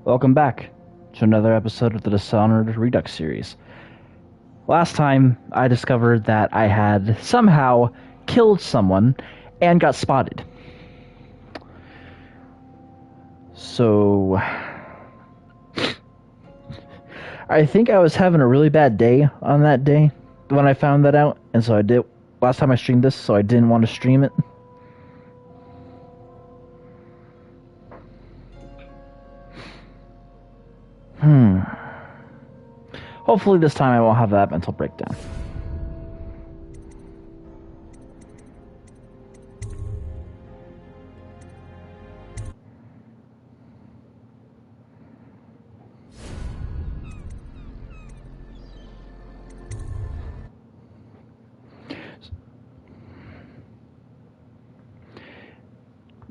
Welcome back to another episode of the Dishonored REDUX series. Last time, I discovered that I had somehow killed someone and got spotted. So, I think I was having a really bad day on that day when I found that out, and so I did. Last time I streamed this, so I didn't want to stream it. Hopefully this time I won't have that mental breakdown.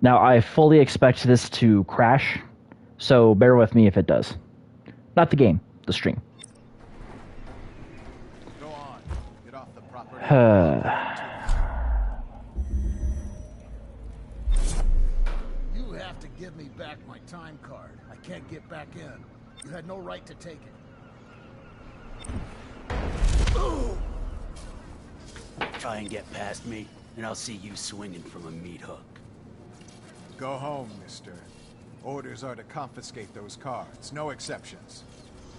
Now, I fully expect this to crash, so bear with me if it does. Not the game, the stream. Go on. Get off the property. You have to give me back my time card. I can't get back in. You had no right to take it. Try and get past me, and I'll see you swinging from a meat hook. Go home, mister. Orders are to confiscate those cards. No exceptions.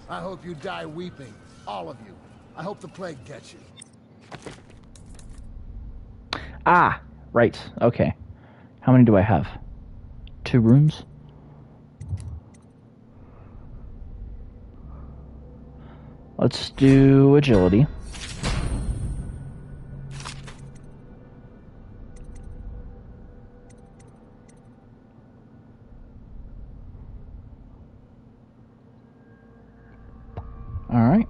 I hope you die weeping. All of you. I hope the plague gets you. Ah, right. Okay. How many do I have? 2 rooms? Let's do agility. All right.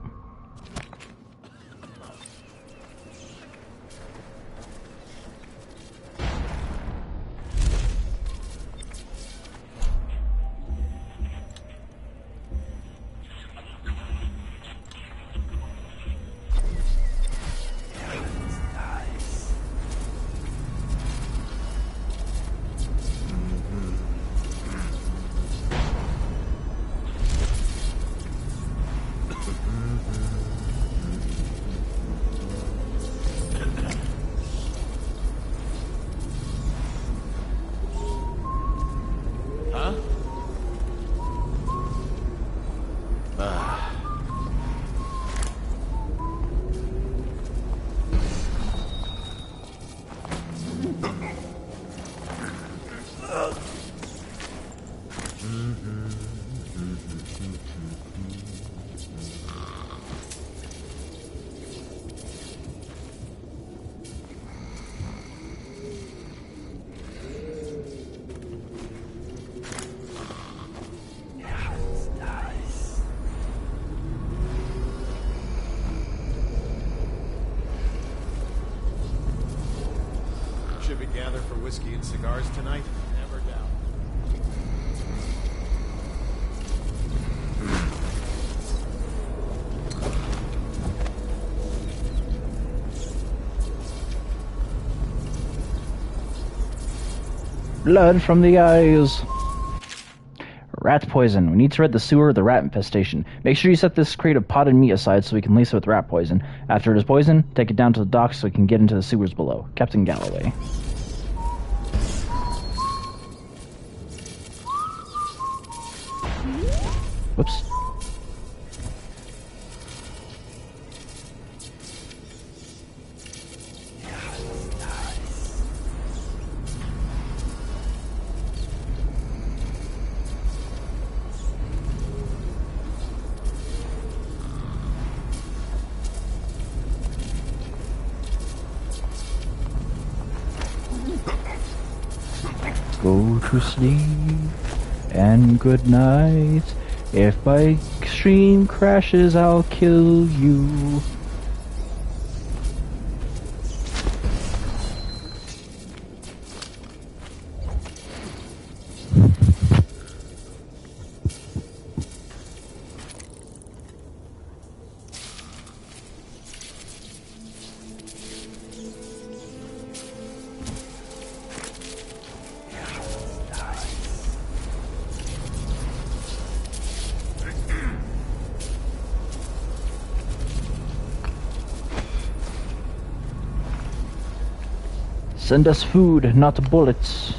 Should we gather for whiskey and cigars tonight? Never doubt. Blood from the eyes. Rat poison. We need to rid the sewer of the rat infestation. Make sure you set this crate of potted meat aside so we can lace it with rat poison. After it is poisoned, take it down to the docks so we can get into the sewers below. Captain Galloway. Whoops. Go to sleep and good night. If my stream crashes, I'll kill you. Send us food, not bullets.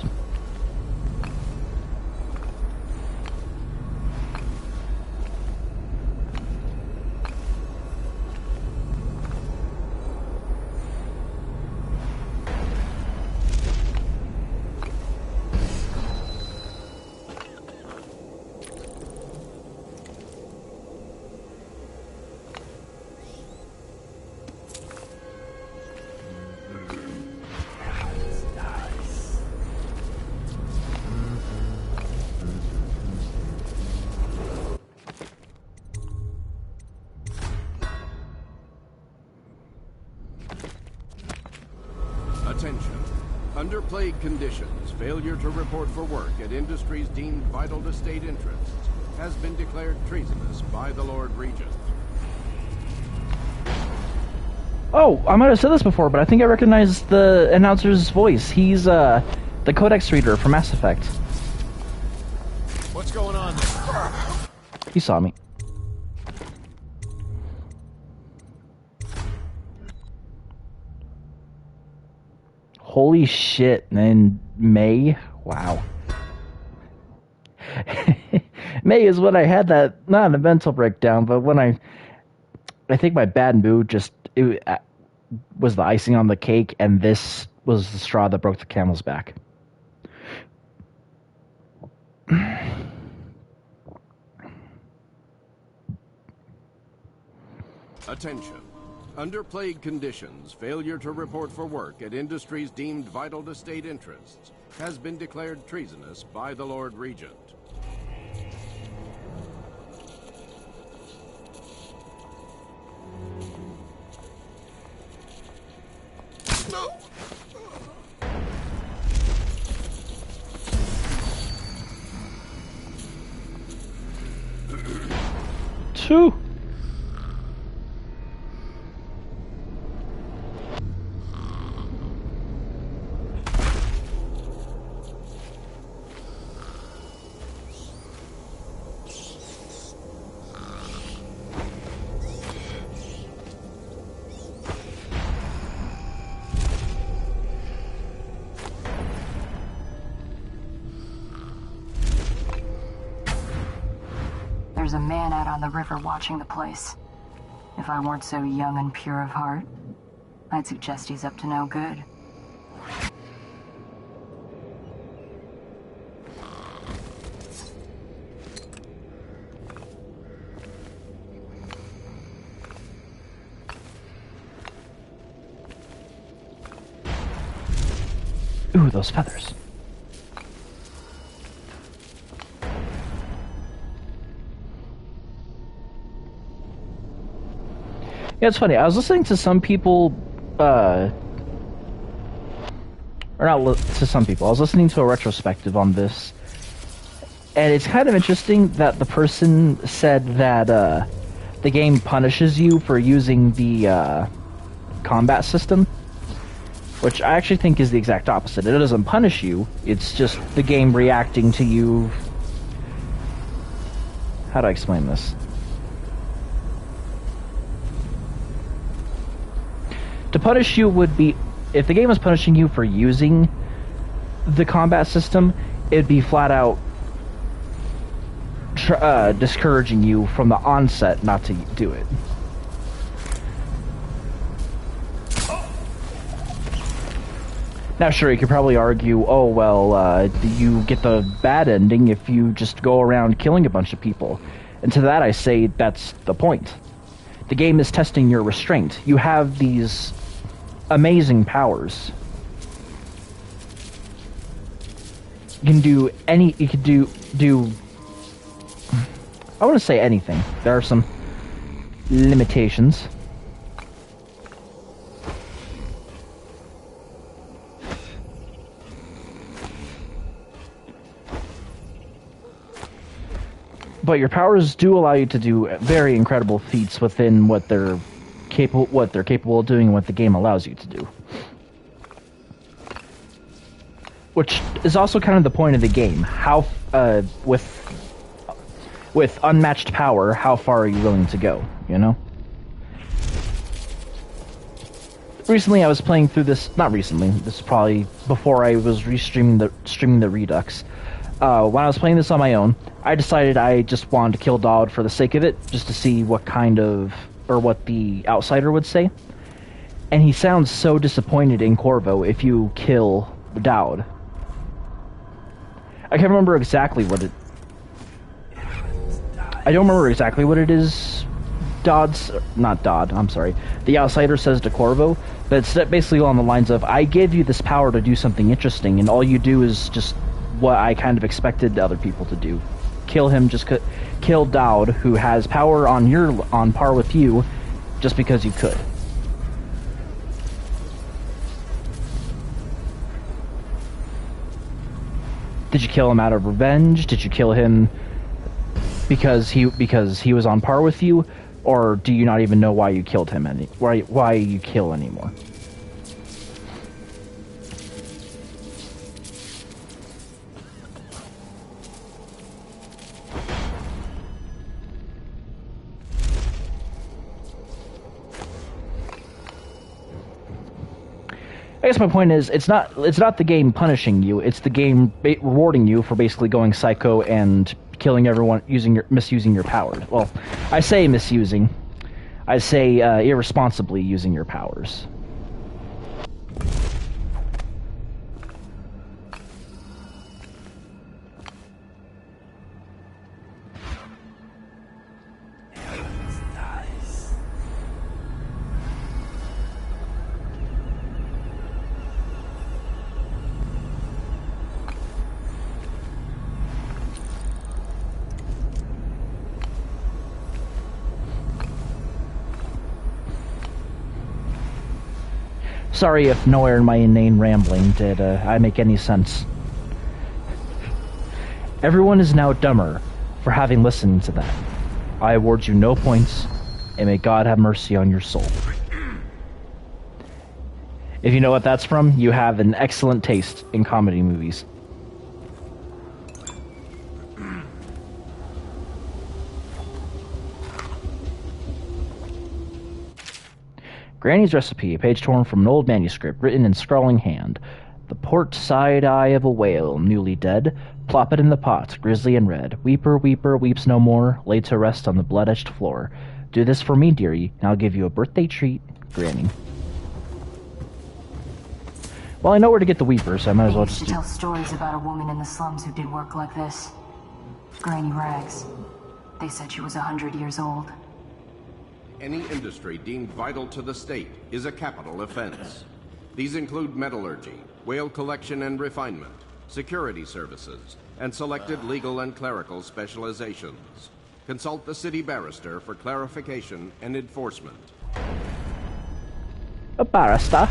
Attention. Under plague conditions, failure to report for work at industries deemed vital to state interests has been declared treasonous by the Lord Regent. Oh, I might have said this before, but I think I recognize the announcer's voice. He's, the Codex reader from Mass Effect. What's going on there? He saw me. Holy shit, and May? Wow. May is when I had that, not a mental breakdown, but when I think my bad mood just, it was the icing on the cake, and this was the straw that broke the camel's back. Attention. Under plague conditions, failure to report for work at industries deemed vital to state interests has been declared treasonous by the Lord Regent. Two. There's a man out on the river watching the place. If I weren't so young and pure of heart, I'd suggest he's up to no good. Ooh, those feathers. Yeah, it's funny. I was listening to some people, or not to some people. I was listening to a retrospective on this, and it's kind of interesting that the person said that the game punishes you for using the combat system, which I actually think is the exact opposite. It doesn't punish you. It's just the game reacting to you. How do I explain this? To punish you would be, if the game was punishing you for using the combat system, it'd be flat out discouraging you from the onset not to do it. Now sure, you could probably argue, oh well, you get the bad ending if you just go around killing a bunch of people. And to that I say, that's the point. The game is testing your restraint. You have these amazing powers. You can do any, you could do I want to say anything. There are some limitations. But your powers do allow you to do very incredible feats within what they're capable of doing and what the game allows you to do. Which is also kind of the point of the game. How with unmatched power, how far are you willing to go, you know? recently I was playing through this. Not recently. This is probably before I was streaming the Redux. When I was playing this on my own, I decided I just wanted to kill Dowd for the sake of it, just to see what what the outsider would say. And he sounds so disappointed in Corvo if you kill Dowd. I can't remember exactly what it... I don't remember exactly what it is not Dowd, I'm sorry. The outsider says to Corvo, but it's basically along the lines of, I give you this power to do something interesting, and all you do is just what I kind of expected other people to do. Kill him, kill Dowd, who has power on par with you, just because you could. Did you kill him out of revenge? Did you kill him because he was on par with you? Or do you not even know why you killed him why you kill anymore? I guess my point is, it's not the game punishing you, it's the game rewarding you for basically going psycho and killing everyone, misusing your powers. Well, I say misusing. I say irresponsibly using your powers. Sorry if nowhere in my inane rambling did I make any sense. Everyone is now dumber for having listened to that. I award you no points, and may God have mercy on your soul. If you know what that's from, you have an excellent taste in comedy movies. Granny's recipe, a page torn from an old manuscript, written in scrawling hand. The port side eye of a whale, newly dead. Plop it in the pot, grisly and red. Weeper, weeper, weeps no more, laid to rest on the blood-etched floor. Do this for me, dearie, and I'll give you a birthday treat, Granny. Well, I know where to get the weeper, so I might as well just tell stories about a woman in the slums who did work like this. Granny Rags. They said she was 100 years old. Any industry deemed vital to the state is a capital offense. These include metallurgy, whale collection and refinement, security services, and selected legal and clerical specializations. Consult the city barrister for clarification and enforcement. A barrister?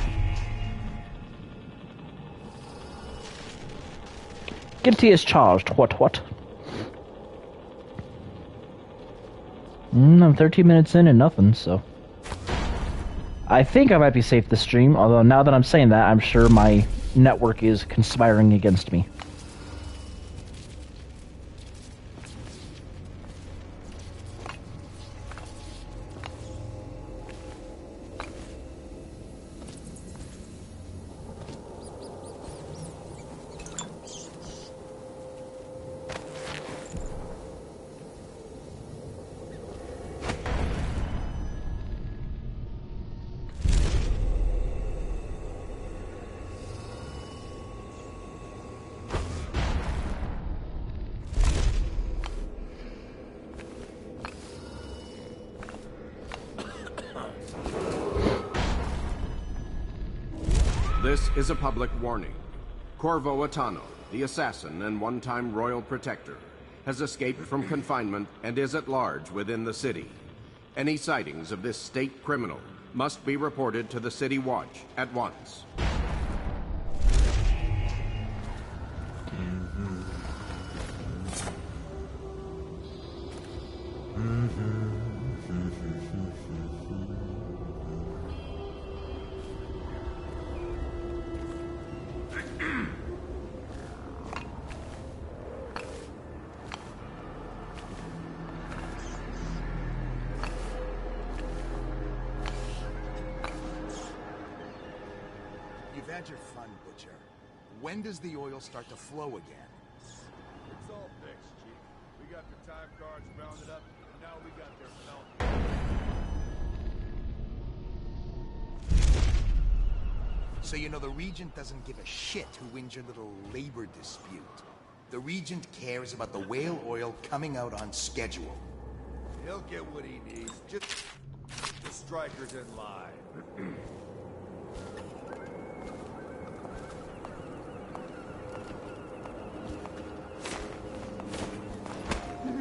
Guilty as charged, what? I'm 13 minutes in and nothing, so... I think I might be safe to stream, although now that I'm saying that, I'm sure my network is conspiring against me. This is a public warning. Corvo Atano, the assassin and one-time royal protector, has escaped from confinement and is at large within the city. Any sightings of this state criminal must be reported to the City Watch at once. had your fun, Butcher. When does the oil start to flow again? It's all fixed, Chief. We got the time cards rounded up, and now we got their melting. So you know the Regent doesn't give a shit who wins your little labor dispute. The Regent cares about the whale oil coming out on schedule. He'll get what he needs. Just the strikers in line.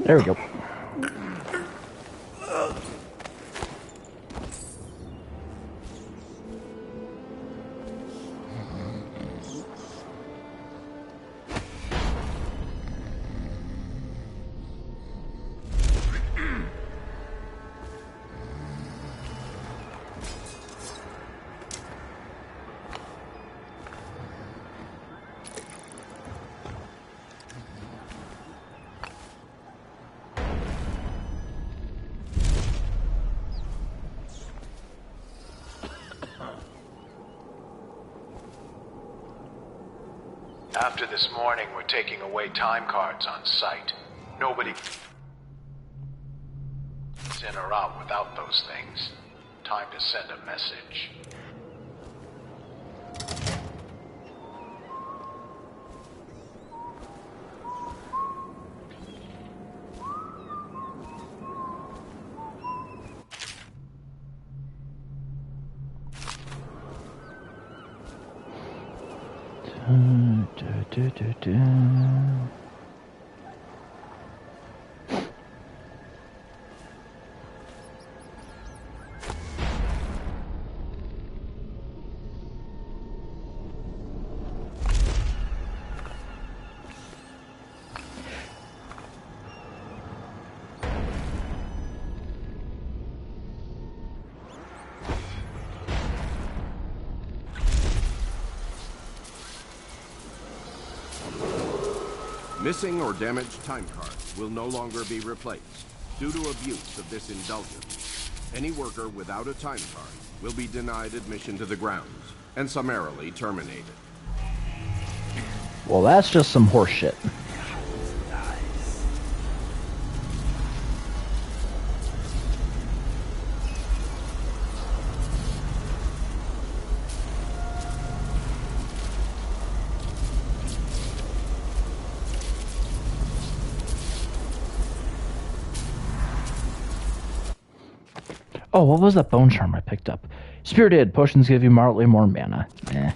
There we go. After this morning, we're taking away time cards on site. Nobody is in or out without those things. Time to send a message. Missing or damaged time cards will no longer be replaced due to abuse of this indulgence. Any worker without a time card will be denied admission to the grounds and summarily terminated. Well, that's just some horse shit. Oh, what was that bone charm I picked up? Spirited potions give you moderately more mana. Eh.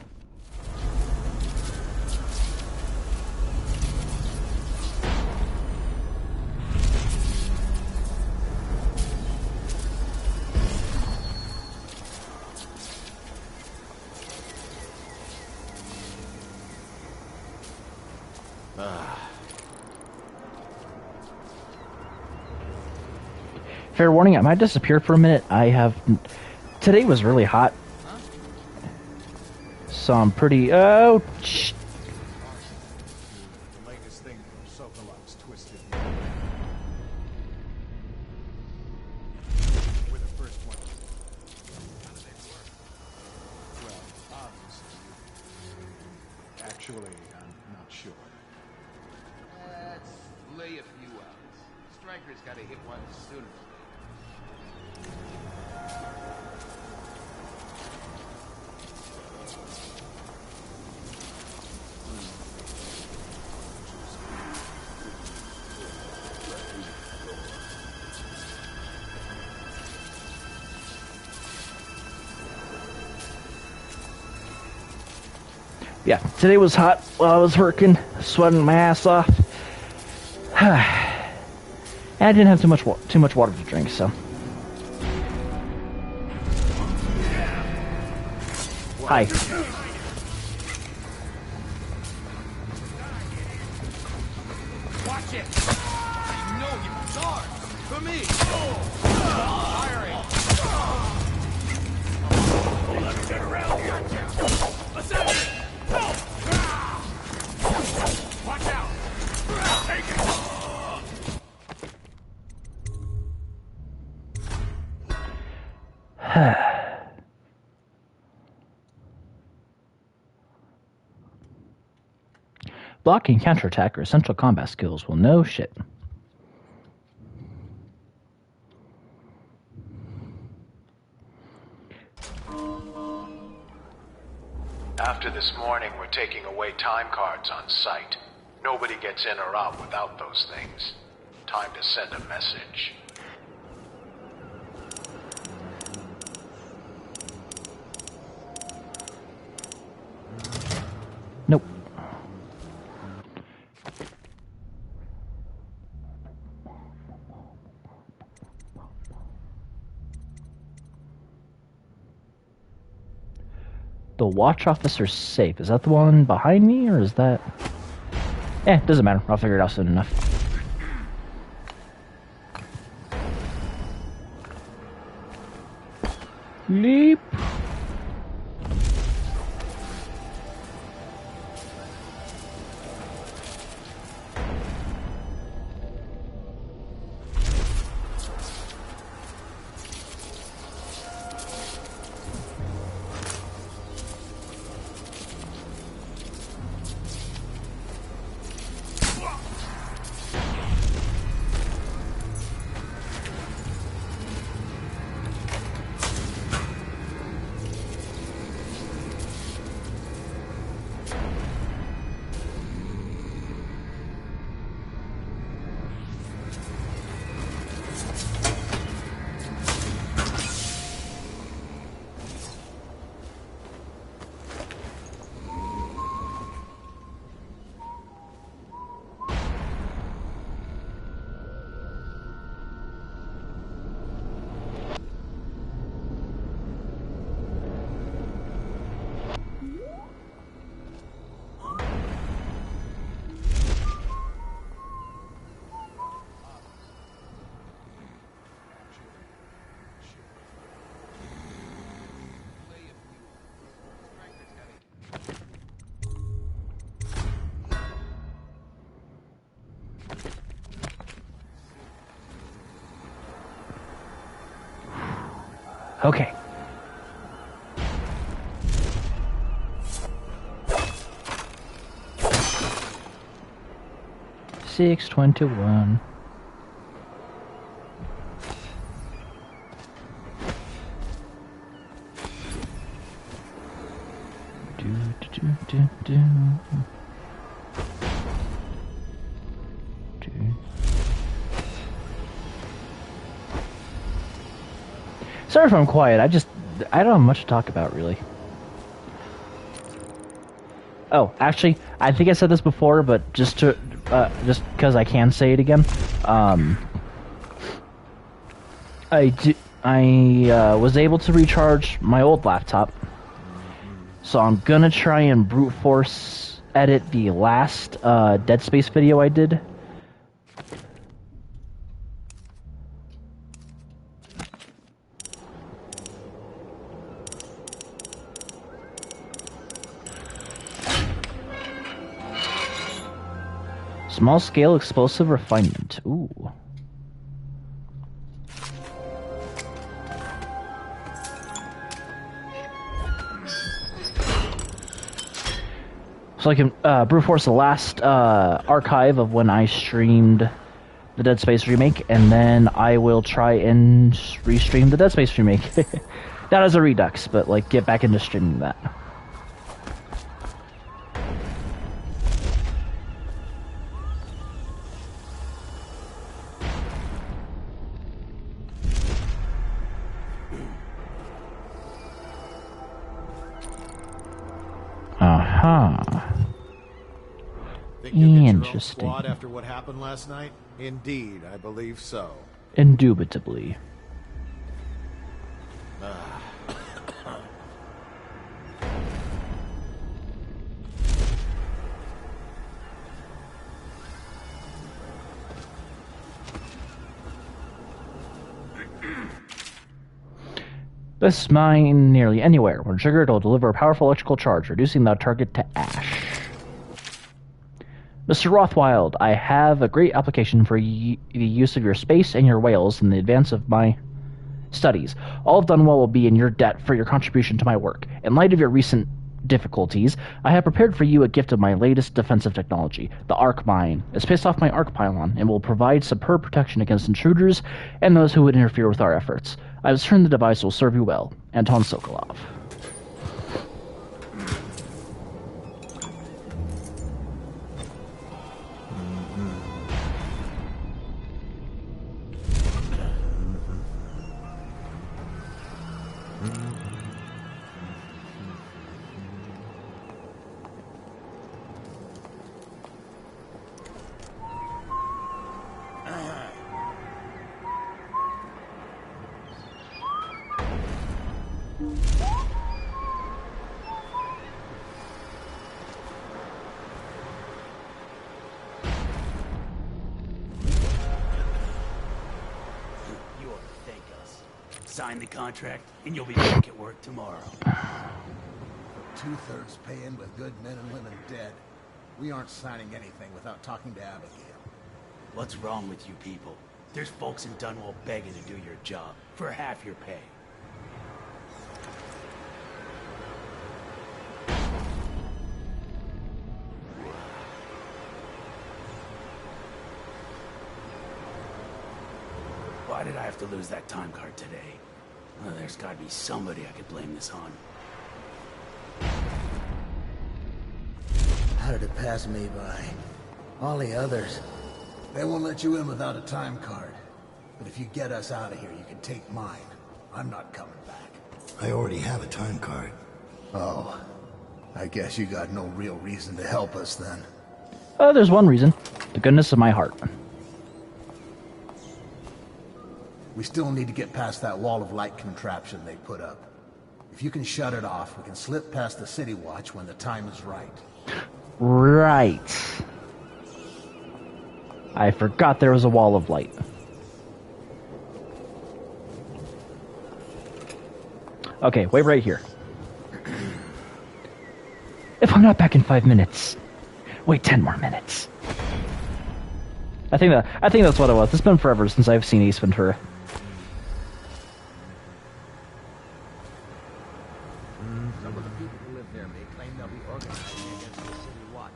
Fair warning, I might disappear for a minute. Today was really hot. So I'm pretty... Oh, shh. The latest thing from Sokolok's twisted. We're the first one. How do they work? Well, obviously. Actually, I'm not sure. Let's lay a few hours. Striker's gotta hit one sooner or later. Yeah, today was hot while I was working, sweating my ass off. And I didn't have too much water to drink, so. Hi. Watch it! I know you're dark! For me! Firing! Let me get around here! Assassin! Watch out! Take it! Block and counterattack are essential combat skills. Well, no shit. After this morning, we're taking away time cards on site. Nobody gets in or out without those things. Time to send a message. Nope. The watch officer's safe. Is that the one behind me, or is that... doesn't matter. I'll figure it out soon enough. Leap. Okay. $6.21. Sorry if I'm quiet. I don't have much to talk about, really. Oh, actually, I think I said this before, but just because I can say it again. I was able to recharge my old laptop, so I'm gonna try and brute force edit the last Dead Space video I did. Small-scale explosive refinement. Ooh. So I can brute force the last archive of when I streamed the Dead Space remake, and then I will try and restream the Dead Space remake. Not as a Redux, but like get back into streaming that. Think you'll get your own Interesting. squad after what happened last night? Indeed, I believe so. Indubitably. This mine nearly anywhere. When triggered, it will deliver a powerful electrical charge, reducing the target to ash. Mr. Rothwild, I have a great application for the use of your space and your whales in the advance of my studies. All of Dunwell will be in your debt for your contribution to my work. In light of your recent difficulties, I have prepared for you a gift of my latest defensive technology, the Arc Mine. It's based off my Arc Pylon and will provide superb protection against intruders and those who would interfere with our efforts. I was certain the device will serve you well. Anton Sokolov. Sign the contract, and you'll be back at work tomorrow. 2/3 paying with good men and women dead. We aren't signing anything without talking to Abigail. What's wrong with you people? There's folks in Dunwall begging to do your job for half your pay. Why did I have to lose that time card today? Well, there's gotta be somebody I could blame this on. How did it pass me by? All the others. They won't let you in without a time card. But if you get us out of here, you can take mine. I'm not coming back. I already have a time card. Oh. I guess you got no real reason to help us then. There's one reason. The goodness of my heart. We still need to get past that wall of light contraption they put up. If you can shut it off, we can slip past the City Watch when the time is right. Right. I forgot there was a wall of light. Okay, wait right here. If I'm not back in 5 minutes, wait 10 more minutes. I think that's what it was. It's been forever since I've seen Ace Ventura. Some of the people who live there may claim they'll be organizing against the City Watch.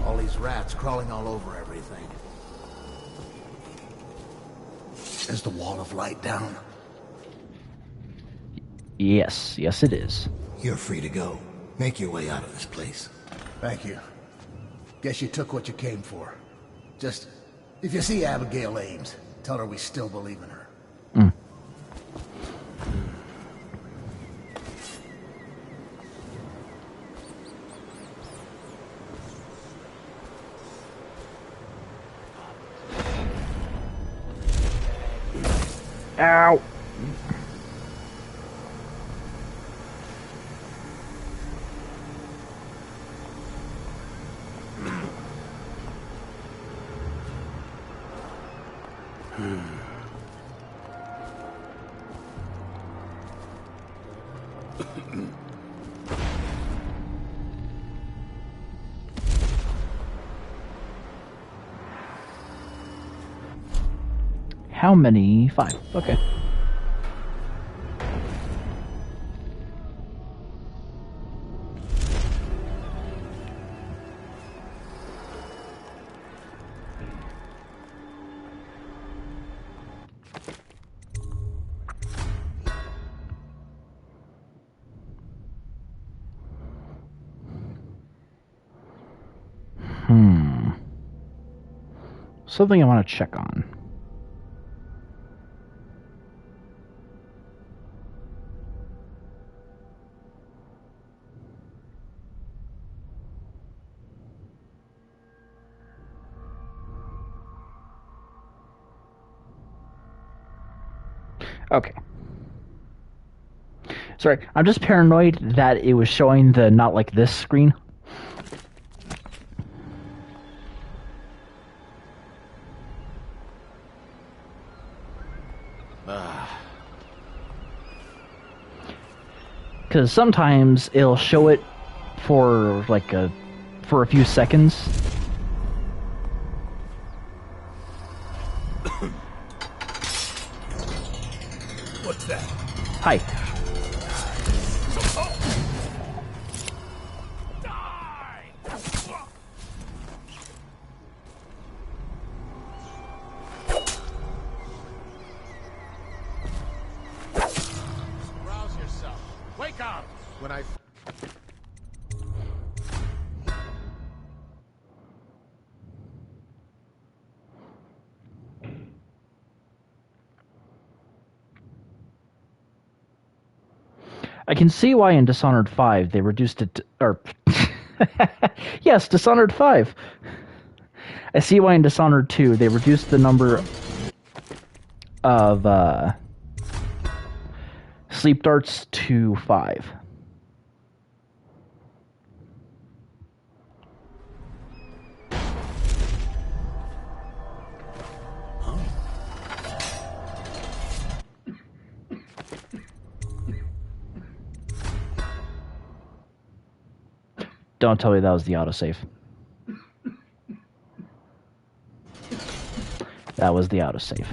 All these rats crawling all over everything. Is the wall of light down? Yes, yes it is. You're free to go. Make your way out of this place. Thank you. Guess you took what you came for. Just, if you see Abigail Ames, tell her we still believe in her. Ow! How many? 5. Okay. Something I want to check on. Okay. Sorry, I'm just paranoid that it was showing the not like this screen. Because sometimes it'll show it for like for a few seconds. Hi. Rouse yourself. Wake up! When I... I can see why in Dishonored 5 they reduced it to, or yes, Dishonored 5. I see why in Dishonored 2 they reduced the number of sleep darts to 5. Don't tell me that was the autosave. That was the autosave.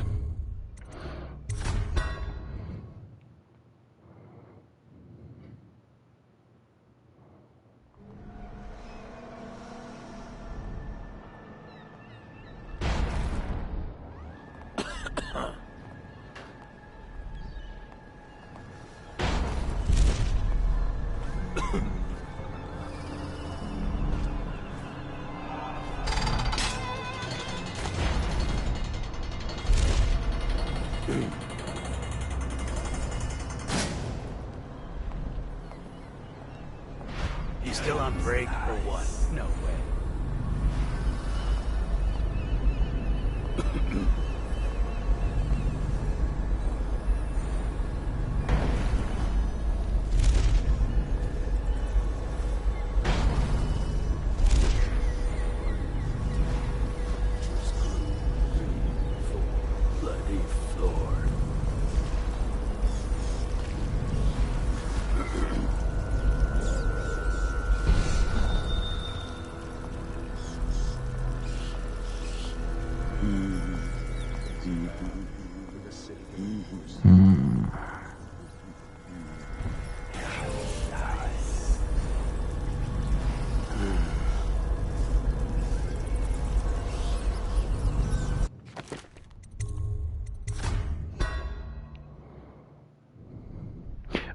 You still on break or what? No way. Bloody floor.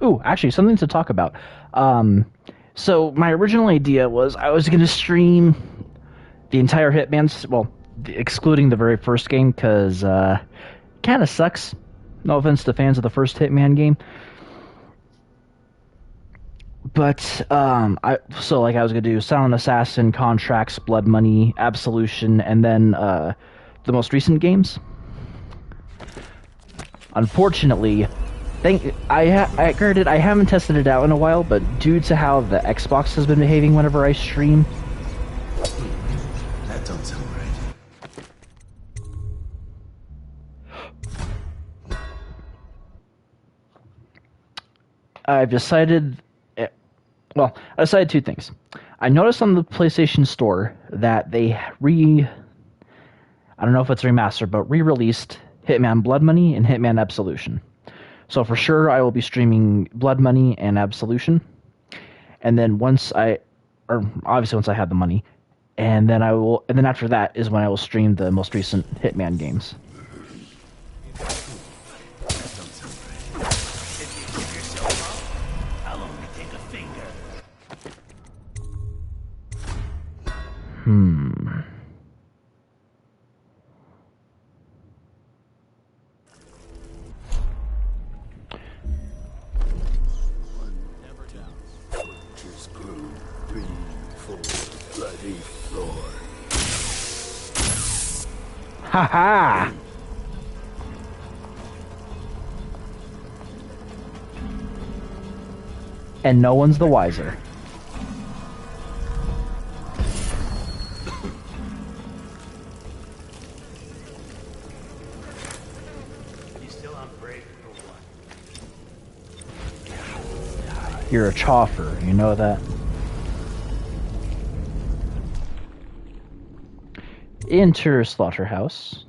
Ooh, actually, something to talk about. So my original idea was I was going to stream the entire Hitman, well, excluding the very first game, because kind of sucks. No offense to fans of the first Hitman game. But, I was going to do Silent Assassin, Contracts, Blood Money, Absolution, and then the most recent games. Unfortunately, granted, I haven't tested it out in a while, but due to how the Xbox has been behaving whenever I stream, That don't sound right. I've decided... Well, I decided two things. I noticed on the PlayStation Store that they I don't know if it's remastered, but re-released Hitman Blood Money and Hitman Absolution. So for sure, I will be streaming Blood Money and Absolution. And then once I have the money, and then after that is when I will stream the most recent Hitman games. Ha! And no one's the wiser. You still on break or what? You're a choffer, you know that? Enter Slaughterhouse.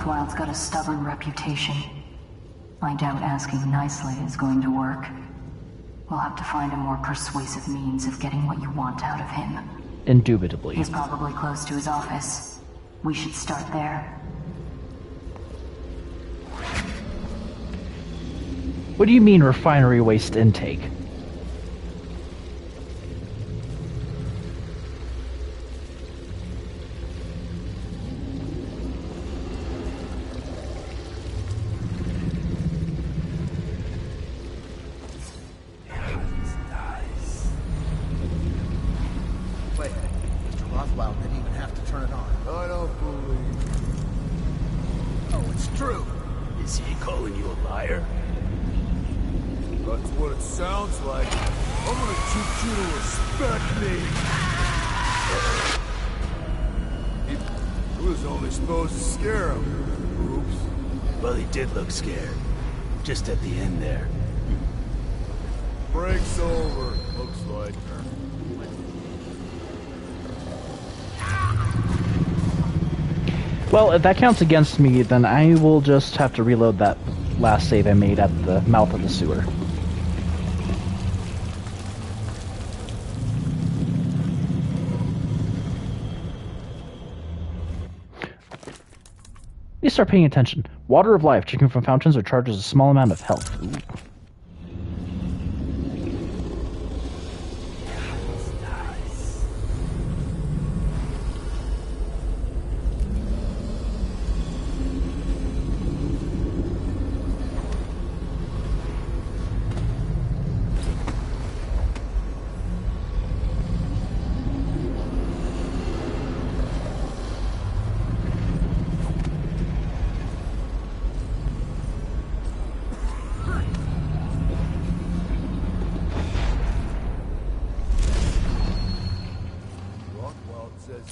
Rothwild's got a stubborn reputation. I doubt asking nicely is going to work. We'll have to find a more persuasive means of getting what you want out of him. Indubitably. He's probably close to his office. We should start there. What do you mean refinery waste intake? Wait, Mr. Rothwell didn't even have to turn it on. I don't believe. Oh, it's true. Is he calling you a liar? That's what it sounds like. I'm gonna teach you to respect me. He was only supposed to scare him. Oops. Well, he did look scared. Just at the end there. Break's over, looks like. Well, if that counts against me, then I will just have to reload that last save I made at the mouth of the sewer. Please start paying attention. Water of life, drinking from fountains, recharges a small amount of health. Ooh.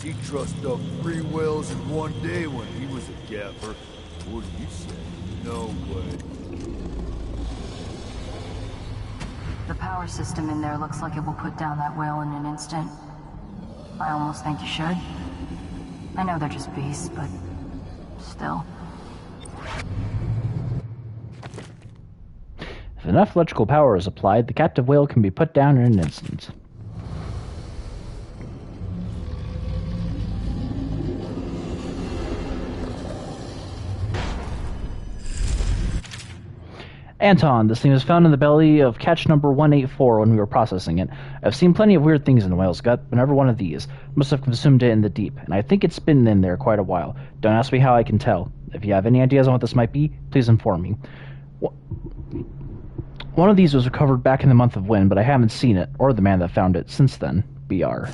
He trussed up 3 wells in one day when he was a gaffer. What do you say? No way. The power system in there looks like it will put down that whale in an instant. I almost think you should. I know they're just beasts, but still. If enough electrical power is applied, the captive whale can be put down in an instant. Anton, this thing was found in the belly of catch number 184 when we were processing it. I've seen plenty of weird things in the whale's gut, but never one of these. Must have consumed it in the deep, and I think it's been in there quite a while. Don't ask me how I can tell. If you have any ideas on what this might be, please inform me. One of these was recovered back in the month of Wind, but I haven't seen it, or the man that found it, since then. BR.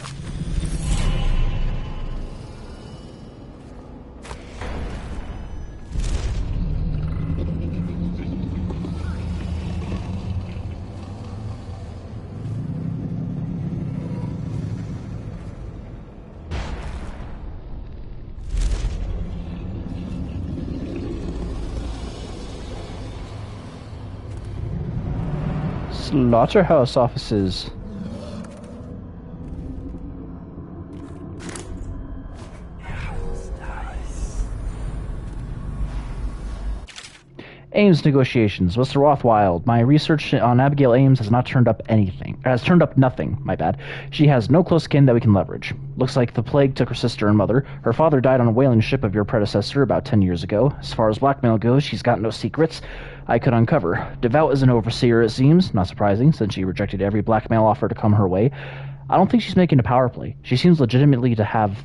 Slaughterhouse offices. Ames negotiations. Mr. Rothwild, my research on Abigail Ames has not turned up anything. Has turned up nothing, my bad. She has no close kin that we can leverage. Looks like the plague took her sister and mother. Her father died on a whaling ship of your predecessor about 10 years ago. As far as blackmail goes, she's got no secrets I could uncover. Devout as an overseer, it seems. Not surprising, since she rejected every blackmail offer to come her way. I don't think she's making a power play. She seems legitimately have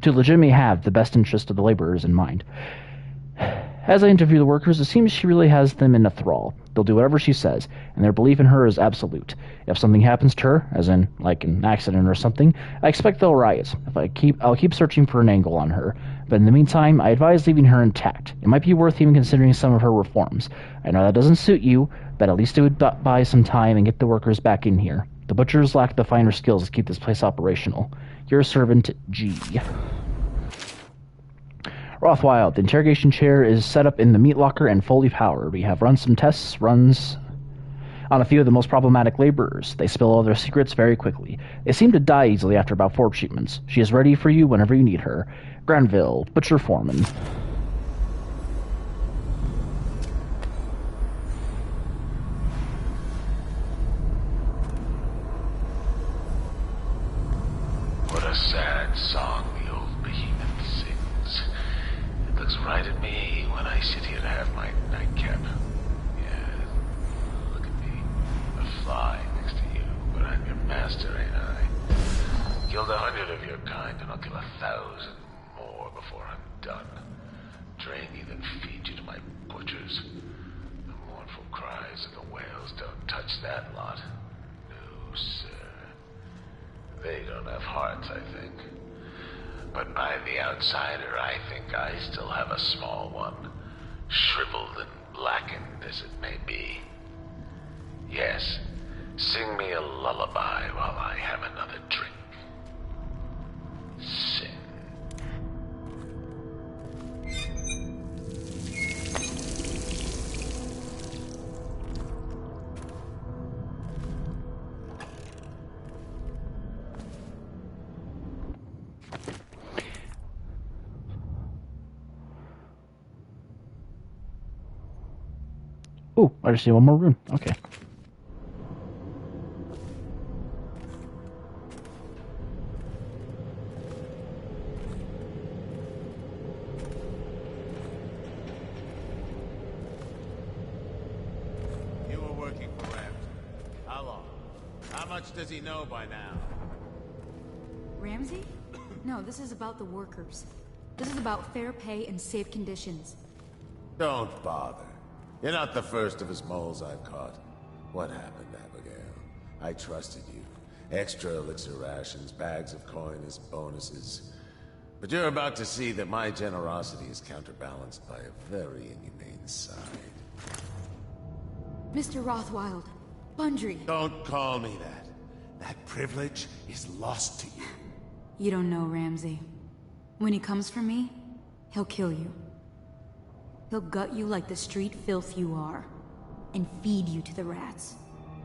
the best interest of the laborers in mind. As I interview the workers, it seems she really has them in a thrall. They'll do whatever she says, and their belief in her is absolute. If something happens to her, as in, like an accident or something, I expect they'll riot. I'll keep searching for an angle on her. But in the meantime, I advise leaving her intact. It might be worth even considering some of her reforms. I know that doesn't suit you, but at least it would buy some time and get the workers back in here. The butchers lack the finer skills to keep this place operational. Your servant, G. Rothwild, the interrogation chair is set up in the meat locker and fully powered. We have run some tests, runs on a few of the most problematic laborers. They spill all their secrets very quickly. They seem to die easily after about 4 treatments. She is ready for you whenever you need her. Granville, Butcher Foreman. Killed 100 of your kind, and I'll kill 1,000 more before I'm done. Drain you, then feed you to my butchers. The mournful cries of the whales don't touch that lot. No, sir. They don't have hearts, I think. But by the outsider, I think I still have a small one. Shriveled and blackened as it may be. Yes, sing me a lullaby while I have another drink. Sing. Ooh, I just see one more rune. Okay. You were working for Ramsey. How long? How much does he know by now? Ramsey? No, this is about the workers. This is about fair pay and safe conditions. Don't bother. You're not the first of his moles I've caught. What happened, Abigail? I trusted you. Extra elixir rations, bags of coin as bonuses. But you're about to see that my generosity is counterbalanced by a very inhumane side. Mr. Rothwild, Bundry. Don't call me that. That privilege is lost to you. You don't know Ramsey. When he comes for me, he'll kill you. He'll gut you like the street filth you are, and feed you to the rats.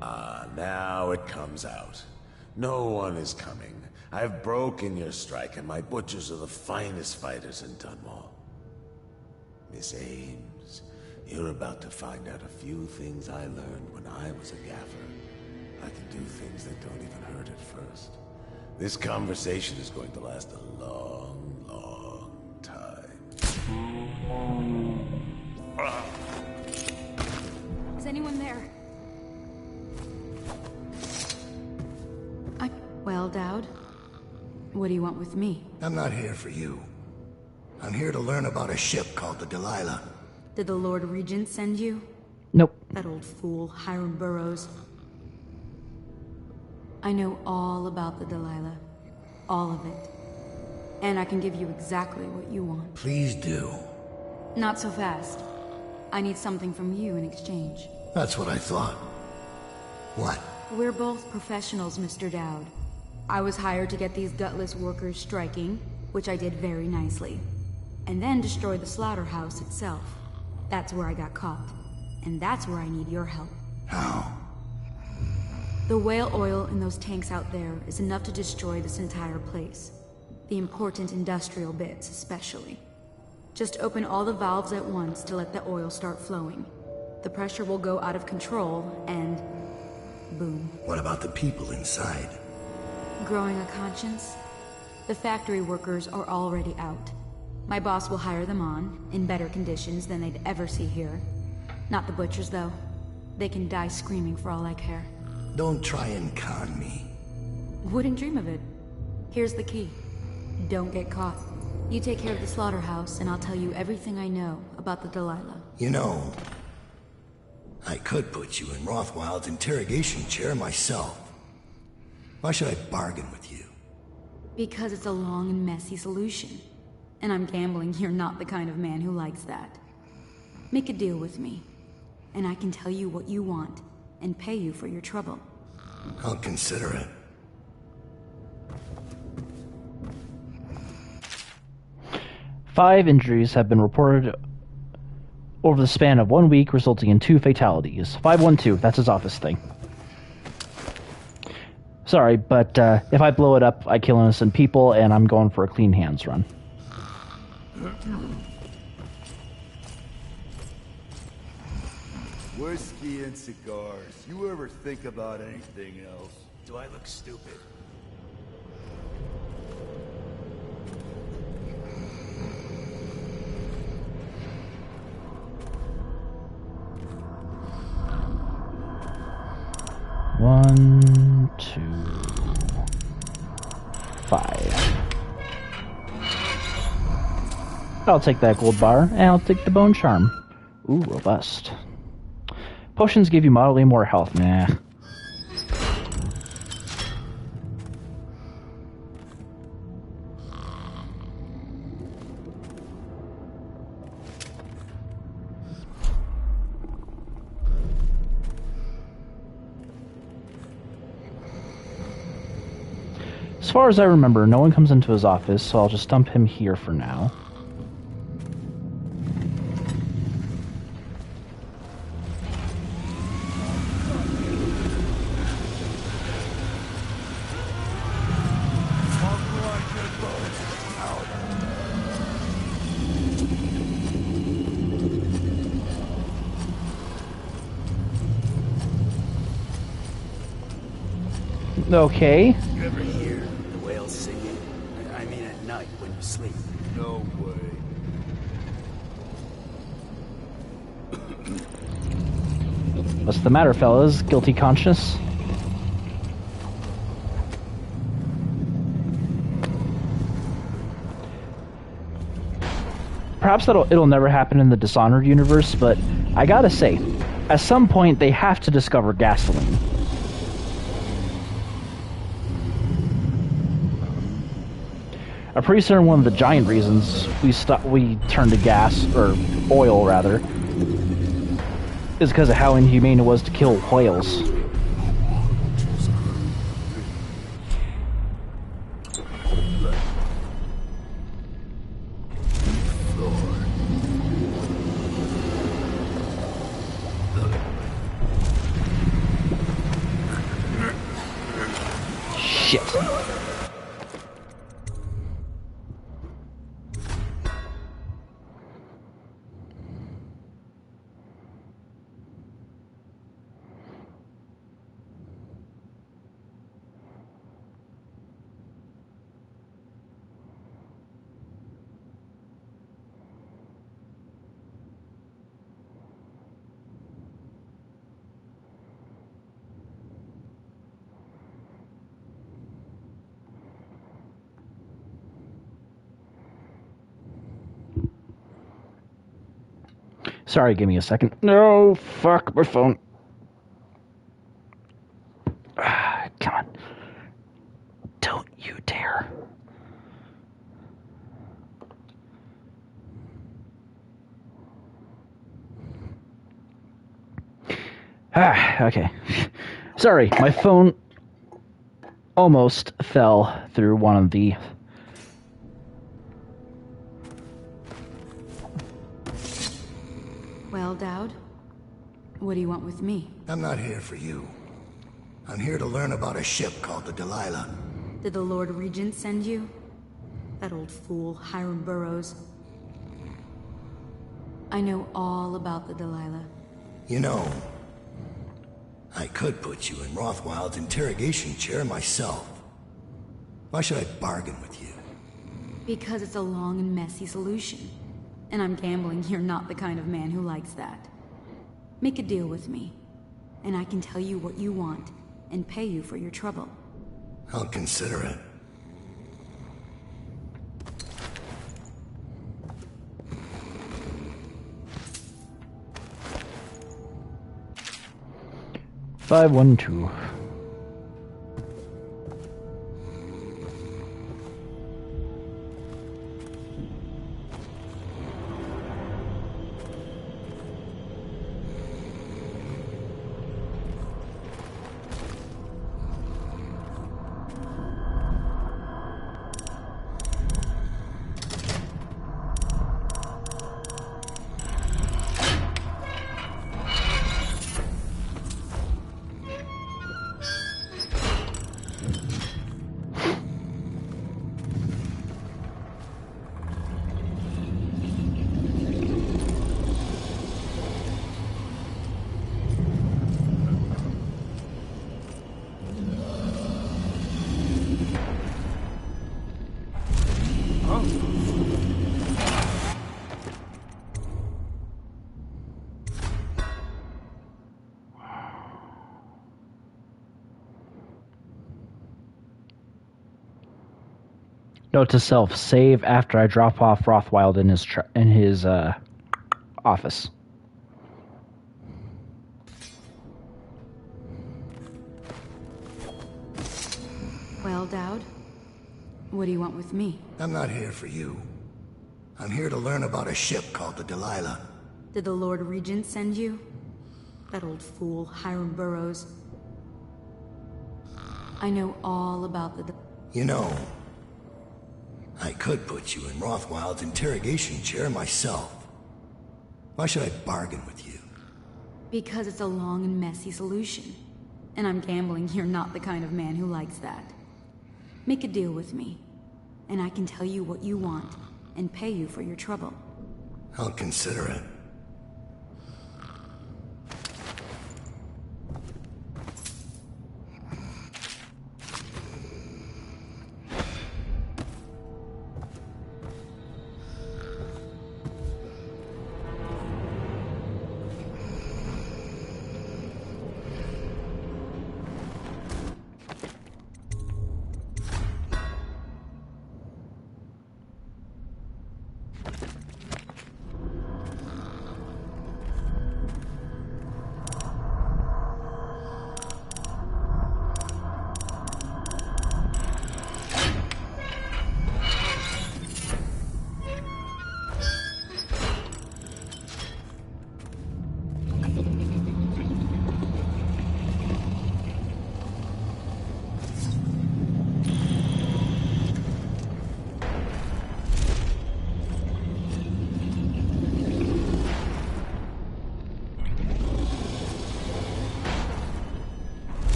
Ah, now it comes out. No one is coming. I've broken your strike, and my butchers are the finest fighters in Dunwall. Miss Ames, you're about to find out a few things I learned when I was a gaffer. I can do things that don't even hurt at first. This conversation is going to last a long, long time. Is anyone there? Well, Dowd, what do you want with me? I'm not here for you. I'm here to learn about a ship called the Delilah. Did the Lord Regent send you? Nope. That old fool, Hiram Burrows. I know all about the Delilah. All of it. And I can give you exactly what you want. Please do. Not so fast. I need something from you in exchange. That's what I thought. What? We're both professionals, Mr. Dowd. I was hired to get these gutless workers striking, which I did very nicely. And then destroy the slaughterhouse itself. That's where I got caught. And that's where I need your help. How? The whale oil in those tanks out there is enough to destroy this entire place. The important industrial bits, especially. Just open all the valves at once to let the oil start flowing. The pressure will go out of control, and... boom. What about the people inside? Growing a conscience? The factory workers are already out. My boss will hire them on, in better conditions than they'd ever see here. Not the butchers, though. They can die screaming for all I care. Don't try and con me. Wouldn't dream of it. Here's the key. Don't get caught. You take care of the slaughterhouse, and I'll tell you everything I know about the Delilah. You know, I could put you in Rothwild's interrogation chair myself. Why should I bargain with you? Because it's a long and messy solution. And I'm gambling you're not the kind of man who likes that. Make a deal with me, and I can tell you what you want, and pay you for your trouble. I'll consider it. Five injuries have been reported over the span of 1 week, resulting in 2 fatalities. 512, that's his office thing. Sorry, but if I blow it up, I kill innocent people, and I'm going for a clean hands run. Whiskey and cigars. You ever think about anything else? Do I look stupid? One, two. 5. I'll take that gold bar, and I'll take the bone charm. Ooh, robust. Potions give you moderately more health. Nah. As far as I remember, no one comes into his office, so I'll just dump him here for now. Okay. You ever hear the whales singing? I mean at night when you sleep. No way. What's the matter, fellas? Guilty conscience? Perhaps it'll never happen in the Dishonored universe, but I gotta say, at some point they have to discover gasoline. I'm pretty certain one of the giant reasons we turned to gas, or oil rather, is because of how inhumane it was to kill whales. Shit. Sorry, give me a second. No, fuck my phone. Come on. Don't you dare. Okay. Sorry, my phone almost fell through one of the... Well, Dowd, what do you want with me? I'm not here for you. I'm here to learn about a ship called the Delilah. Did the Lord Regent send you? That old fool, Hiram Burrows. I know all about the Delilah. You know, I could put you in Rothwild's interrogation chair myself. Why should I bargain with you? Because it's a long and messy solution. And I'm gambling you're not the kind of man who likes that. Make a deal with me, and I can tell you what you want, and pay you for your trouble. I'll consider it. $512. Note to self: save after I drop off Rothwild in his office. Well, Dowd, what do you want with me? I'm not here for you. I'm here to learn about a ship called the Delilah. Did the Lord Regent send you? That old fool, Hiram Burrows. I know all about the... You know, I could put you in Rothwild's interrogation chair myself. Why should I bargain with you? Because it's a long and messy solution. And I'm gambling you're not the kind of man who likes that. Make a deal with me, and I can tell you what you want, and pay you for your trouble. I'll consider it.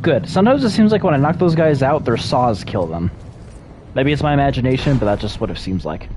Good. Sometimes it seems like when I knock those guys out, their saws kill them. Maybe it's my imagination, but that's just what it seems like.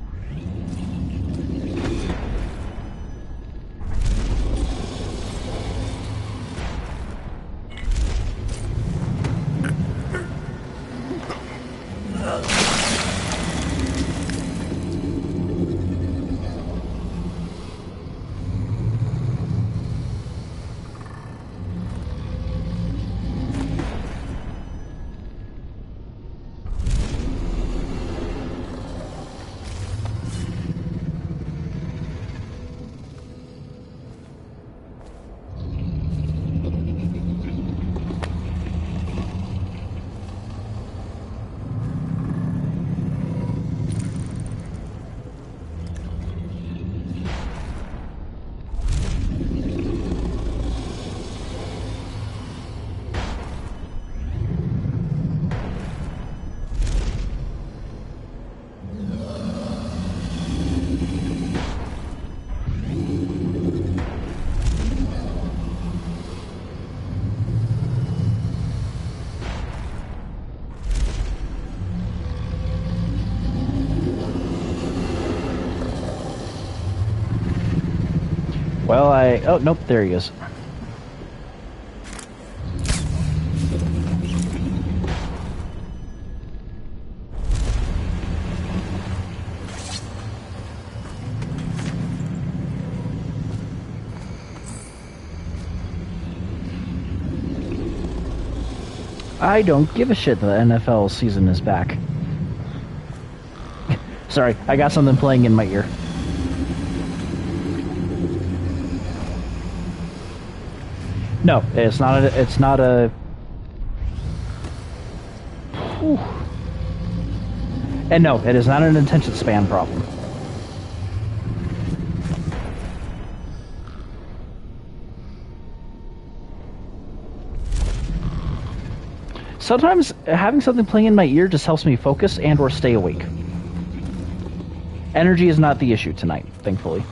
Well, oh, nope, there he is. I don't give a shit that the NFL season is back. Sorry, I got something playing in my ear. No, it's not a... It's not a... Whew. And no, it is not an attention span problem. Sometimes having something playing in my ear just helps me focus and or stay awake. Energy is not the issue tonight, thankfully.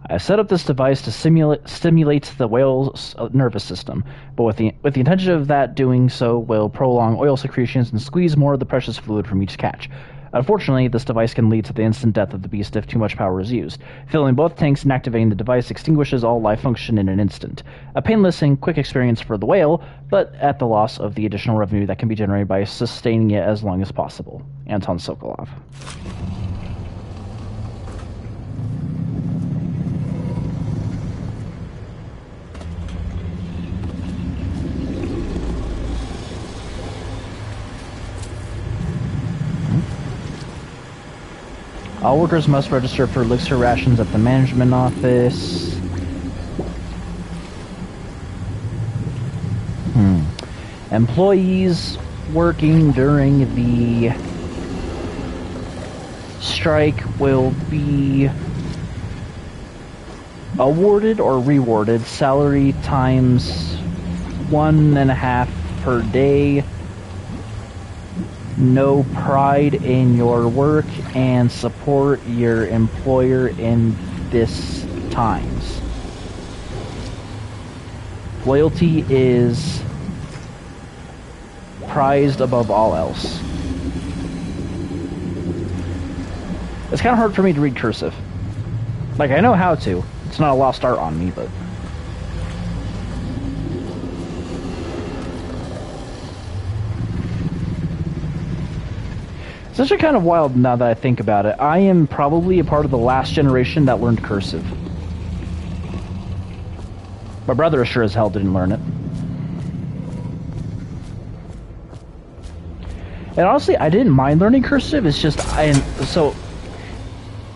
I set up this device to stimulate the whale's nervous system, but with the intention of that doing so will prolong oil secretions and squeeze more of the precious fluid from each catch. Unfortunately, this device can lead to the instant death of the beast if too much power is used. Filling both tanks and activating the device extinguishes all life function in an instant. A painless and quick experience for the whale, but at the loss of the additional revenue that can be generated by sustaining it as long as possible. Anton Sokolov. All workers must register for elixir rations at the management office. Employees working during the strike will be awarded or rewarded salary times 1.5 per day. Know pride in your work and support your employer in this times. Loyalty is prized above all else. It's kind of hard for me to read cursive. Like, I know how to. It's not a lost art on me, but... It's actually kind of wild now that I think about it. I am probably a part of the last generation that learned cursive. My brother sure as hell didn't learn it. And honestly, I didn't mind learning cursive. It's just, so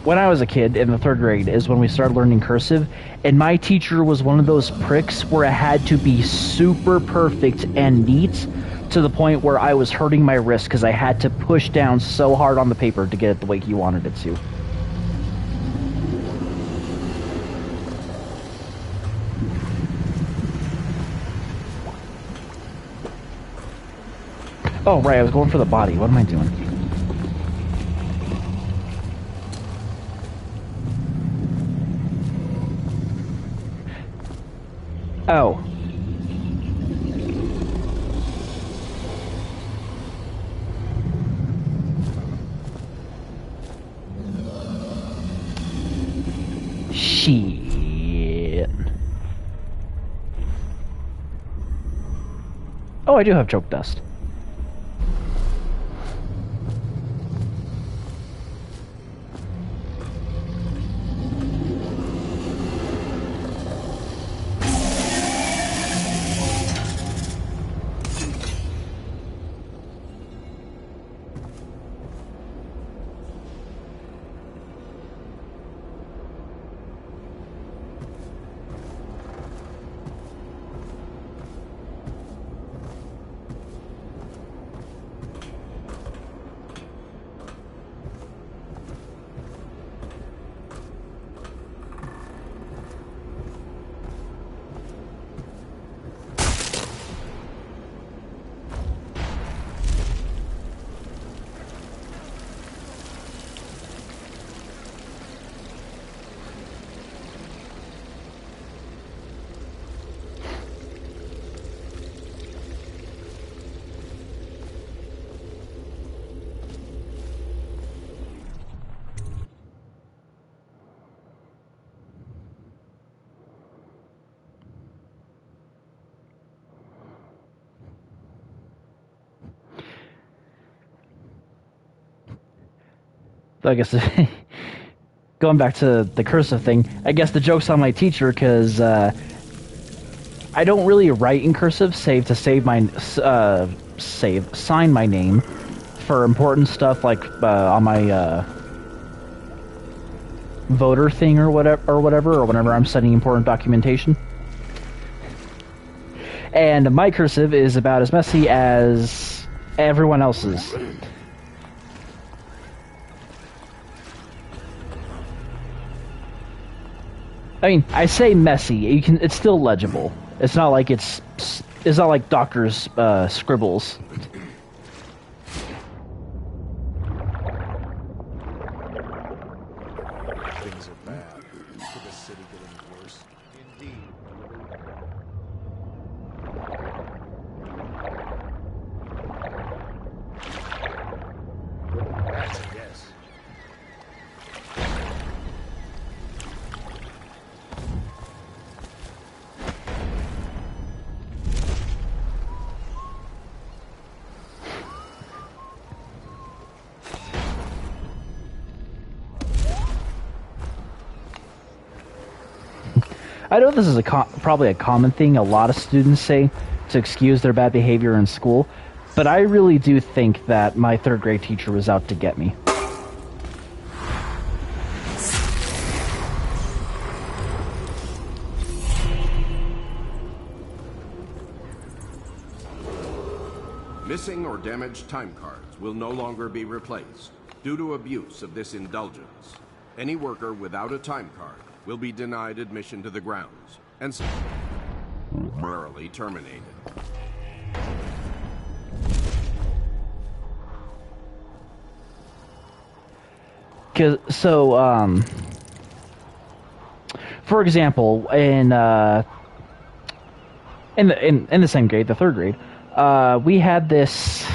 when I was a kid in the 3rd grade is when we started learning cursive, and my teacher was one of those pricks where it had to be super perfect and neat, to the point where I was hurting my wrist because I had to push down so hard on the paper to get it the way he wanted it to. Oh, right, I was going for the body. What am I doing? Oh. Shit. Oh, I do have choke dust. I guess going back to the cursive thing, I guess the joke's on my teacher because I don't really write in cursive, save to sign my name for important stuff like on my voter thing or whatever, or whenever I'm sending important documentation. And my cursive is about as messy as everyone else's. I mean, I say messy. It's still legible. It's not like it's not like doctors' scribbles. Things are bad. Look at the city getting worse. Indeed. That's a guess. I know this is probably a common thing a lot of students say to excuse their bad behavior in school, but I really do think that my third grade teacher was out to get me. Missing or damaged time cards will no longer be replaced due to abuse of this indulgence. Any worker without a time card will be denied admission to the grounds and summarily terminated. So, for example, in the same grade, the third grade, we had this.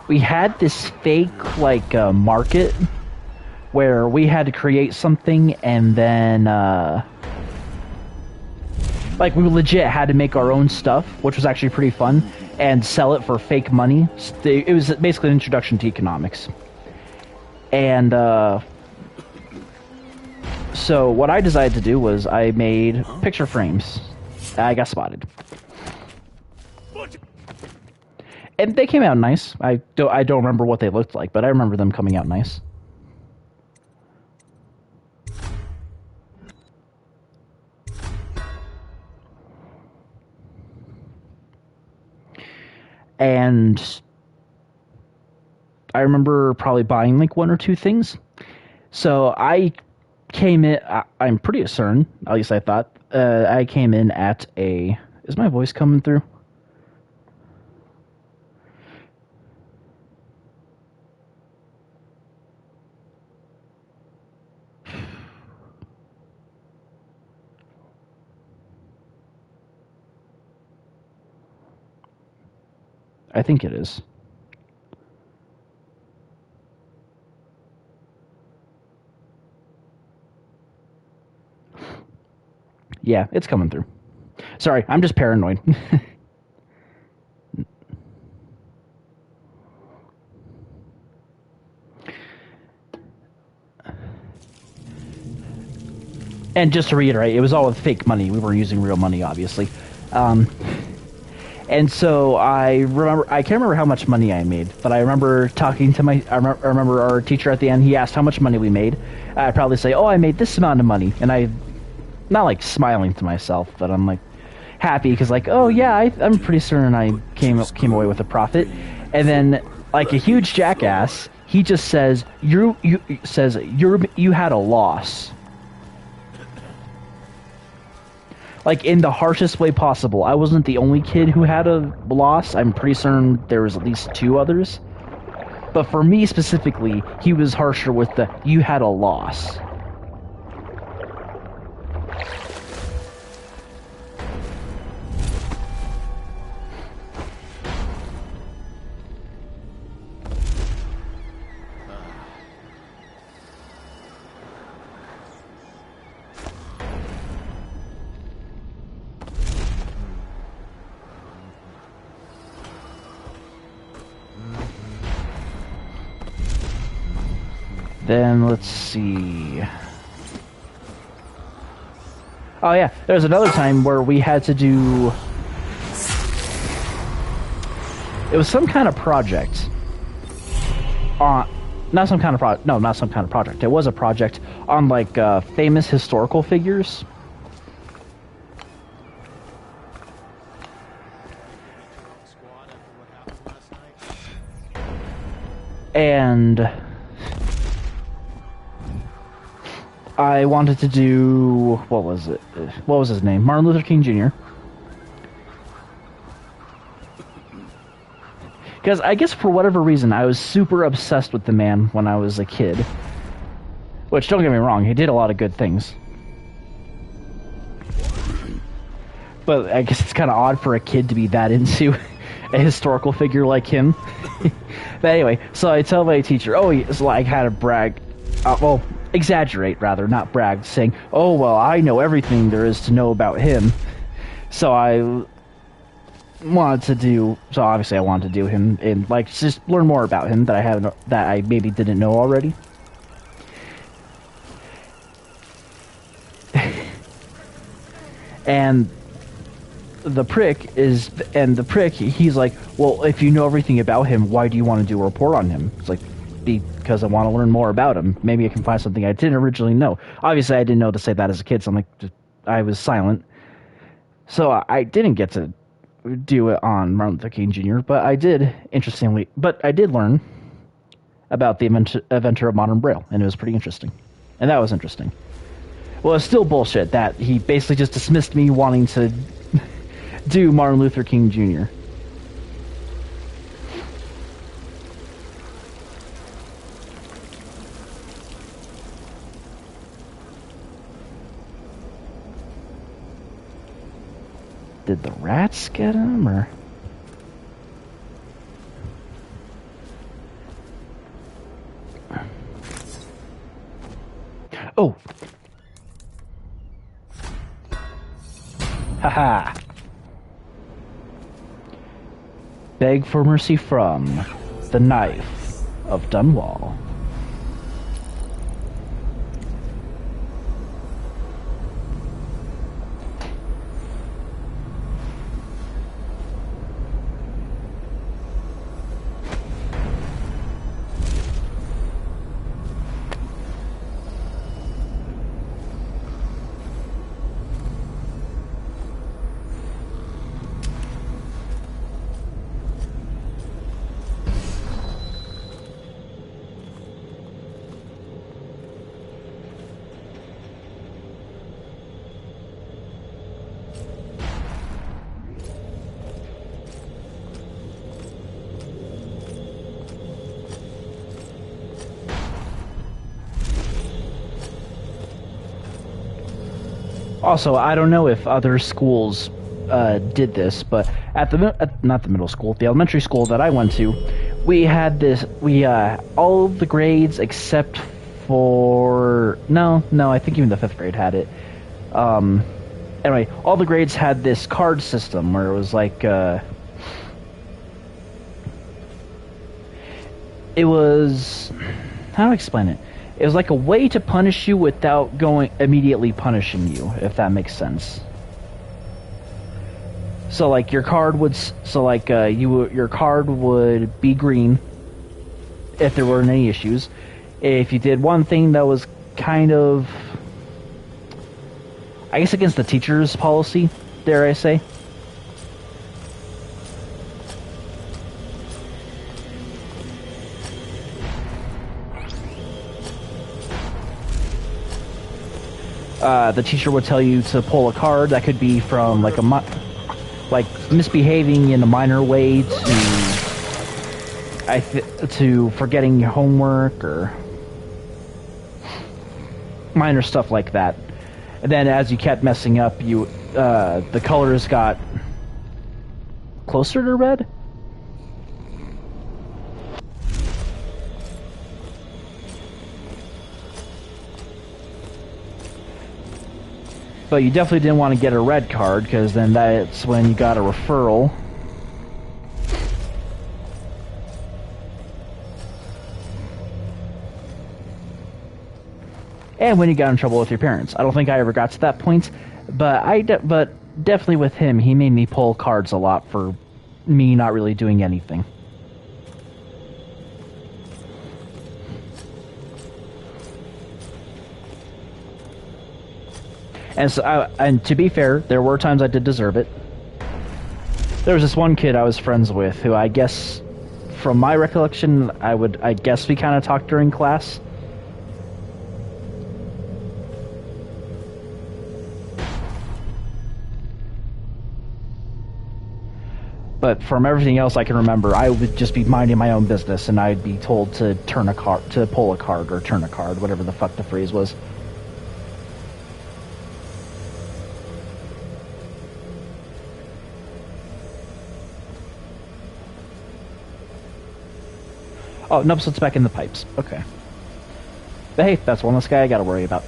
We had this fake, like, market where we had to create something and then, like, we legit had to make our own stuff, which was actually pretty fun, and sell it for fake money. It was basically an introduction to economics. And, so what I decided to do was I made picture frames. I got spotted. And they came out nice. I don't remember what they looked like, but I remember them coming out nice. And I remember probably buying like one or two things. So I came in, I'm pretty certain, at least I thought, I came in at a... Is my voice coming through? I think it is. Yeah, it's coming through. Sorry, I'm just paranoid. And just to reiterate, it was all with fake money. We weren't using real money, obviously. And so I can't remember how much money I made, but I remember talking to I remember our teacher at the end. He asked how much money we made. I'd probably say, "Oh, I made this amount of money," and I, not like smiling to myself, but I'm like happy because like, oh yeah, I'm pretty certain I came away with a profit. And then like a huge jackass, he just says, "You had a loss." Like, in the harshest way possible. I wasn't the only kid who had a loss. I'm pretty certain there was at least two others. But for me specifically, he was harsher with the, "You had a loss." Then let's see. Oh yeah, there was another time where we had to do. It was some kind of project. Not some kind of No, not some kind of project. It was a project on like famous historical figures. And I wanted to do, what was it? What was his name? Martin Luther King Jr. Because I guess for whatever reason, I was super obsessed with the man when I was a kid. Which, don't get me wrong, he did a lot of good things. But I guess it's kind of odd for a kid to be that into a historical figure like him. But anyway, so I tell my teacher, oh, he's like, had to brag, well, exaggerate rather, not brag, saying, oh, well, I know everything there is to know about him. So I wanted to do, so obviously I wanted to do him, and like, just learn more about him that I haven't, that I maybe didn't know already. And the prick, he's like, well, if you know everything about him, why do you want to do a report on him? It's like, because I want to learn more about him. Maybe I can find something I didn't originally know. Obviously, I didn't know to say that as a kid, so I'm like, I was silent. So I didn't get to do it on Martin Luther King Jr., but I did, interestingly, I did learn about the inventor of modern Braille, and it was pretty interesting. And that was interesting. Well, it's still bullshit that he basically just dismissed me wanting to do Martin Luther King Jr. Did the rats get him, or? Oh! Haha! Beg for mercy from the knife of Dunwall. Also, I don't know if other schools did this, but at not the middle school, the elementary school that I went to, we had this. All the grades except for no, I think even the 5th grade had it. Anyway, all the grades had this card system where it was like it was, how do I explain it? It was like a way to punish you without immediately punishing you, if that makes sense. So like your card would, your card would be green if there weren't any issues. If you did one thing that was kind of, I guess, against the teacher's policy, dare I say. The teacher would tell you to pull a card that could be from like misbehaving in a minor way to forgetting your homework or minor stuff like that. And then as you kept messing up, the colors got closer to red. But you definitely didn't want to get a red card, because then that's when you got a referral. and when you got in trouble with your parents. I don't think I ever got to that point, but definitely with him, he made me pull cards a lot for me not really doing anything. And so, and to be fair, there were times I did deserve it. There was this one kid I was friends with who I guess, from my recollection, I guess we kind of talked during class. But from everything else I can remember, I would just be minding my own business, and I'd be told to pull a card, or turn a card, whatever the fuck the phrase was. Oh, nope, so it's back in the pipes. Okay. But hey, that's one less guy I gotta worry about.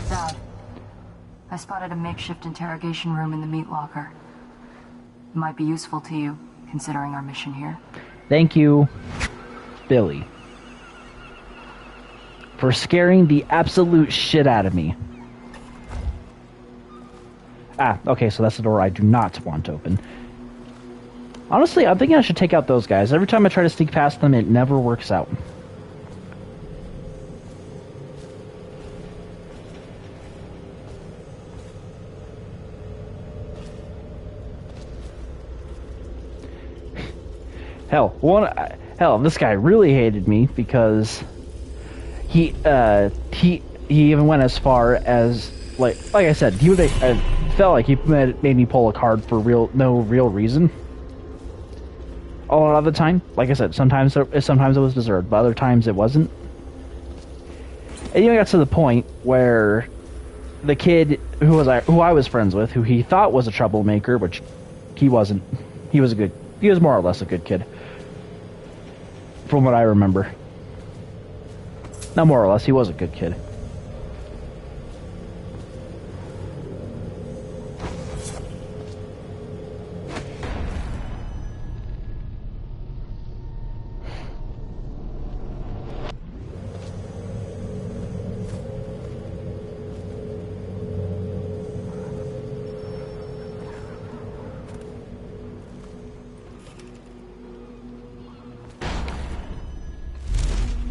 Dad, I spotted a makeshift interrogation room in the meat locker. It might be useful to you, considering our mission here. Thank you, Billy, for scaring the absolute shit out of me. Ah, okay, so that's the door I do not want to open. Honestly, I'm thinking I should take out those guys. Every time I try to sneak past them, it never works out. Hell, this guy really hated me because he even went as far as like I said, he would felt like he made me pull a card for no real reason. A lot of the time, like I said, sometimes it was deserved, but other times it wasn't. And even got to the point where the kid who I was friends with, who he thought was a troublemaker, which he wasn't. He was more or less a good kid, from what I remember. Not more or less, he was a good kid.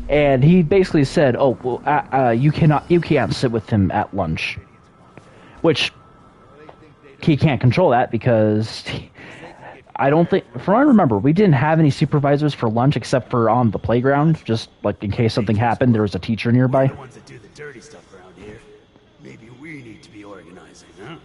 And he basically said, "Oh, well, you can't sit with him at lunch," which he can't control that because I don't think, from what I remember, we didn't have any supervisors for lunch except for on the playground, just like in case something happened, there was a teacher nearby. The ones that do the dirty stuff around here. Maybe we need to be organizing, huh?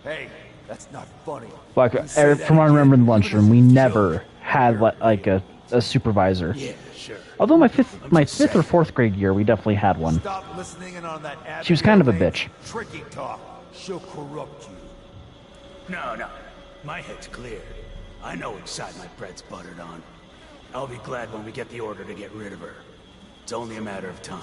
Hey, that's not funny. Like from what I remember in the lunchroom, we never had like a supervisor. Yeah, sure. Although my fifth or fourth grade year, we definitely had one. Stop listening in on that. She was kind of a bitch. Tricky talk. She'll corrupt you. No. My head's clear. I know which side my bread's buttered on. I'll be glad when we get the order to get rid of her. It's only a matter of time.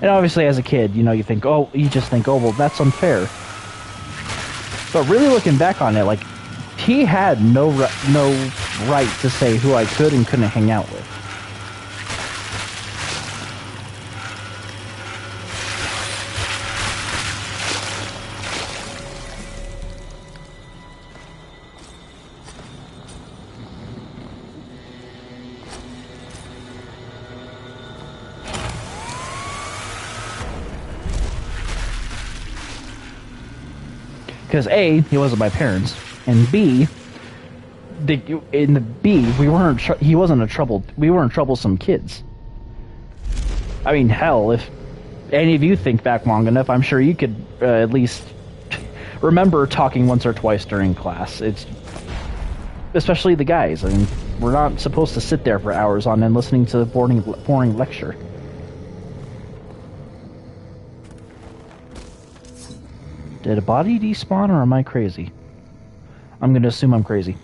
And obviously, as a kid, you just think, oh, well, that's unfair. But really looking back on it, like, he had no right to say who I could and couldn't hang out with. Because A, he wasn't my parents, and B, we weren't troublesome kids. I mean, hell, if any of you think back long enough, I'm sure you could at least remember talking once or twice during class. It's especially the guys. I mean, we're not supposed to sit there for hours on end listening to a boring lecture. Did a body despawn, or am I crazy? I'm gonna assume I'm crazy.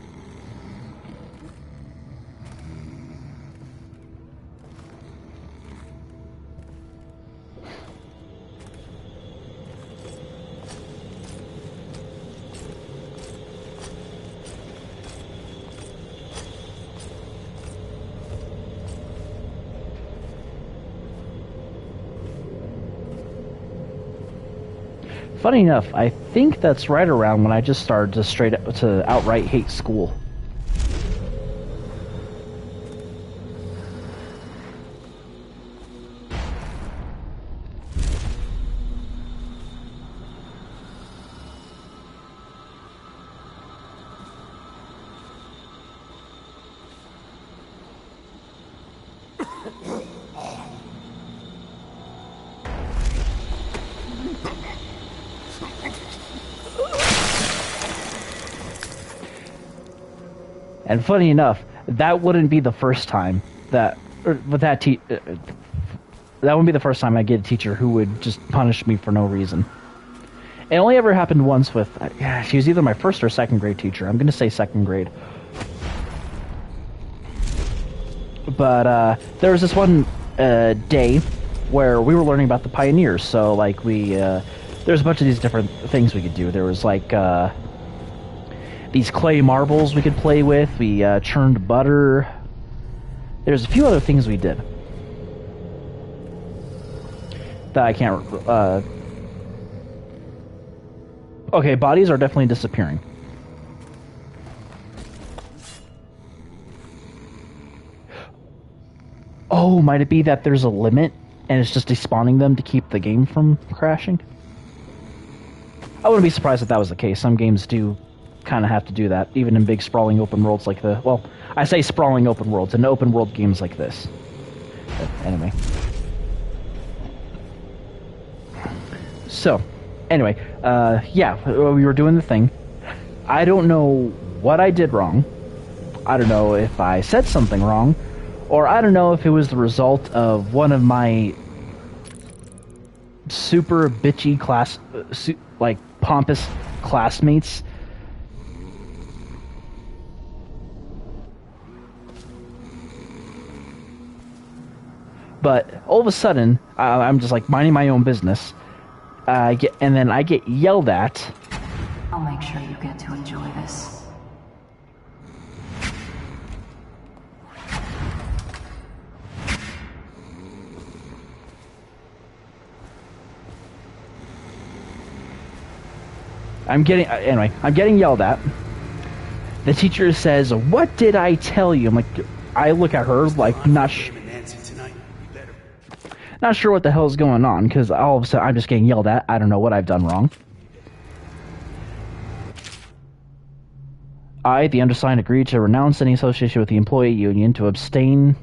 Funny enough, I think that's right around when I just started to outright hate school. And funny enough, that wouldn't be the first time that wouldn't be the first time I get a teacher who would just punish me for no reason. It only ever happened once with, she was either my first or second grade teacher. I'm going to say second grade. But there was this one day where we were learning about the pioneers. So like there's a bunch of these different things we could do. There was like these clay marbles we could play with. We churned butter. There's a few other things we did that I can't... okay, bodies are definitely disappearing. Oh, might it be that there's a limit and it's just despawning them to keep the game from crashing? I wouldn't be surprised if that was the case. Some games do kind of have to do that, even in big sprawling open worlds like the... Well, I say sprawling open worlds, in open world games like this. But anyway. So, anyway, yeah, we were doing the thing. I don't know what I did wrong. I don't know if I said something wrong, or I don't know if it was the result of one of my super bitchy pompous classmates but all of a sudden I'm just like minding my own business, and then I get yelled at. I'll make sure you get to enjoy this. I'm getting yelled at. The teacher says, "What did I tell you?" I'm like, I look at her like not sure what the hell is going on, because all of a sudden I'm just getting yelled at. I don't know what I've done wrong. I, the undersigned, agreed to renounce any association with the employee union, to abstain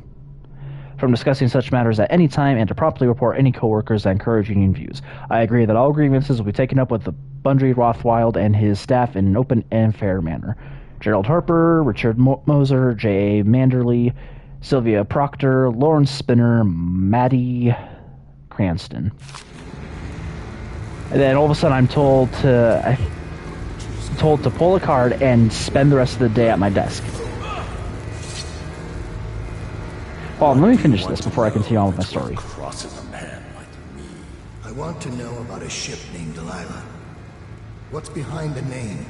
from discussing such matters at any time, and to promptly report any coworkers that encourage union views. I agree that all grievances will be taken up with the Bundry Rothwild and his staff in an open and fair manner. Gerald Harper, Richard Moser, J.A. Manderley, Sylvia Proctor, Lawrence Spinner, Maddie Cranston. And then all of a sudden I'm told to pull a card and spend the rest of the day at my desk. Well, let me finish this before I continue on with my story. I want to know about a ship named Delilah. What's behind the name?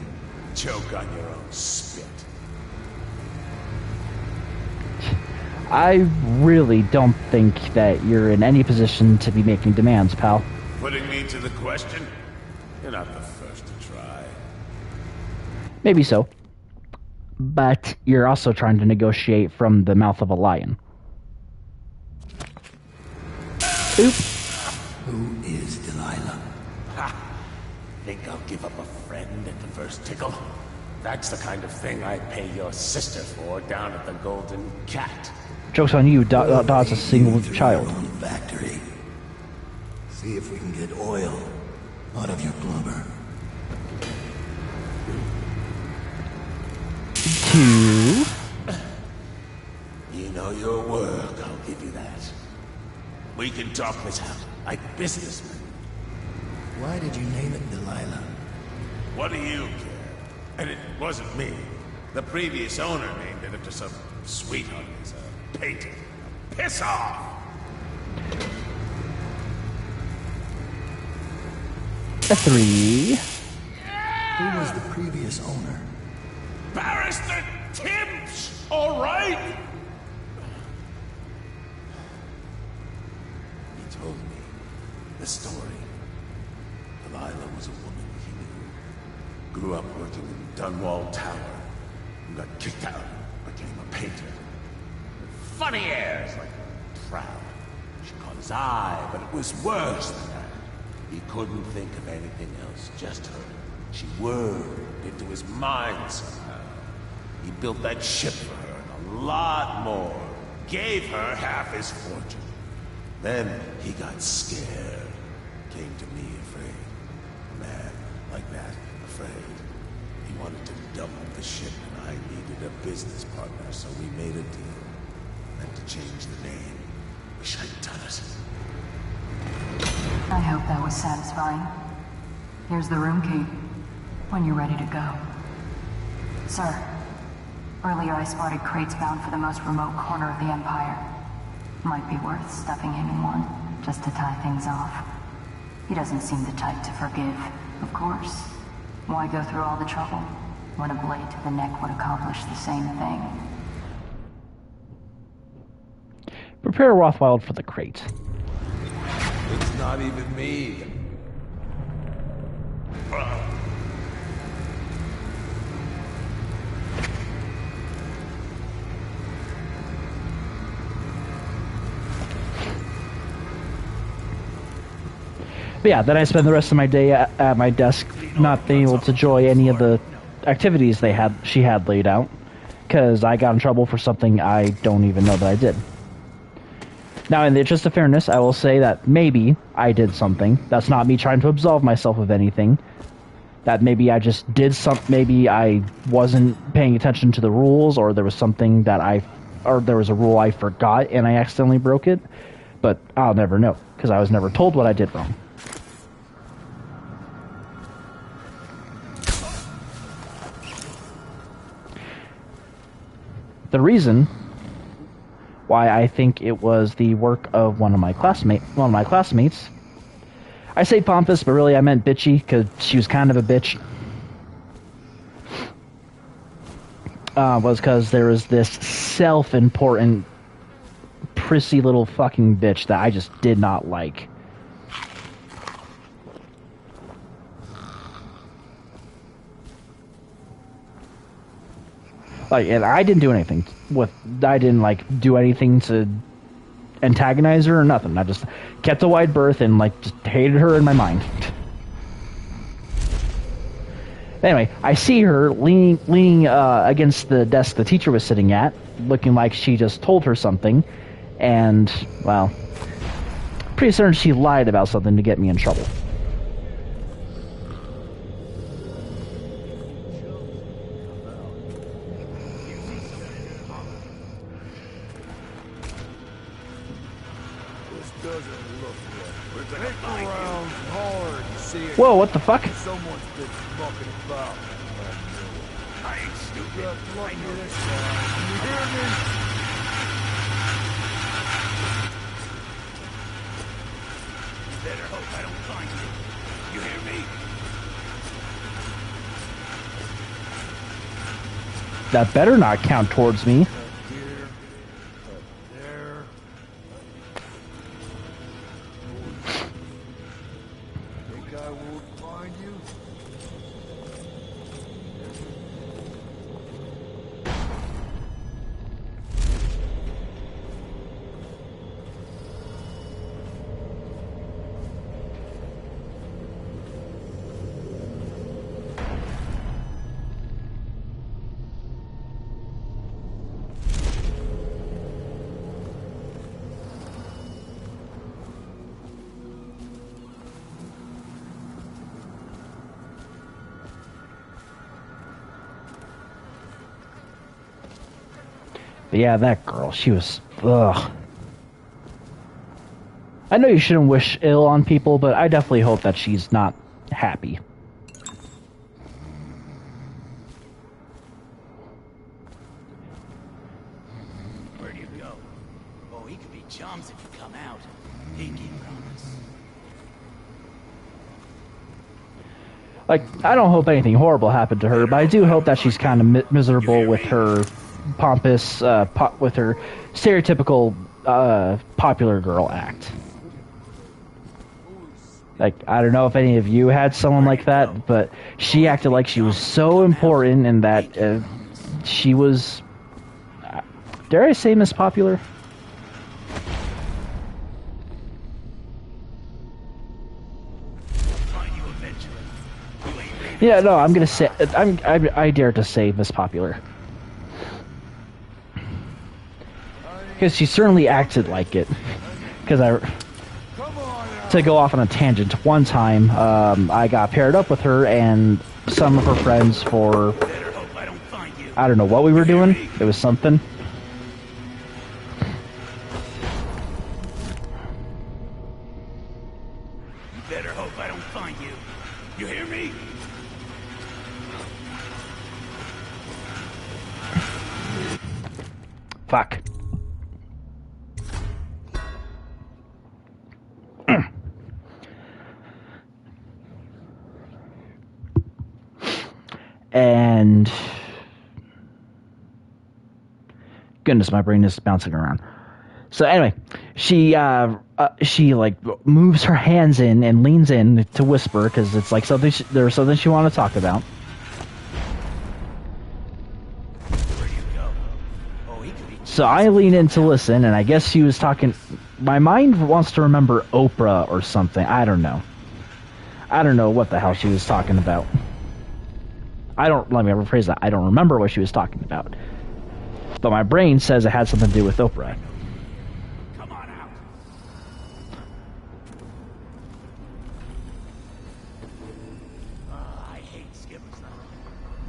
Choke on your own spit. I really don't think that you're in any position to be making demands, pal. Putting me to the question? You're not the first to try. Maybe so. But you're also trying to negotiate from the mouth of a lion. Oop. Who is Delilah? Ha! Think I'll give up a friend at the first tickle? That's the kind of thing I'd pay your sister for down at the Golden Cat. Joke's on you, Dot's a single child. Factory. See if we can get oil out of your blubber. 2. You know your work, I'll give you that. We can talk this out, like businessmen. Why did you name it Delilah? What do you care? And it wasn't me. The previous owner named it after some sweetheart as a painting. Piss off! A 3. Who was the previous owner? Barrister Timps! Alright? He told me the story. Delilah was a woman he knew. Grew up working in Dunwall Tower. And got kicked out. Became a painter. Funny airs, like proud. She caught his eye, but it was worse than that. He couldn't think of anything else, just her. She whirred into his mind somehow. He built that ship for her and a lot more. Gave her half his fortune. Then he got scared. Came to me afraid. A man like that, afraid. He wanted to dump the ship and I needed a business partner, so we made a deal. Meant to change the name. Wish I'd done it. I hope that was satisfying. Here's the room key, when you're ready to go. Sir, earlier I spotted crates bound for the most remote corner of the Empire. Might be worth stuffing him in one, just to tie things off. He doesn't seem the type to forgive, of course. Why go through all the trouble, when a blade to the neck would accomplish the same thing? Prepare Rothwild for the crate. It's not even me. But yeah, then I spend the rest of my day at my desk, not being able to enjoy any of the activities she had laid out, because I got in trouble for something I don't even know that I did. Now, in the interest of fairness, I will say that maybe I did something. That's not me trying to absolve myself of anything. That maybe I just did something. Maybe I wasn't paying attention to the rules, or there was something or there was a rule I forgot and I accidentally broke it. But I'll never know, because I was never told what I did wrong. The reason why I think it was the work of one of my classmates. I say pompous, but really I meant bitchy, because she was kind of a bitch. Was because there was this self-important, prissy little fucking bitch that I just did not like. And I didn't do anything I didn't do anything to antagonize her or nothing. I just kept a wide berth and just hated her in my mind. Anyway, I see her leaning against the desk the teacher was sitting at, looking like she just told her something, and well, pretty certain she lied about something to get me in trouble. Whoa, what the fuck? Someone's been mucking about. I ain't stupid. I know this guy. You hear me? Better hope I don't find you. You hear me? That better not count towards me. Here, there. Think I won't find you? But yeah, that girl, she was... Ugh. I know you shouldn't wish ill on people, but I definitely hope that she's not happy. Oh, he could be chums if you come out. Pinky promise. Like, I don't hope anything horrible happened to her, but I do hope that she's kind of miserable with her pompous, with her stereotypical popular girl act. Like, I don't know if any of you had someone like that, but she acted like she was so important and that she was, dare I say, Miss Popular? Yeah, no, I'm gonna say, I dare to say Miss Popular. Because she certainly acted like it. Because to go off on a tangent, one time, I got paired up with her and some of her friends for, I don't know what we were doing. It was something. You better hope I don't find you. You hear me? Fuck. And goodness, my brain is bouncing around. So anyway, she like moves her hands in and leans in to whisper because it's like something there's something she wanted to talk about. So I lean in to listen, and I guess she was talking. My mind wants to remember Oprah or something. I don't know. I don't know what the hell she was talking about. Let me rephrase that. I don't remember what she was talking about. But my brain says it had something to do with Oprah. Come on out. I hate skippers.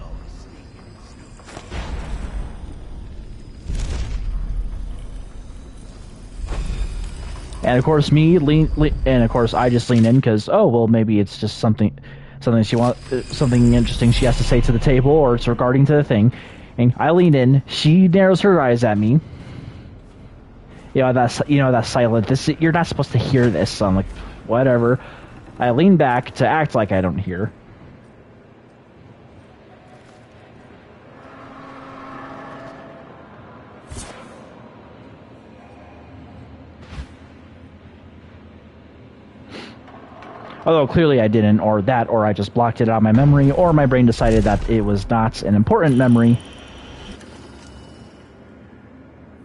Always sneaking and snooping. And of course, and of course, I just lean in because, oh well, maybe it's just something something interesting she has to say to the table, or it's regarding to the thing. And I lean in. She narrows her eyes at me. That's silent. You're not supposed to hear this. So I'm like, whatever. I lean back to act like I don't hear. Although clearly I didn't, or I just blocked it out of my memory, or my brain decided that it was not an important memory,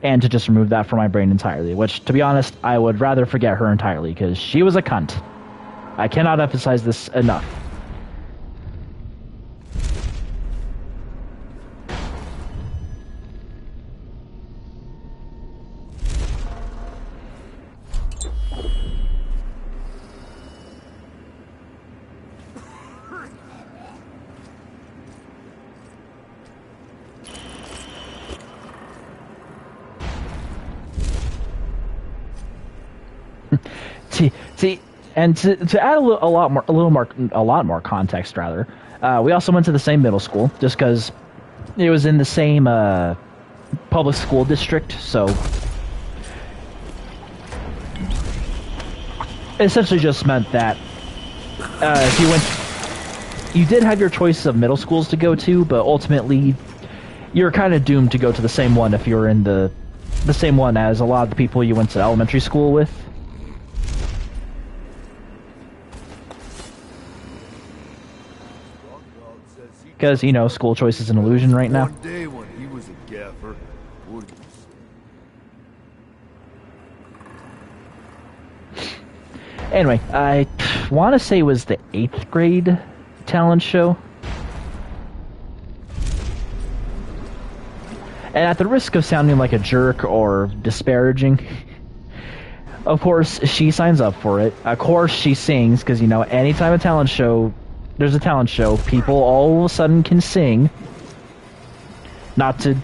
and to just remove that from my brain entirely, which, to be honest, I would rather forget her entirely, because she was a cunt. I cannot emphasize this enough. See, and to add a lot more context, rather, we also went to the same middle school, just because it was in the same public school district. So it essentially just meant that if you did have your choice of middle schools to go to, but ultimately you're kind of doomed to go to the same one if you're in the same one as a lot of the people you went to elementary school with. Because, school choice is an illusion right now. One day when he was a gaffer, Anyway, I want to say it was the 8th grade talent show. And at the risk of sounding like a jerk or disparaging, of course, she signs up for it. Of course, she sings, because, anytime there's a talent show, people all of a sudden can sing. Not to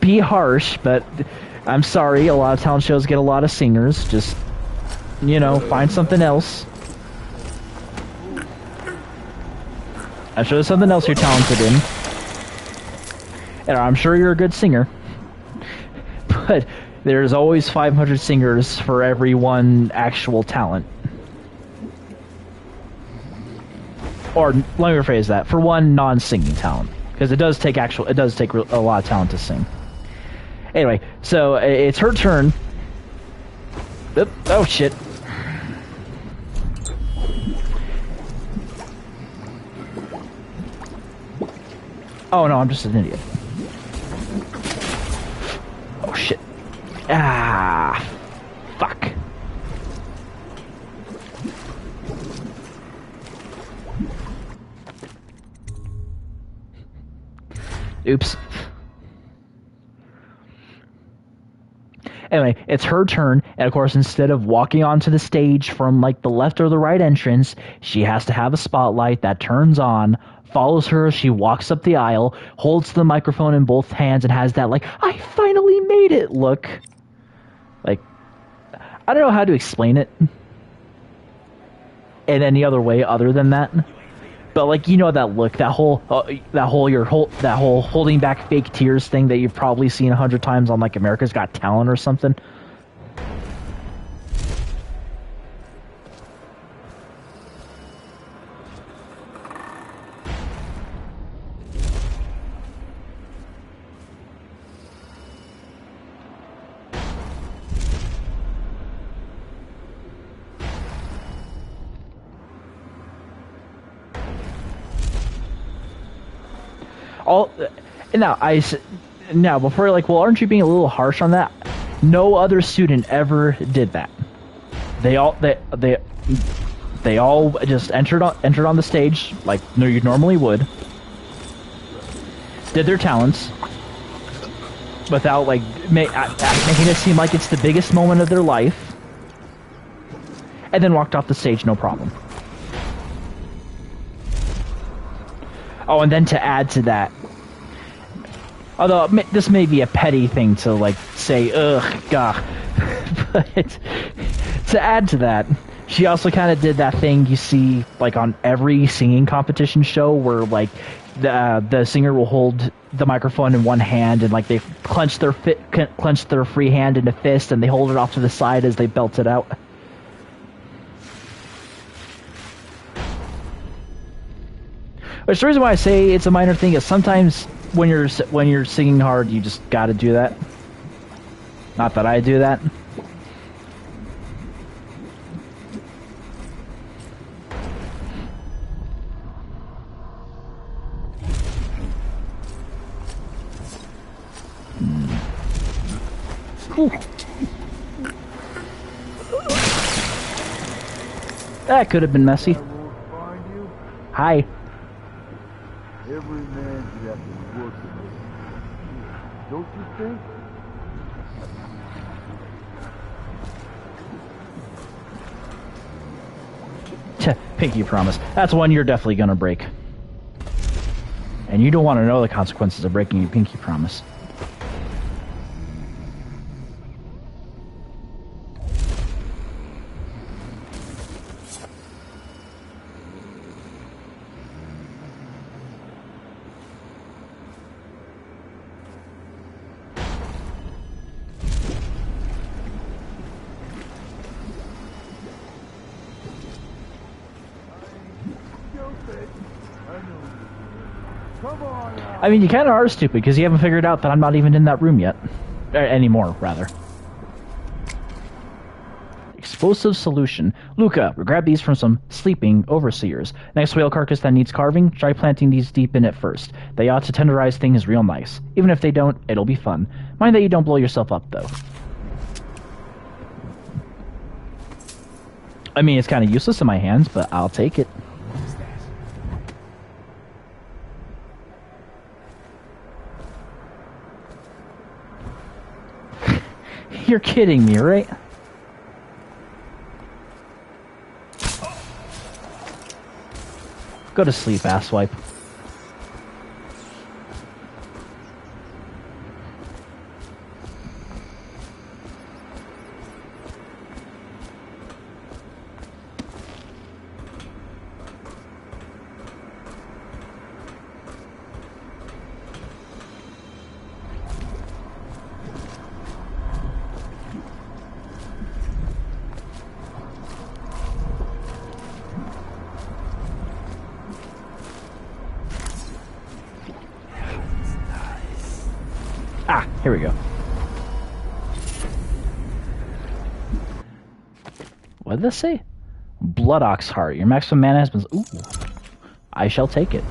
be harsh, but I'm sorry, a lot of talent shows get a lot of singers. Just, find something else. I'm sure there's something else you're talented in. And I'm sure you're a good singer. But, There's always 500 singers for every one actual talent. Or let me rephrase that: for one non-singing talent, because it does take a lot of talent to sing. Anyway, so it's her turn. Oop, oh shit! Oh no, I'm just an idiot. Oh shit! Ah, fuck! Oops. Anyway, it's her turn, and of course, instead of walking onto the stage from like the left or the right entrance, she has to have a spotlight that turns on, follows her as she walks up the aisle, holds the microphone in both hands, and has that like, I finally made it look. Like, I don't know how to explain it in any other way other than that. But like, you know that look, that whole holding back fake tears thing that you've probably seen 100 times on like America's Got Talent or something. Now before you're like, well, aren't you being a little harsh on that? No other student ever did that. They all just entered on the stage like you normally would, did their talents without like making it seem like it's the biggest moment of their life, and then walked off the stage no problem. Oh, and then to add to that, although this may be a petty thing to like say, ugh, God, but to add to that, she also kind of did that thing you see like on every singing competition show where like the singer will hold the microphone in one hand and like they clench their free hand in a fist and they hold it off to the side as they belt it out. Which the reason why I say it's a minor thing is sometimes when you're singing hard, you just gotta do that. Not that I do that. Ooh. That could have been messy. Hi. Every man should have to work in this. Don't you think? Pinky promise. That's one you're definitely gonna break. And you don't want to know the consequences of breaking your pinky promise. I mean, you kind of are stupid because you haven't figured out that I'm not even in that room yet. Anymore, rather. Explosive solution. Luca, grab these from some sleeping overseers. Next whale carcass that needs carving, try planting these deep in it first. They ought to tenderize things real nice. Even if they don't, it'll be fun. Mind that you don't blow yourself up, though. I mean, it's kind of useless in my hands, but I'll take it. You're kidding me, right? Go to sleep, asswipe. Here we go. What did this say? Blood Ox Heart. Your maximum mana has been... Ooh. I shall take it.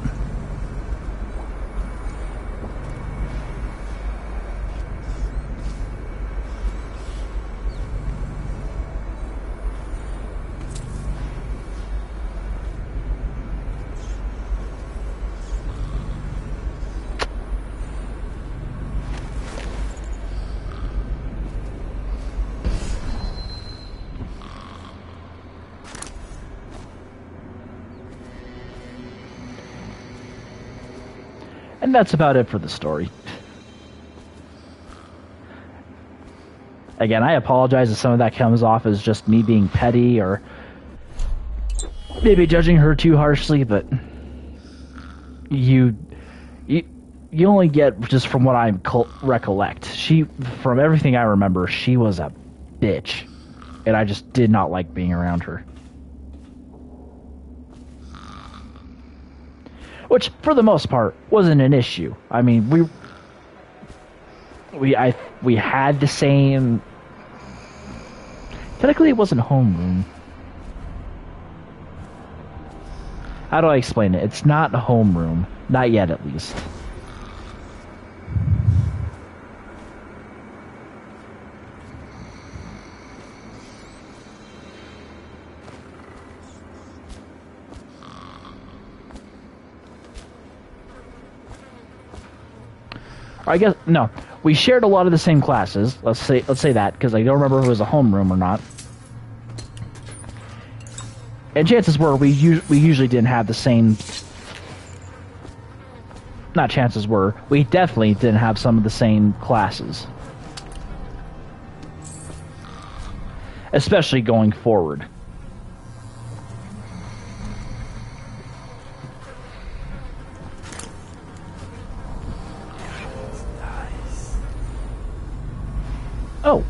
And that's about it for the story. Again, I apologize if some of that comes off as just me being petty or maybe judging her too harshly, but you only get just from what I recollect. From everything I remember, she was a bitch, and I just did not like being around her. Which, for the most part, wasn't an issue. I mean, we had the same... Technically, it wasn't homeroom. How do I explain it? It's not homeroom. Not yet, at least. I guess no. We shared a lot of the same classes. Let's say that, because I don't remember if it was a homeroom or not. And chances were we usually didn't have the same. Not chances were, we definitely didn't have some of the same classes, especially going forward. Oh.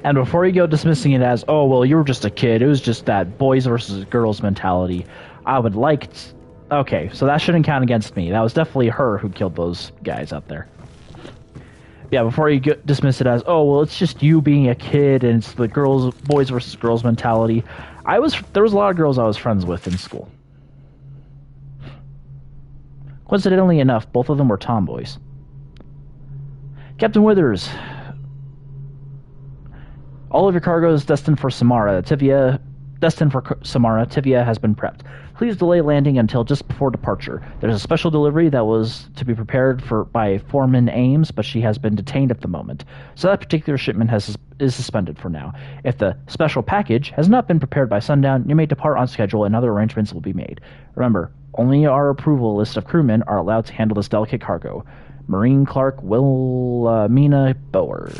And before you go dismissing it as, oh, well, you were just a kid, it was just that boys versus girls mentality, I would like... Okay, so that shouldn't count against me. That was definitely her who killed those guys out there. Yeah, before you dismiss it as, oh, well, it's just you being a kid and it's the boys versus girls mentality. There was a lot of girls I was friends with in school. Coincidentally enough, both of them were tomboys. Captain Withers... All of your cargo is destined for Samara. Tivia has been prepped. Please delay landing until just before departure. There's a special delivery that was to be prepared by Foreman Ames, but she has been detained at the moment. So that particular shipment is suspended for now. If the special package has not been prepared by sundown, you may depart on schedule and other arrangements will be made. Remember, only our approval list of crewmen are allowed to handle this delicate cargo. Marine Clark Wilhelmina Boward.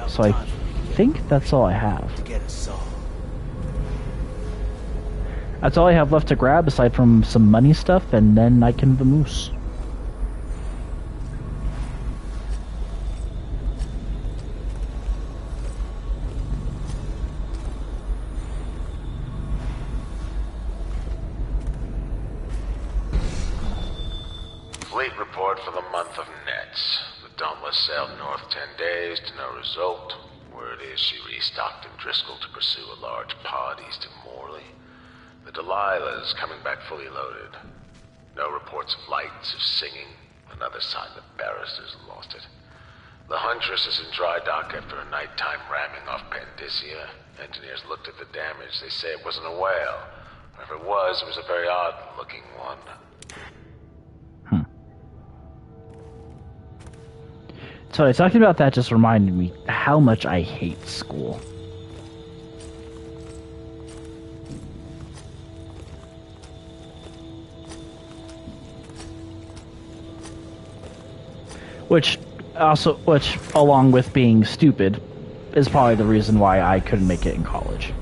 So I think that's all I have. That's all I have left to grab, aside from some money stuff, and then I can vamoose. Fleet report for the month of Nets. The Dauntless sailed north 10 days to no result. Word is she restocked in Driscoll to pursue a large pod east of Morley. The Delilah is coming back fully loaded. No reports of lights or singing. Another sign the barristers lost it. The Huntress is in dry dock after a nighttime ramming off Pandyssia. Engineers looked at the damage. They say it wasn't a whale. Or if it was a very odd-looking one. So talking about that just reminded me how much I hate school. Which, along with being stupid, is probably the reason why I couldn't make it in college.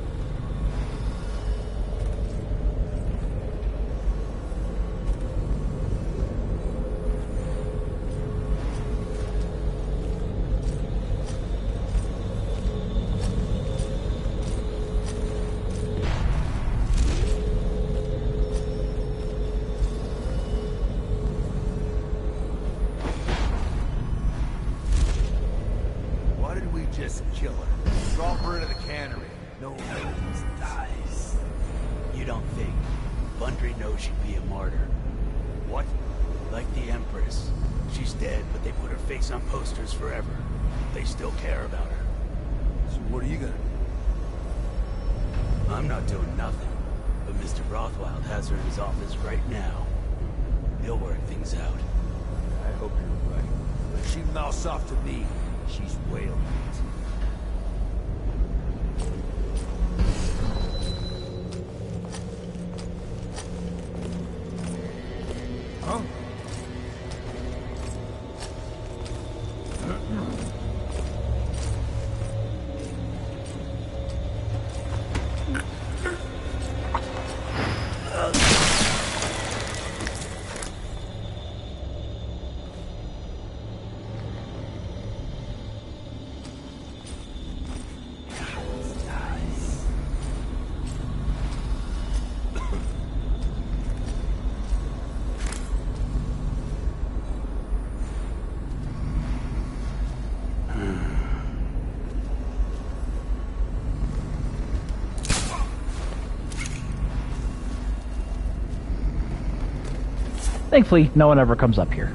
Thankfully, no one ever comes up here.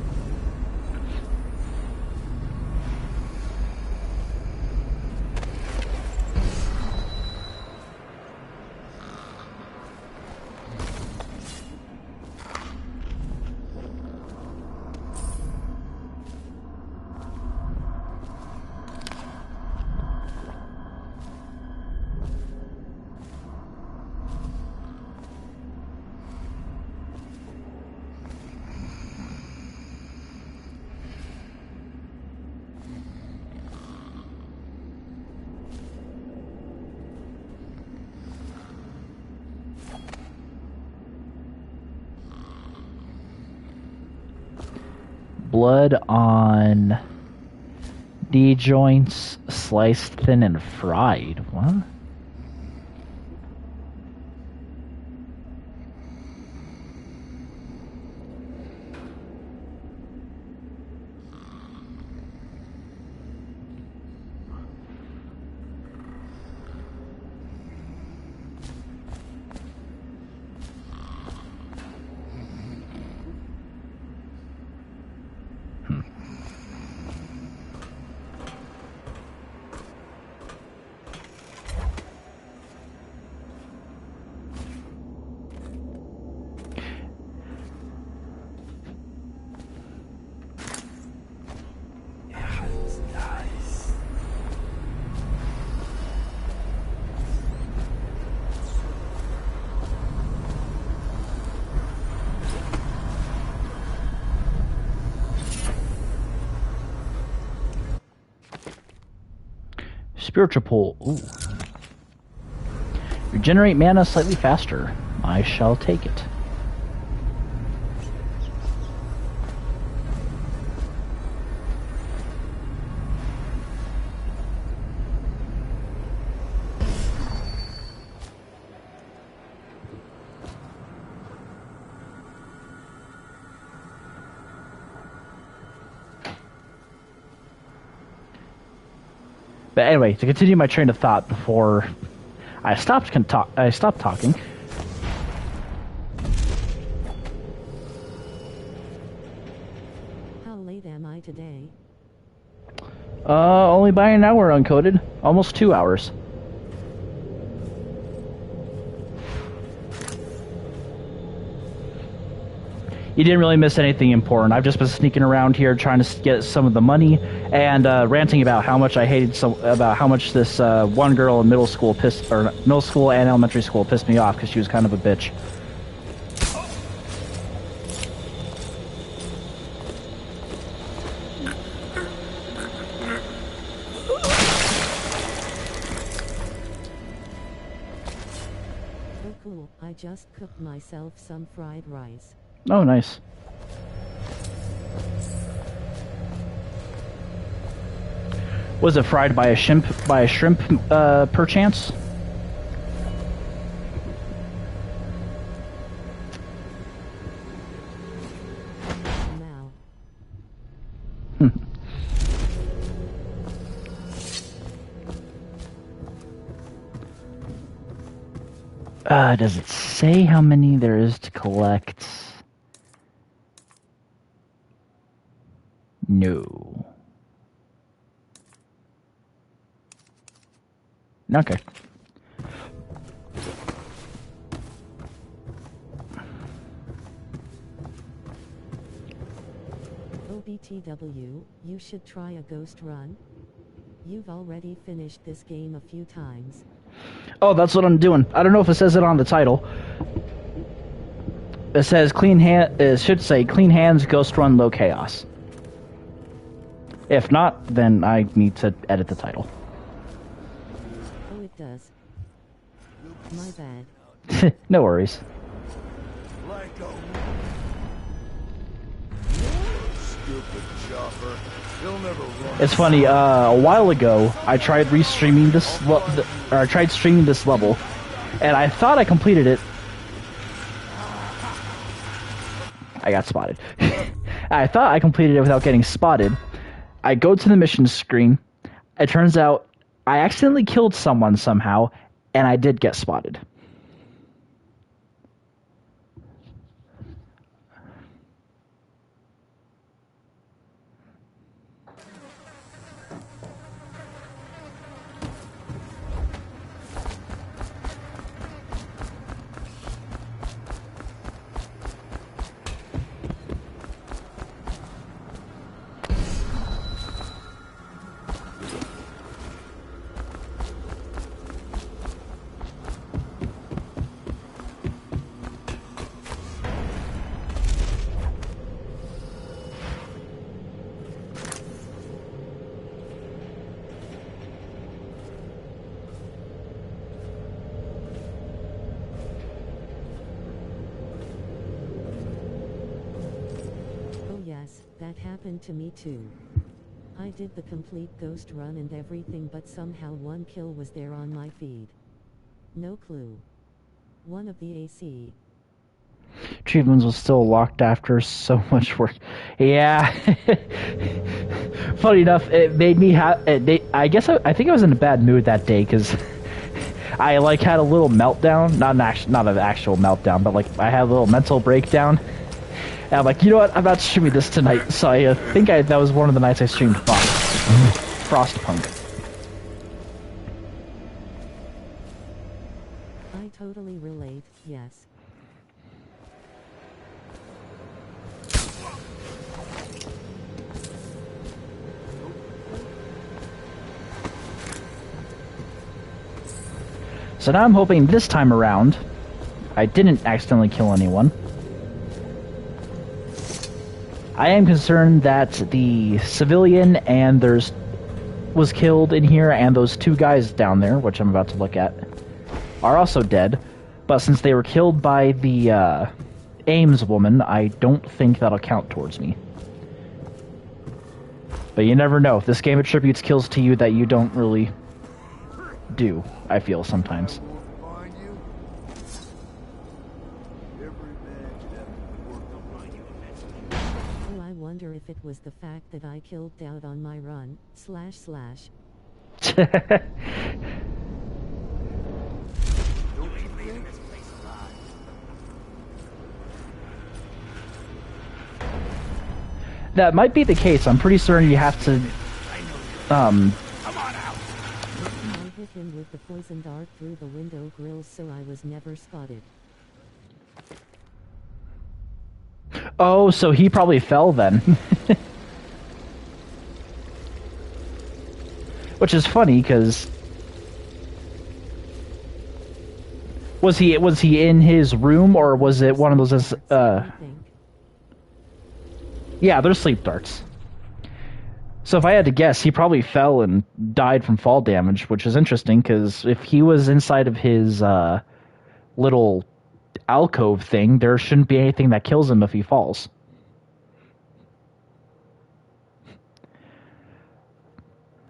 Blood on knee joints, sliced thin and fried. What? Spiritual pull. Ooh. Regenerate mana slightly faster. I shall take it. But anyway, to continue my train of thought before I stopped talking. How late am I today? Only by an hour uncoded. Almost 2 hours. You didn't really miss anything important. I've just been sneaking around here trying to get some of the money and ranting about how much I hated about how much this one girl in middle school and elementary school pissed me off because she was kind of a bitch. Oh cool, I just cooked myself some fried rice. Oh, nice. Was it fried by a shrimp perchance? Now. Does it say how many there is to collect? No. Okay. OBTW, you should try a ghost run. You've already finished this game a few times. Oh, that's what I'm doing. I don't know if it says it on the title. It says it should say clean hands, ghost run, low chaos. If not, then I need to edit the title. Oh, it does. My bad. No worries. Stupid chopper. He'll never run. It's funny. A while ago, I tried streaming this level, and I thought I completed it. I got spotted. I thought I completed it without getting spotted. I go to the mission screen. It turns out I accidentally killed someone somehow, and I did get spotted. That happened to me too. I did the complete ghost run and everything, but somehow one kill was there on my feed. No clue. One of the AC. Treatments was still locked after so much work. Yeah. Funny enough, it made me I guess I think I was in a bad mood that day because I had a little meltdown. Not an actual meltdown, but I had a little mental breakdown. And I'm like, you know what? I'm not streaming this tonight. So I think that was one of the nights I streamed Frostpunk. I totally relate, yes. So now I'm hoping this time around, I didn't accidentally kill anyone. I am concerned that the civilian was killed in here, and those two guys down there, which I'm about to look at, are also dead. But since they were killed by the Ames woman, I don't think that'll count towards me. But you never know. This game attributes kills to you that you don't really do, I feel sometimes. Oh, I wonder if it was the fact that I killed Dowd on my run, // That might be the case. I'm pretty certain you have to, I hit him with the poison dart through the window grills, so I was never spotted. Oh, so he probably fell then. Which is funny, because... Was he in his room, or was it one of those, Yeah, they're sleep darts. So if I had to guess, he probably fell and died from fall damage, which is interesting, because if he was inside of his, little alcove thing, there shouldn't be anything that kills him if he falls.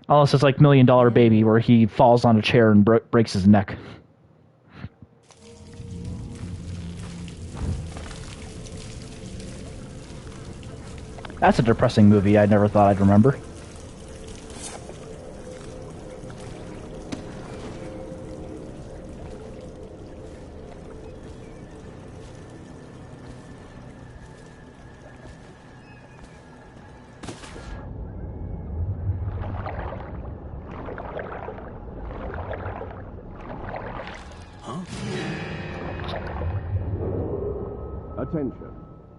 Unless it's like $1 Million Baby, where he falls on a chair and breaks his neck. That's a depressing movie I never thought I'd remember. Attention.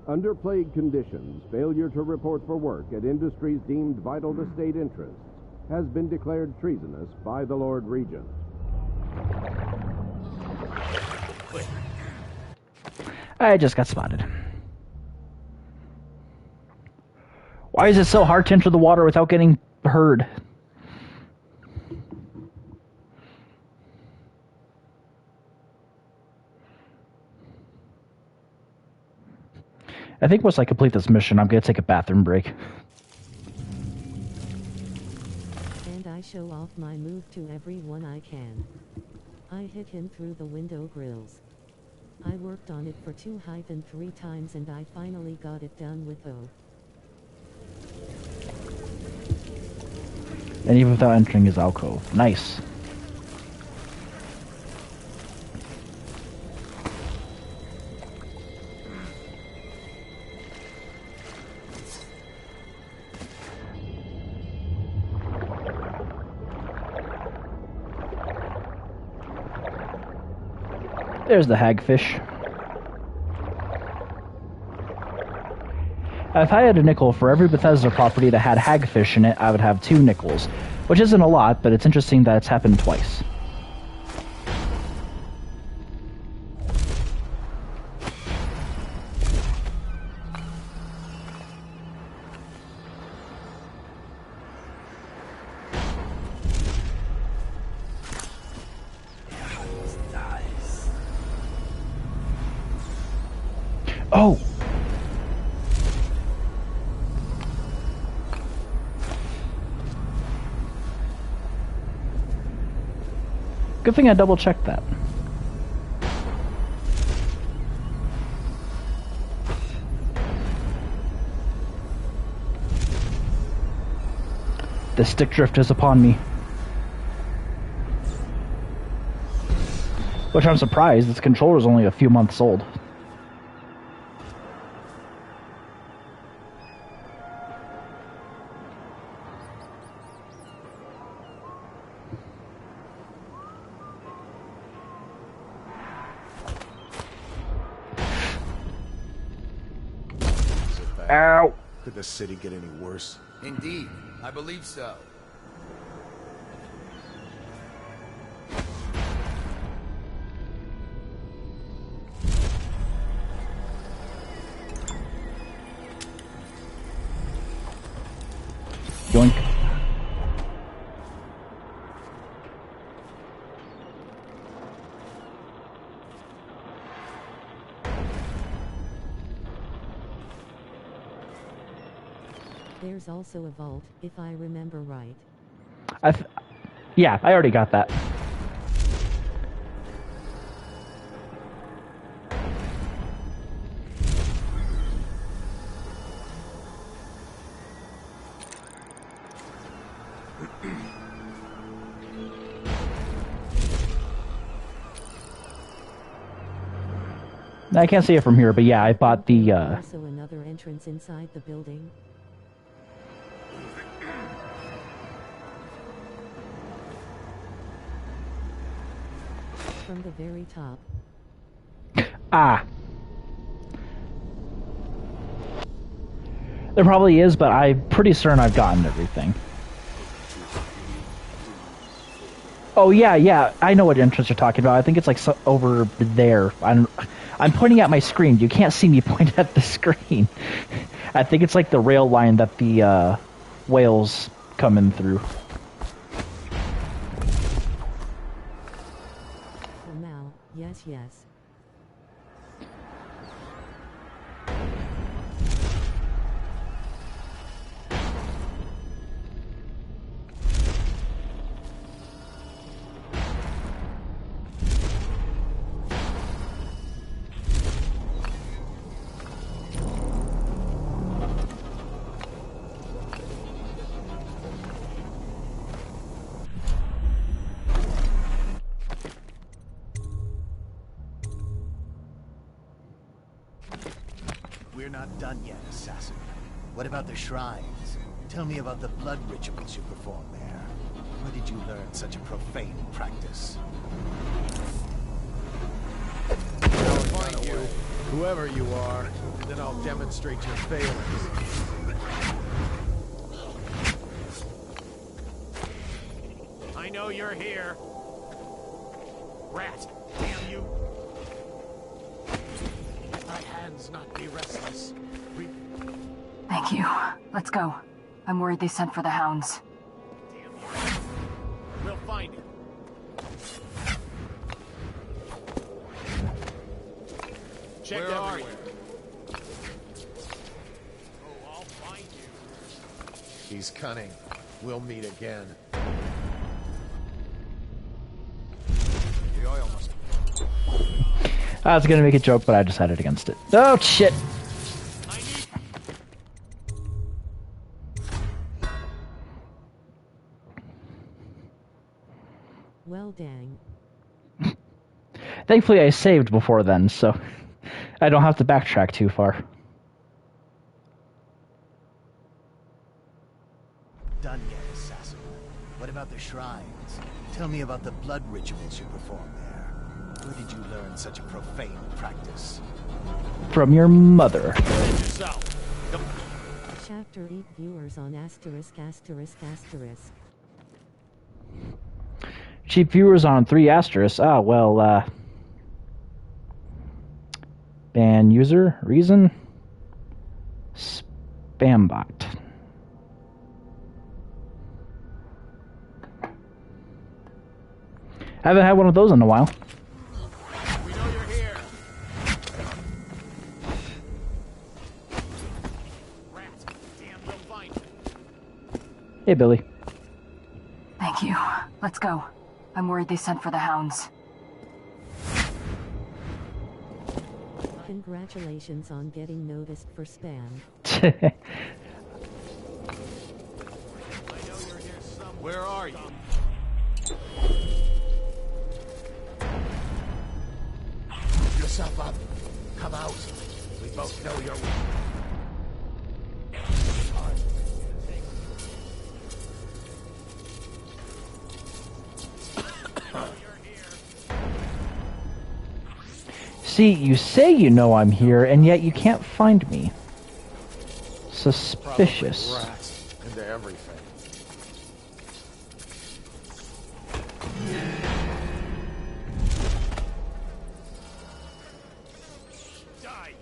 Under plague conditions, failure to report for work at industries deemed vital to state interests has been declared treasonous by the Lord Regent. I just got spotted. Why is it so hard to enter the water without getting heard? I think once I complete this mission, I'm going to take a bathroom break. And I show off my move to everyone I can. I hit him through the window grills. I worked on it for 2-3 times and I finally got it done with O. And even without entering his alcove. Nice. There's the hagfish. If I had a nickel for every Bethesda property that had hagfish in it, I would have 2 nickels. Which isn't a lot, but it's interesting that it's happened twice. Oh! Good thing I double-checked that. The stick drift is upon me. Which I'm surprised, this controller is only a few months old. Ow! Could the city get any worse? Indeed, I believe so. Yoink. There's also a vault, if I remember right. Yeah, I already got that. I can't see it from here, but yeah, I bought the, Also another entrance inside the building. From the very top. Ah. There probably is, but I'm pretty certain I've gotten everything. Oh, yeah, I know what entrance you're talking about. I think it's like over there. I'm pointing at my screen. You can't see me point at the screen. I think it's like the rail line that the whales come in through. Now, yes. We're not done yet, assassin. What about the shrines? Tell me about the blood rituals you perform there. Where did you learn such a profane practice? I'll find you, whoever you are, then I'll demonstrate your failings. I know you're here. Rat, damn you. Let my hands not be restless. Thank you. Let's go. I'm worried they sent for the hounds. Damn you. We'll find him. Check Where are you? Oh, I'll find you. He's cunning. We'll meet again. The oil must... I was gonna make a joke, but I decided against it. Oh, shit! Well, dang. Thankfully, I saved before then, so I don't have to backtrack too far. Done yet, assassin? What about the shrines? Tell me about the blood rituals you perform there. Where did you learn such a profane practice? From your mother. Chapter 8 viewers on *******. Cheap viewers on 3 asterisks. Ah, well, ban user, reason, spam bot. Haven't had one of those in a while. We know you're here. Rat, damn, we'll find him. Hey, Billy. Thank you. Let's go. I'm worried they sent for the hounds. Congratulations on getting noticed for spam. I know you're here somewhere. Where are you? Yourself up. Come out. We both know you're weak. See, you say you know I'm here, and yet you can't find me. Suspicious. Probably rats into everything. Die.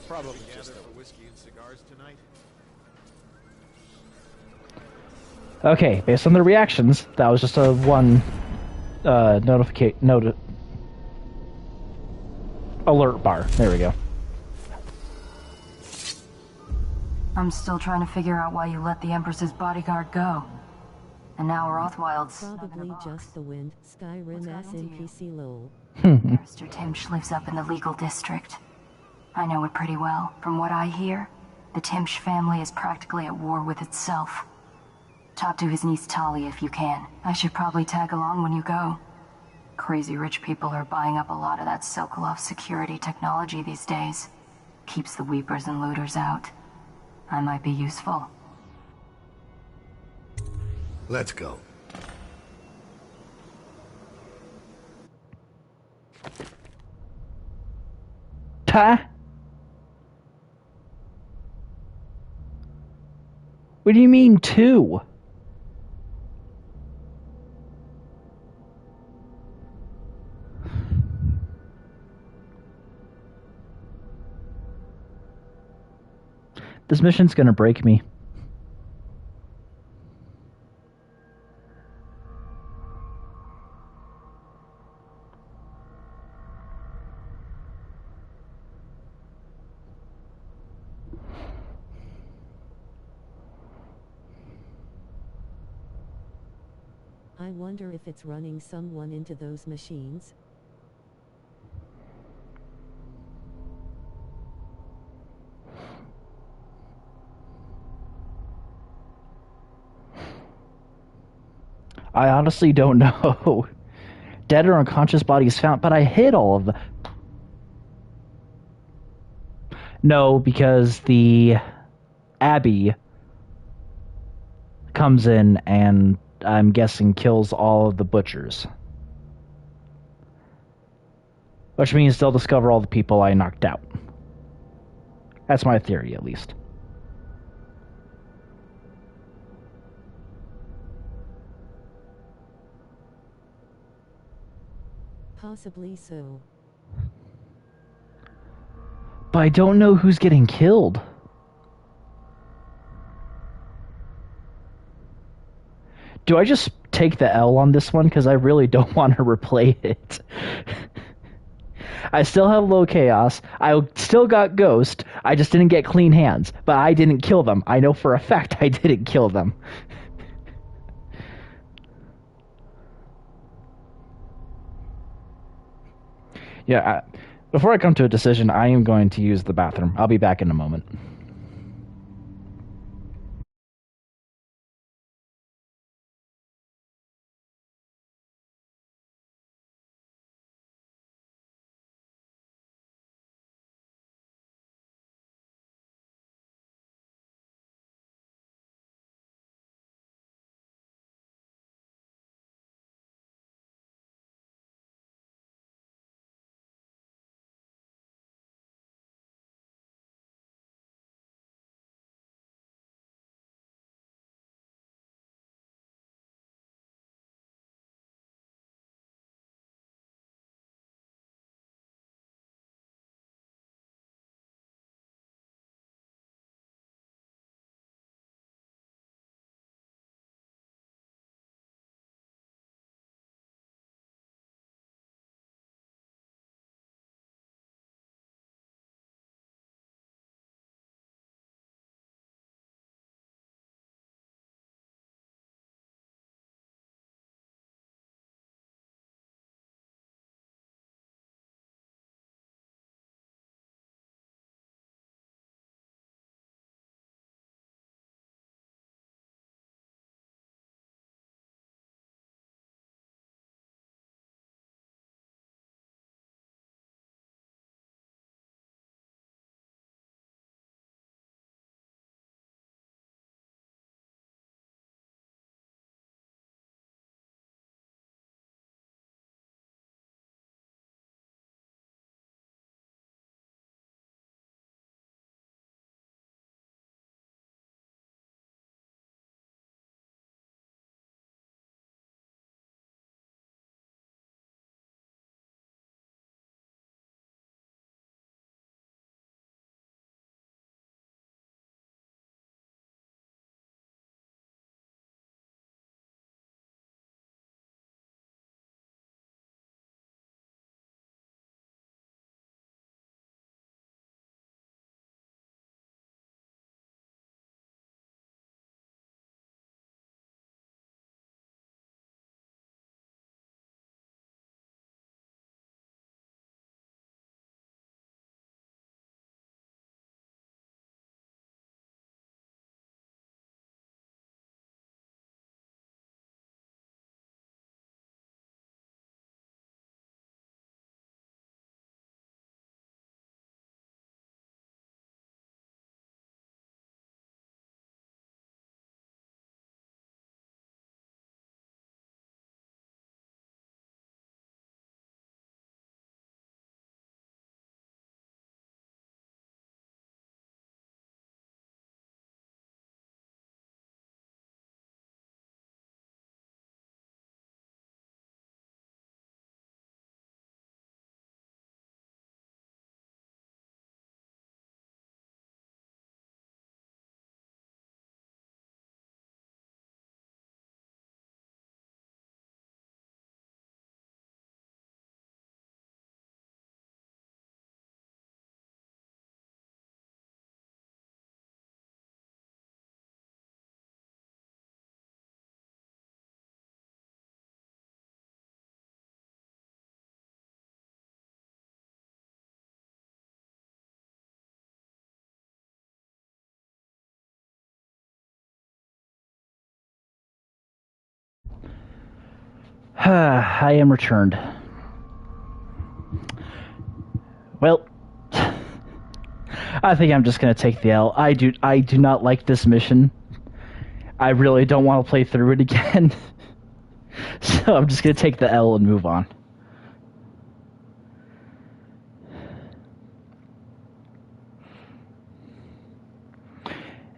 Probably just for whiskey and cigars tonight. Okay, based on the reactions, that was just a one alert bar. There we go. I'm still trying to figure out why you let the Empress's bodyguard go. And now Rothwild's Probably just the wind. Skyrim ass NPC lol. Barrister Timsh lives up in the legal district. I know it pretty well. From what I hear, the Timsh family is practically at war with itself. Talk to his niece Talia if you can. I should probably tag along when you go. Crazy rich people are buying up a lot of that Sokolov security technology these days. Keeps the weepers and looters out. I might be useful. Let's go. Ta? What do you mean, two? This mission's gonna break me. I wonder if it's running someone into those machines. I honestly don't know. Dead or unconscious bodies found, but I hit all of them. No, because the Abbey comes in and I'm guessing kills all of the butchers. Which means they'll discover all the people I knocked out. That's my theory, at least. Possibly so. But I don't know who's getting killed. Do I just take the L on this one? Because I really don't want to replay it. I still have low chaos. I still got ghost. I just didn't get clean hands. But I didn't kill them. I know for a fact I didn't kill them. Yeah, before I come to a decision, I am going to use the bathroom. I'll be back in a moment. I am returned. Well, I think I'm just gonna take the L. I do not like this mission. I really don't want to play through it again. So I'm just gonna take the L and move on.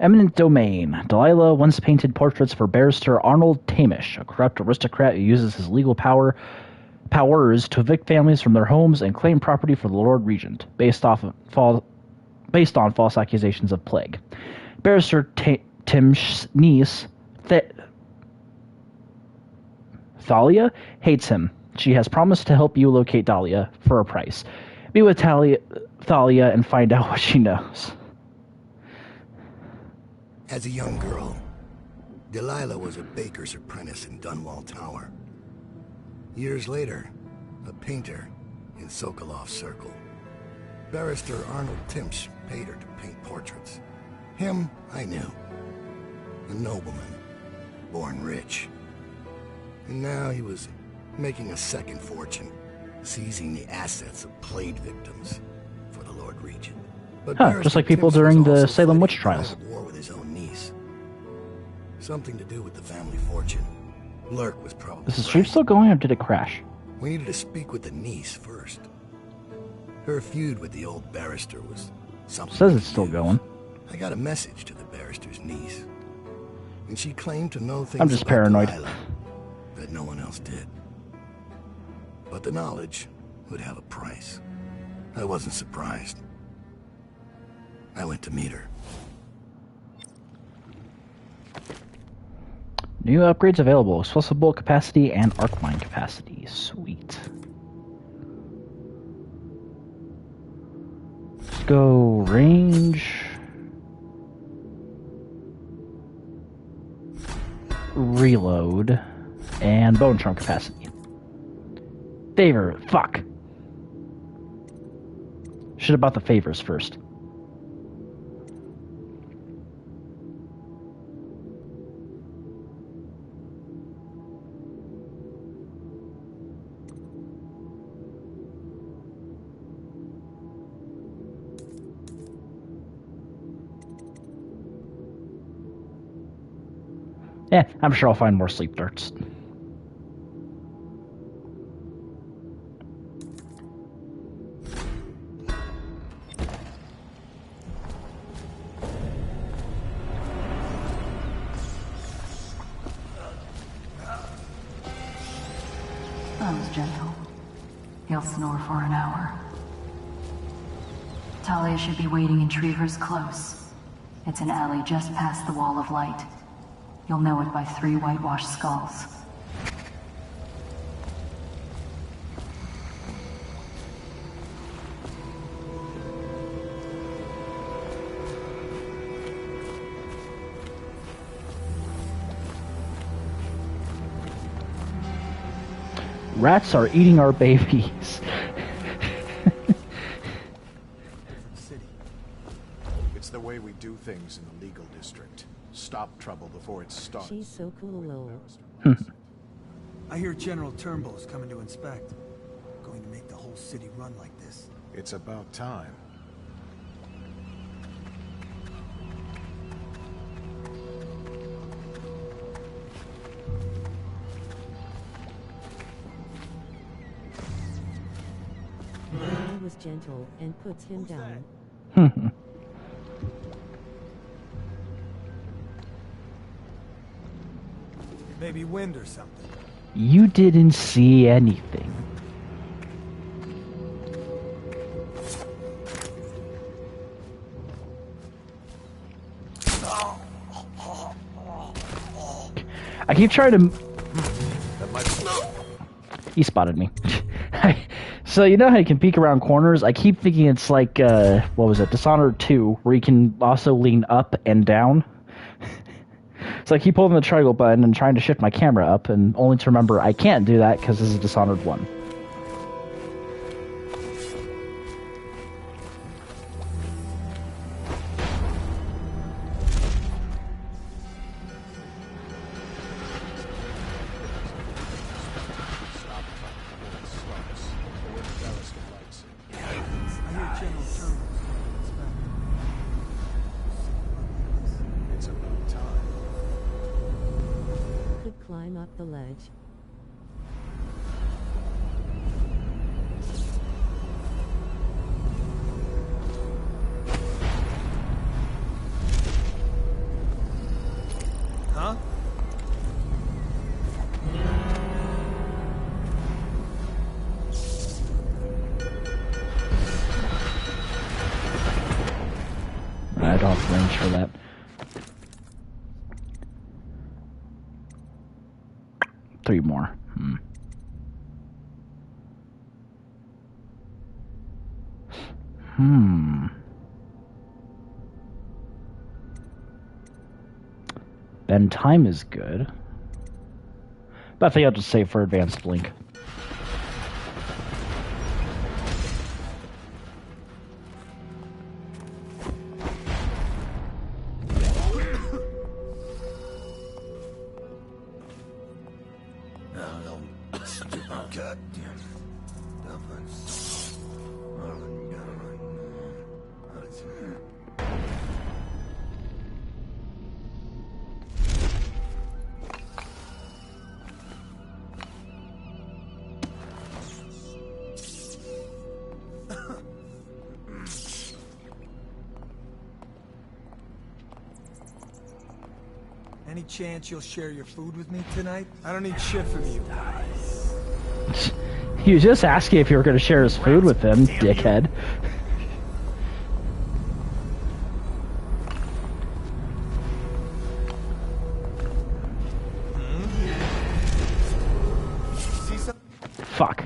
Eminent Domain. Delilah once painted portraits for barrister Arnold Tamish, a corrupt aristocrat who uses his legal powers to evict families from their homes and claim property for the Lord Regent, based on false accusations of plague. Barrister Tim's niece, Thalia, hates him. She has promised to help you locate Dahlia for a price. Be with Thalia and find out what she knows. As a young girl, Delilah was a baker's apprentice in Dunwall Tower. Years later, a painter in Sokolov Circle. Barrister Arnold Timsh paid her to paint portraits. Him, I knew. A nobleman, born rich. And now he was making a second fortune, seizing the assets of plague victims for the Lord Regent. But just like people during the Salem witch trials. War with his own niece. Something to do with the family fortune. Lurk was probably Is the stream still going or did it crash? We needed to speak with the niece first. Her feud with the old barrister was something. It says it's still going. I got a message to the barrister's niece, and she claimed to know things I'm just about paranoid. Delilah that no one else did. But the knowledge would have a price. I wasn't surprised. I went to meet her. New upgrades available. Explosive bolt capacity and arc mine capacity. Sweet. Let's go range. Reload. And bone trunk capacity. Favor. Fuck. Should have bought the favors first. Yeah, I'm sure I'll find more sleep darts. That was gentle. He'll snore for an hour. Talia should be waiting in Trevor's Close. It's an alley just past the Wall of Light. You'll know it by 3 whitewashed skulls. Rats are eating our babies. It's the way we do things in the legal district. Stop trouble before it starts. She's so cool, lol. I hear General Turnbull's coming to inspect. Going to make the whole city run like this. It's about time. He was gentle and puts him down. Maybe wind or something. You didn't see anything. I keep trying to... He spotted me. So you know how you can peek around corners? I keep thinking it's like, what was it, Dishonored 2, where you can also lean up and down. So I keep holding the triangle button and trying to shift my camera up, and only to remember I can't do that because this is Dishonored 1. the ledge. Huh? I don't have range for that. Three more. Then time is good. But I think I'll just save for advanced blink. Any chance you'll share your food with me tonight? I don't need shit from you. He was just asking if you were going to share his food with him, dickhead. Fuck.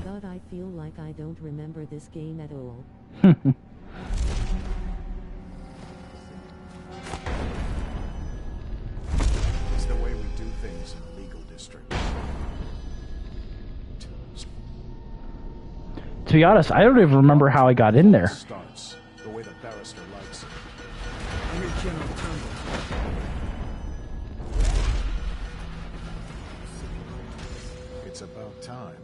God, I feel like I don't remember this game at all. It's the way we do things in the legal district. To be honest, I don't even remember how I got in there. Starts the way the barrister likes it. I hear General Turnbull. It's about time.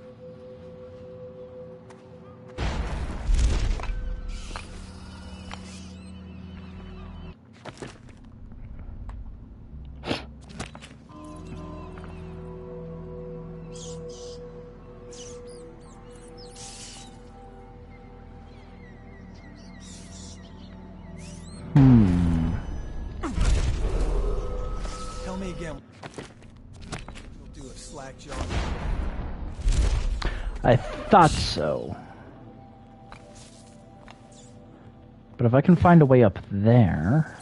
Tell me again. You'll do a slack job. I thought so. But if I can find a way up there...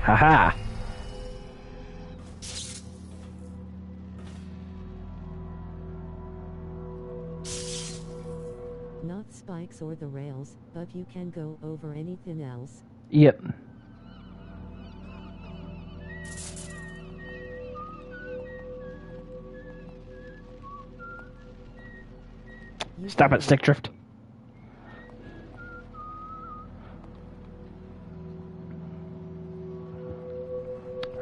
Haha! Not spikes or the rails, but you can go over anything else. Yep. Stop it, stick drift.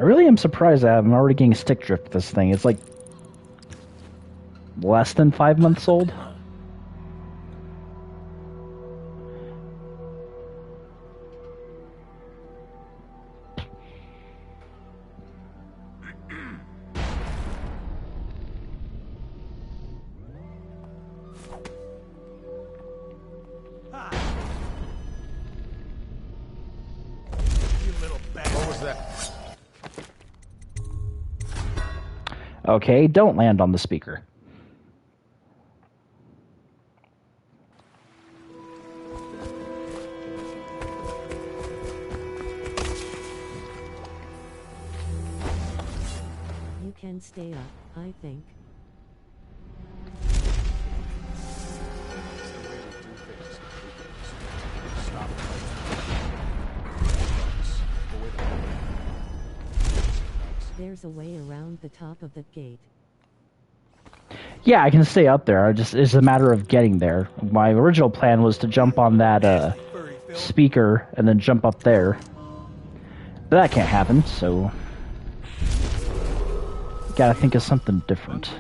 I really am surprised that I'm already getting stick drift this thing. It's like less than 5 months old. Okay, don't land on the speaker. You can stay up, I think. There's a way around the top of the gate. Yeah, I can stay up there. It's a matter of getting there. My original plan was to jump on that speaker and then jump up there. But that can't happen, so gotta think of something different.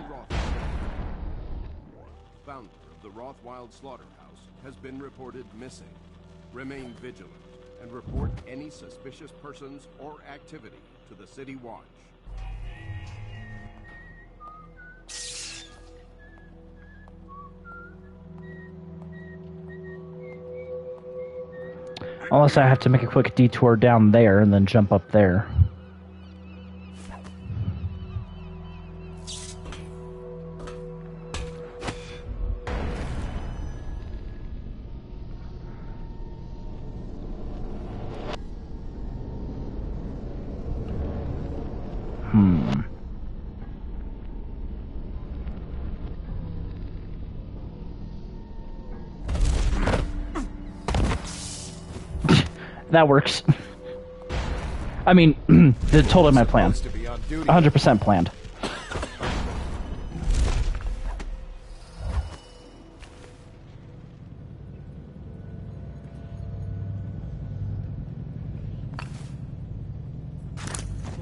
Founder of the Rothwild Slaughterhouse has been reported missing. Remain vigilant and report any suspicious persons or activity to the City Watch. Unless I have to make a quick detour down there and then jump up there. That works. I mean, it's totally my plan. 100% planned.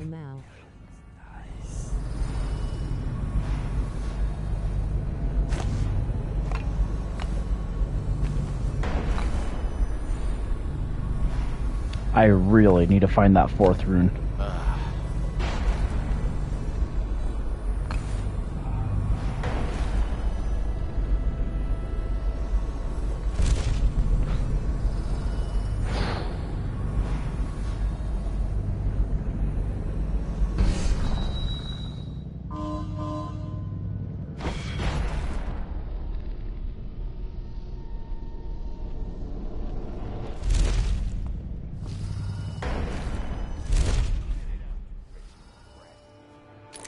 Now. I really need to find that fourth rune.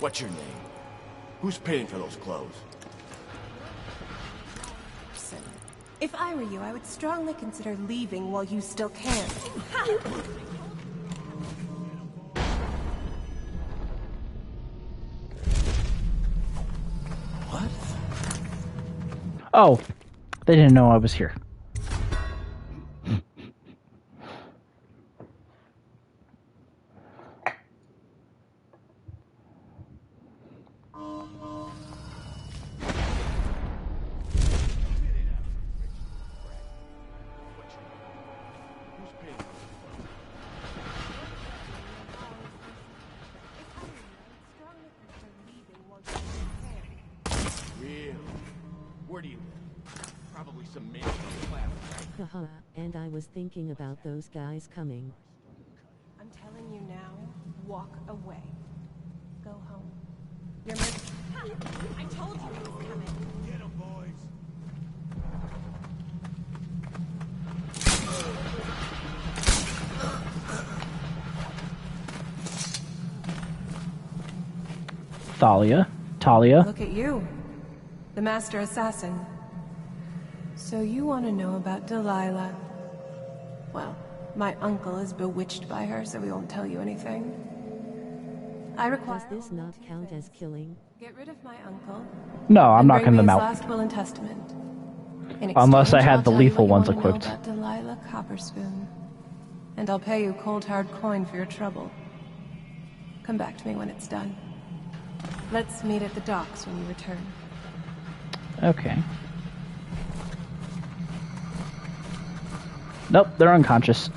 What's your name? Who's paying for those clothes? If I were you, I would strongly consider leaving while you still can. What? Oh, they didn't know I was here. Haha, and I was thinking about those guys coming. I'm telling you now, walk away. Go home. You're I told you he was coming. Get him, boys. Talia. Look at you. The master assassin. So you want to know about Delilah? Well, my uncle is bewitched by her, so we won't tell you anything. I require... Does this not count as killing? Get rid of my uncle. No, I'm knocking them out. Last will and testament. Unless I had the lethal ones equipped. About Delilah Copperspoon. And I'll pay you cold hard coin for your trouble. Come back to me when it's done. Let's meet at the docks when you return. Okay. Nope, they're unconscious.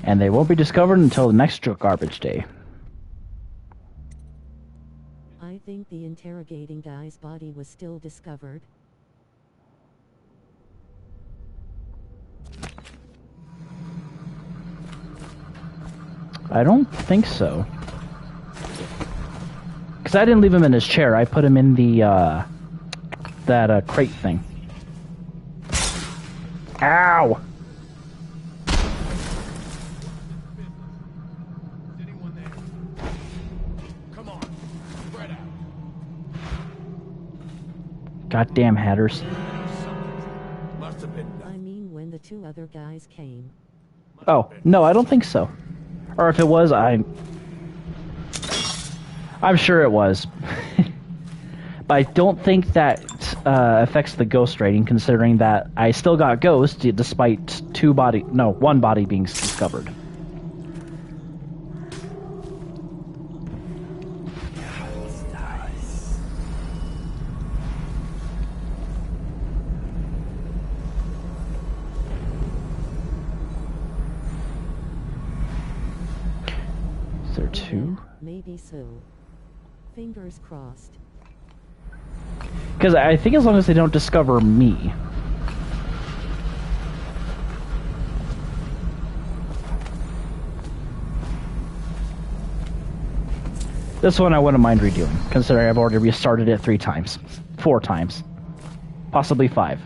And they won't be discovered until the next garbage day. I think the interrogating guy's body was still discovered. I don't think so. Because I didn't leave him in his chair. I put him in the, that, crate thing. Ow! Goddamn hatters. I mean, when the two other guys came. Oh, no, I don't think so. Or if it was, I'm sure it was. But I don't think that affects the ghost rating, considering that I still got ghost despite one body being discovered. Is there two? Maybe so. Fingers crossed. Because I think as long as they don't discover me. This one I wouldn't mind redoing, considering I've already restarted it 4 times. Possibly 5.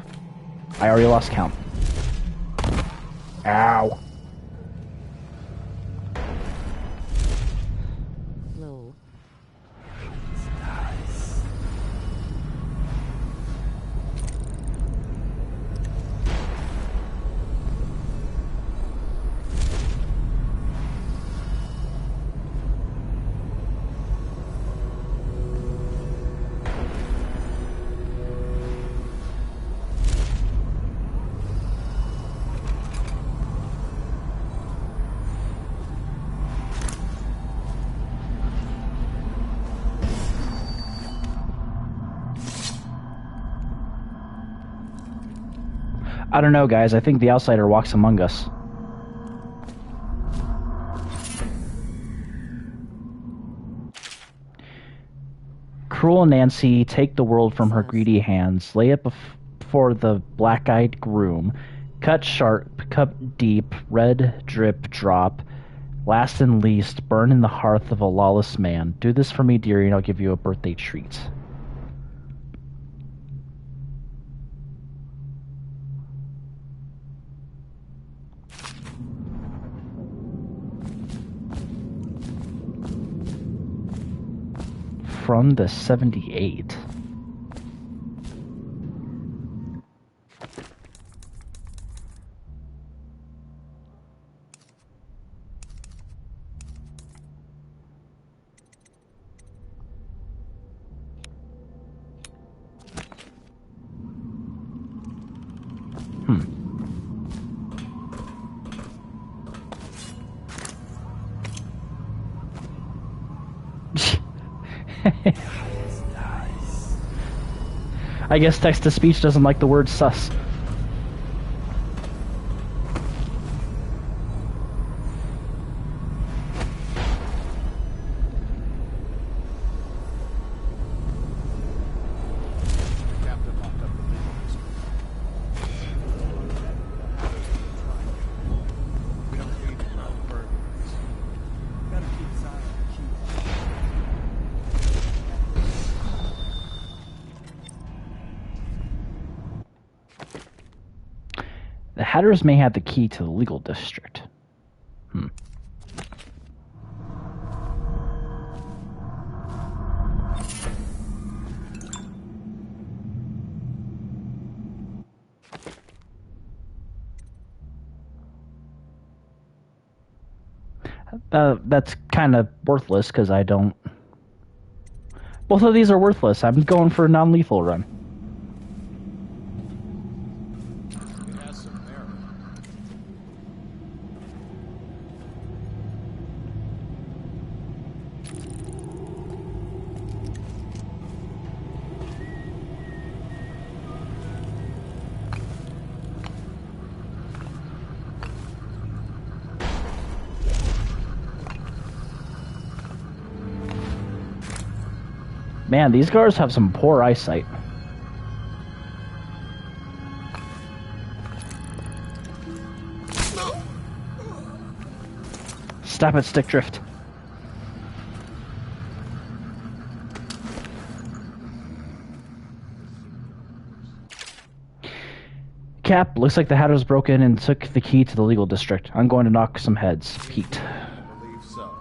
I already lost count. Ow. Lol. I don't know, guys. I think the outsider walks among us. Cruel Nancy, take the world from her greedy hands. Lay it before the black-eyed groom. Cut sharp, cut deep, red drip drop. Last and least, burn in the hearth of a lawless man. Do this for me, dearie, and I'll give you a birthday treat. From the 78. I guess text-to-speech doesn't like the word sus. The Hatters may have the key to the legal district. That's kind of worthless because I don't... Both of these are worthless. I'm going for a non-lethal run. Man, these guards have some poor eyesight. Stop it, stick drift. Cap, looks like the Hatters broke in and took the key to the legal district. I'm going to knock some heads. Pete. I believe so.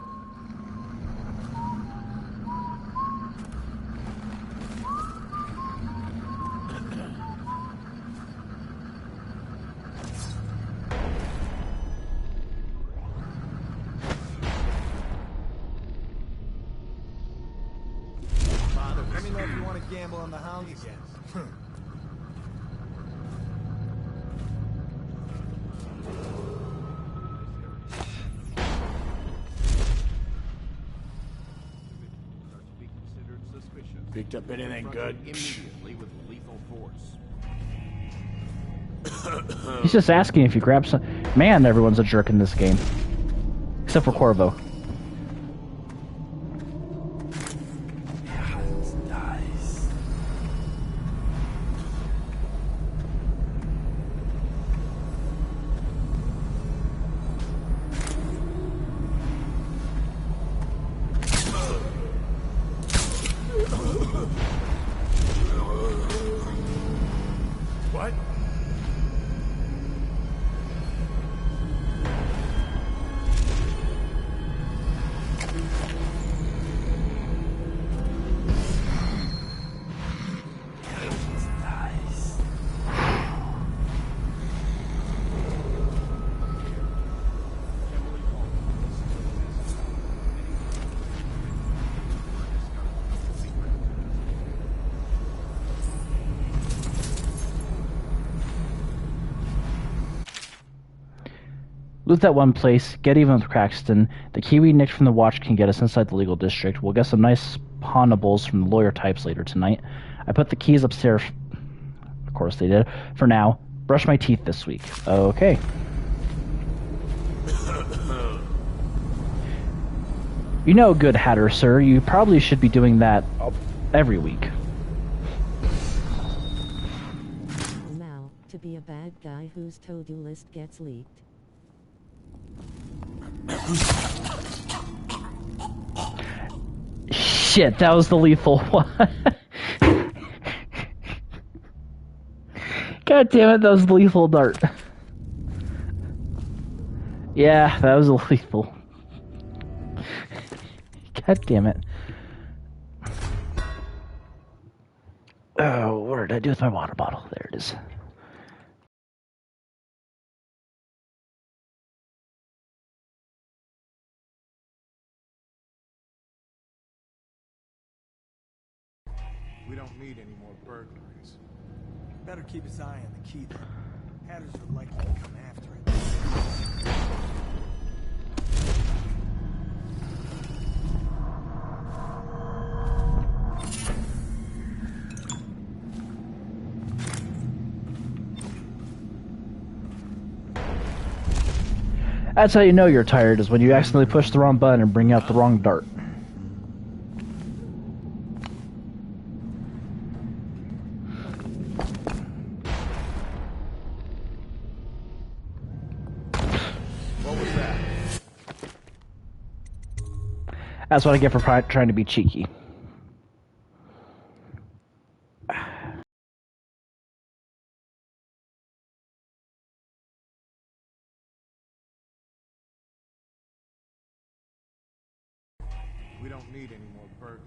Father, let me know if you want to gamble on the hound again. Picked up anything good? Immediately with lethal force. He's just asking if you grab some... Man, everyone's a jerk in this game. Except for Corvo. What? Loot that one place, get even with Craxton. The key we nicked from the watch can get us inside the legal district. We'll get some nice pawnables from the lawyer types later tonight. I put the keys upstairs. Of course they did. For now, brush my teeth this week. Okay. You know, good Hatter, sir, you probably should be doing that every week. Now, to be a bad guy whose to-do list gets leaked. Shit, that was the lethal one. God damn it, that was the lethal dart. Yeah, that was a lethal. God damn it. Oh, what did I do with my water bottle? There it is. We don't need any more burglaries. Better keep his eye on the key then. Hatters are likely to come after it. That's how you know you're tired, is when you accidentally push the wrong button and bring out the wrong dart. That's what I get for trying to be cheeky. We don't need any more burglaries.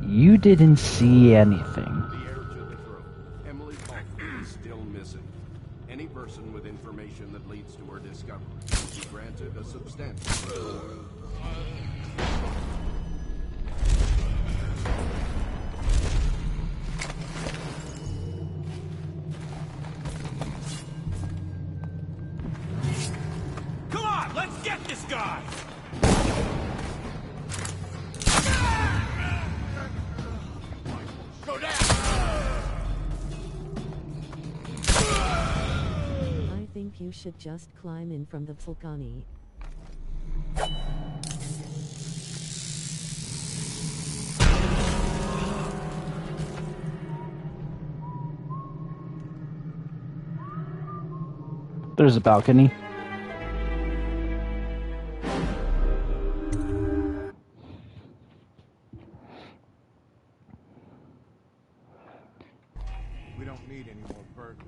You didn't see anything. The heir to the throne, Emily Kaufman, is still missing. Any person with information that leads to her discovery will be granted a substantial reward. Come on, let's get this guy! think you should just climb in from the balcony. There's a balcony. We don't need any more burglaries.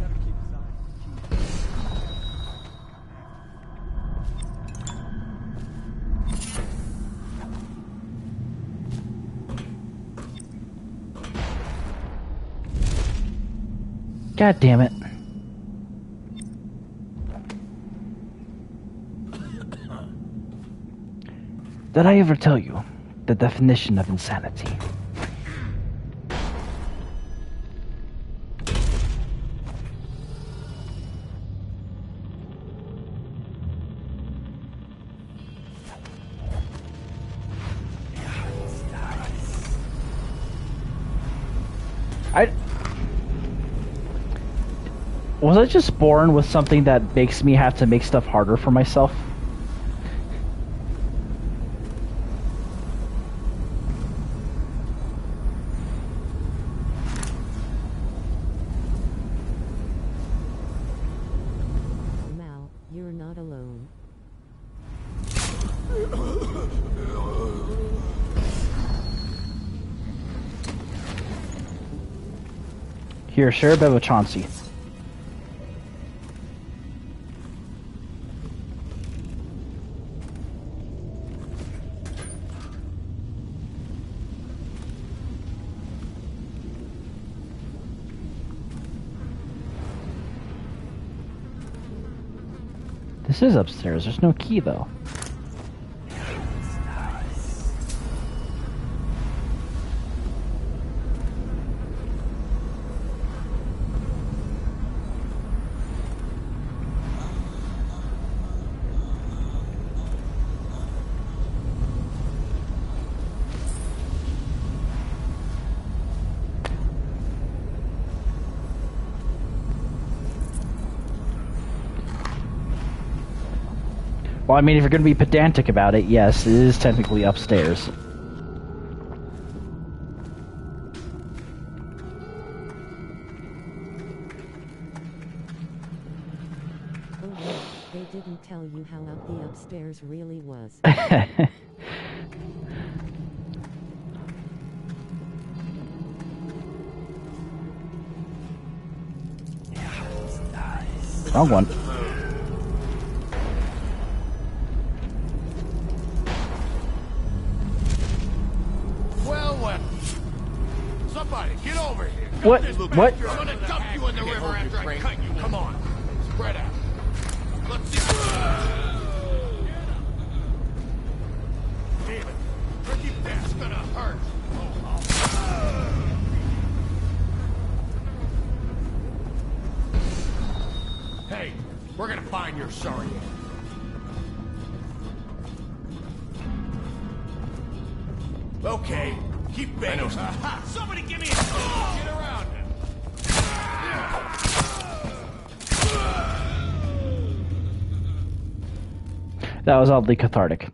Better keep his eye on the key. God damn it. Did I ever tell you the definition of insanity? Was I just born with something that makes me have to make stuff harder for myself? Mal, you're not alone. Here, share a bit with Chauncey. This is upstairs. There's no key, though. Well, I mean, if you're going to be pedantic about it, yes, it is technically upstairs. Oh wait, they didn't tell you how up the upstairs really was. Wrong one. Well. Somebody, get over here. What? What? I'm gonna dump you in the river after I cut you. Come on. Spread out. Let's see. Damn it. Tricky that's gonna hurt. Hey, we're gonna find your sorry ass. Okay, keep banging. Somebody give me a... Get around him. That was oddly cathartic.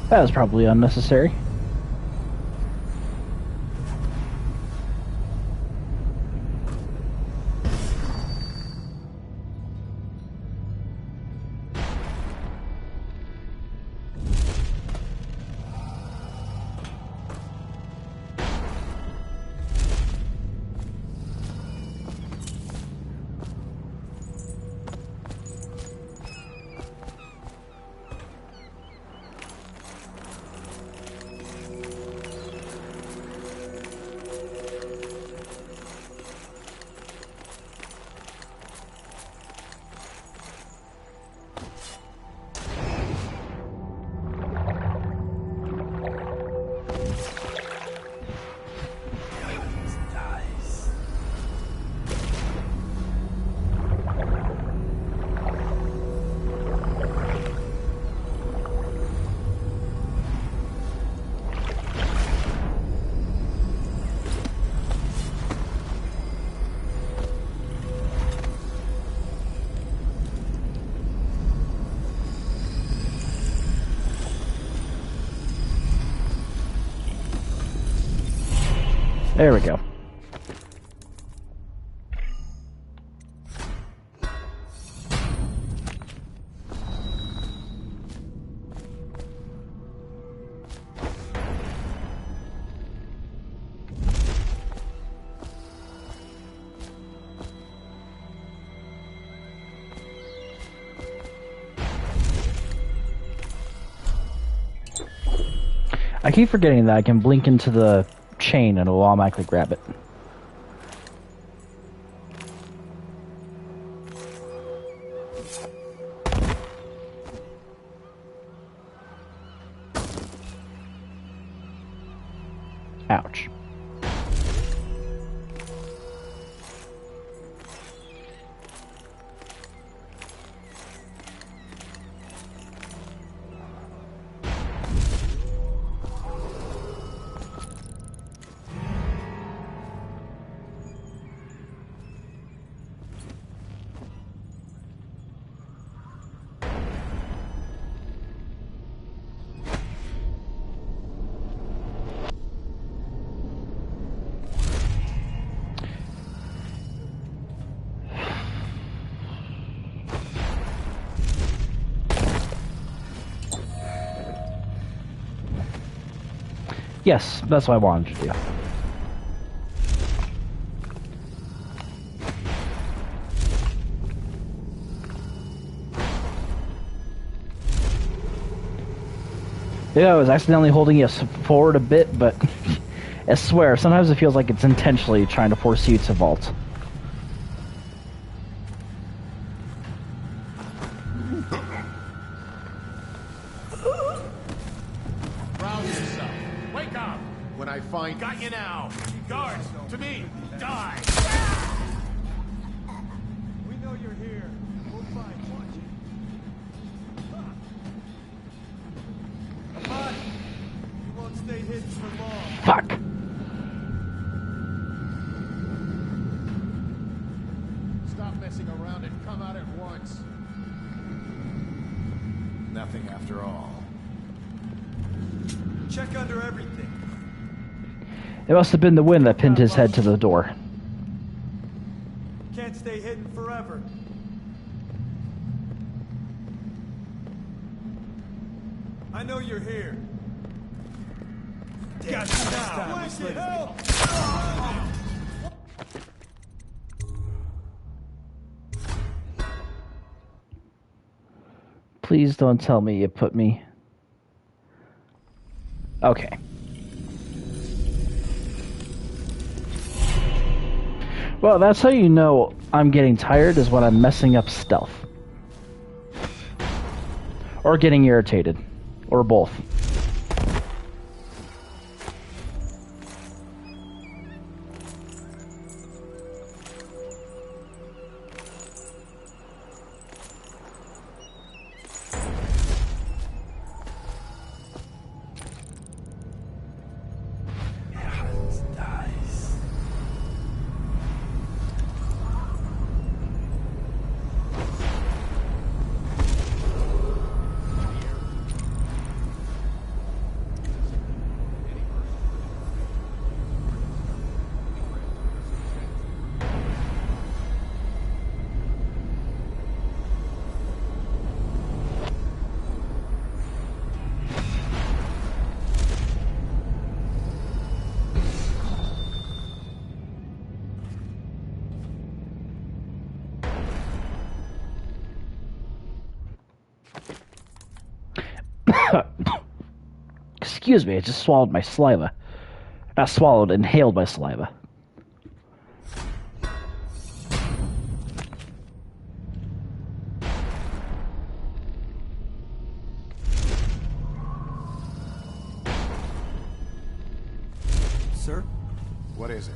That was probably unnecessary. There we go. I keep forgetting that I can blink into the chain and it'll automatically grab it. Ouch. Yes, that's what I wanted to do. Yeah, I was accidentally holding it forward a bit, but I swear, sometimes it feels like it's intentionally trying to force you to vault. Rouse yourself. Wake up! When I find... Got you now! Guards, to me! Die! We know you're here. We'll find you. Come on! You won't stay hidden for long. Fuck! Stop messing around and come out at once. Nothing after all. Check under everything. It must have been the wind that pinned his head to the door. Can't stay hidden forever. I know you're here. Got you now. Help! Please don't tell me you put me... Okay. Well, that's how you know I'm getting tired, is when I'm messing up stealth. Or getting irritated. Or both. Excuse me, I just swallowed my saliva. Not swallowed, inhaled my saliva. Sir? What is it?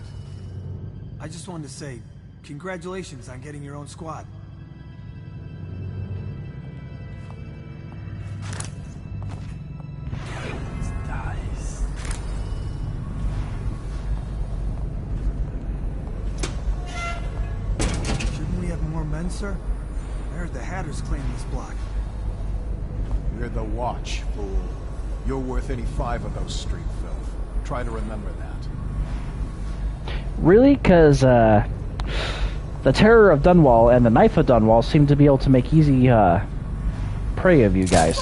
I just wanted to say, congratulations on getting your own squad. Nice. Shouldn't we have more men, sir? I heard the Hatters claim this block. You're the Watch, fool. You're worth any 5 of those street filth. Try to remember that. Really? Because, the Terror of Dunwall and the Knife of Dunwall seem to be able to make easy, prey of you guys.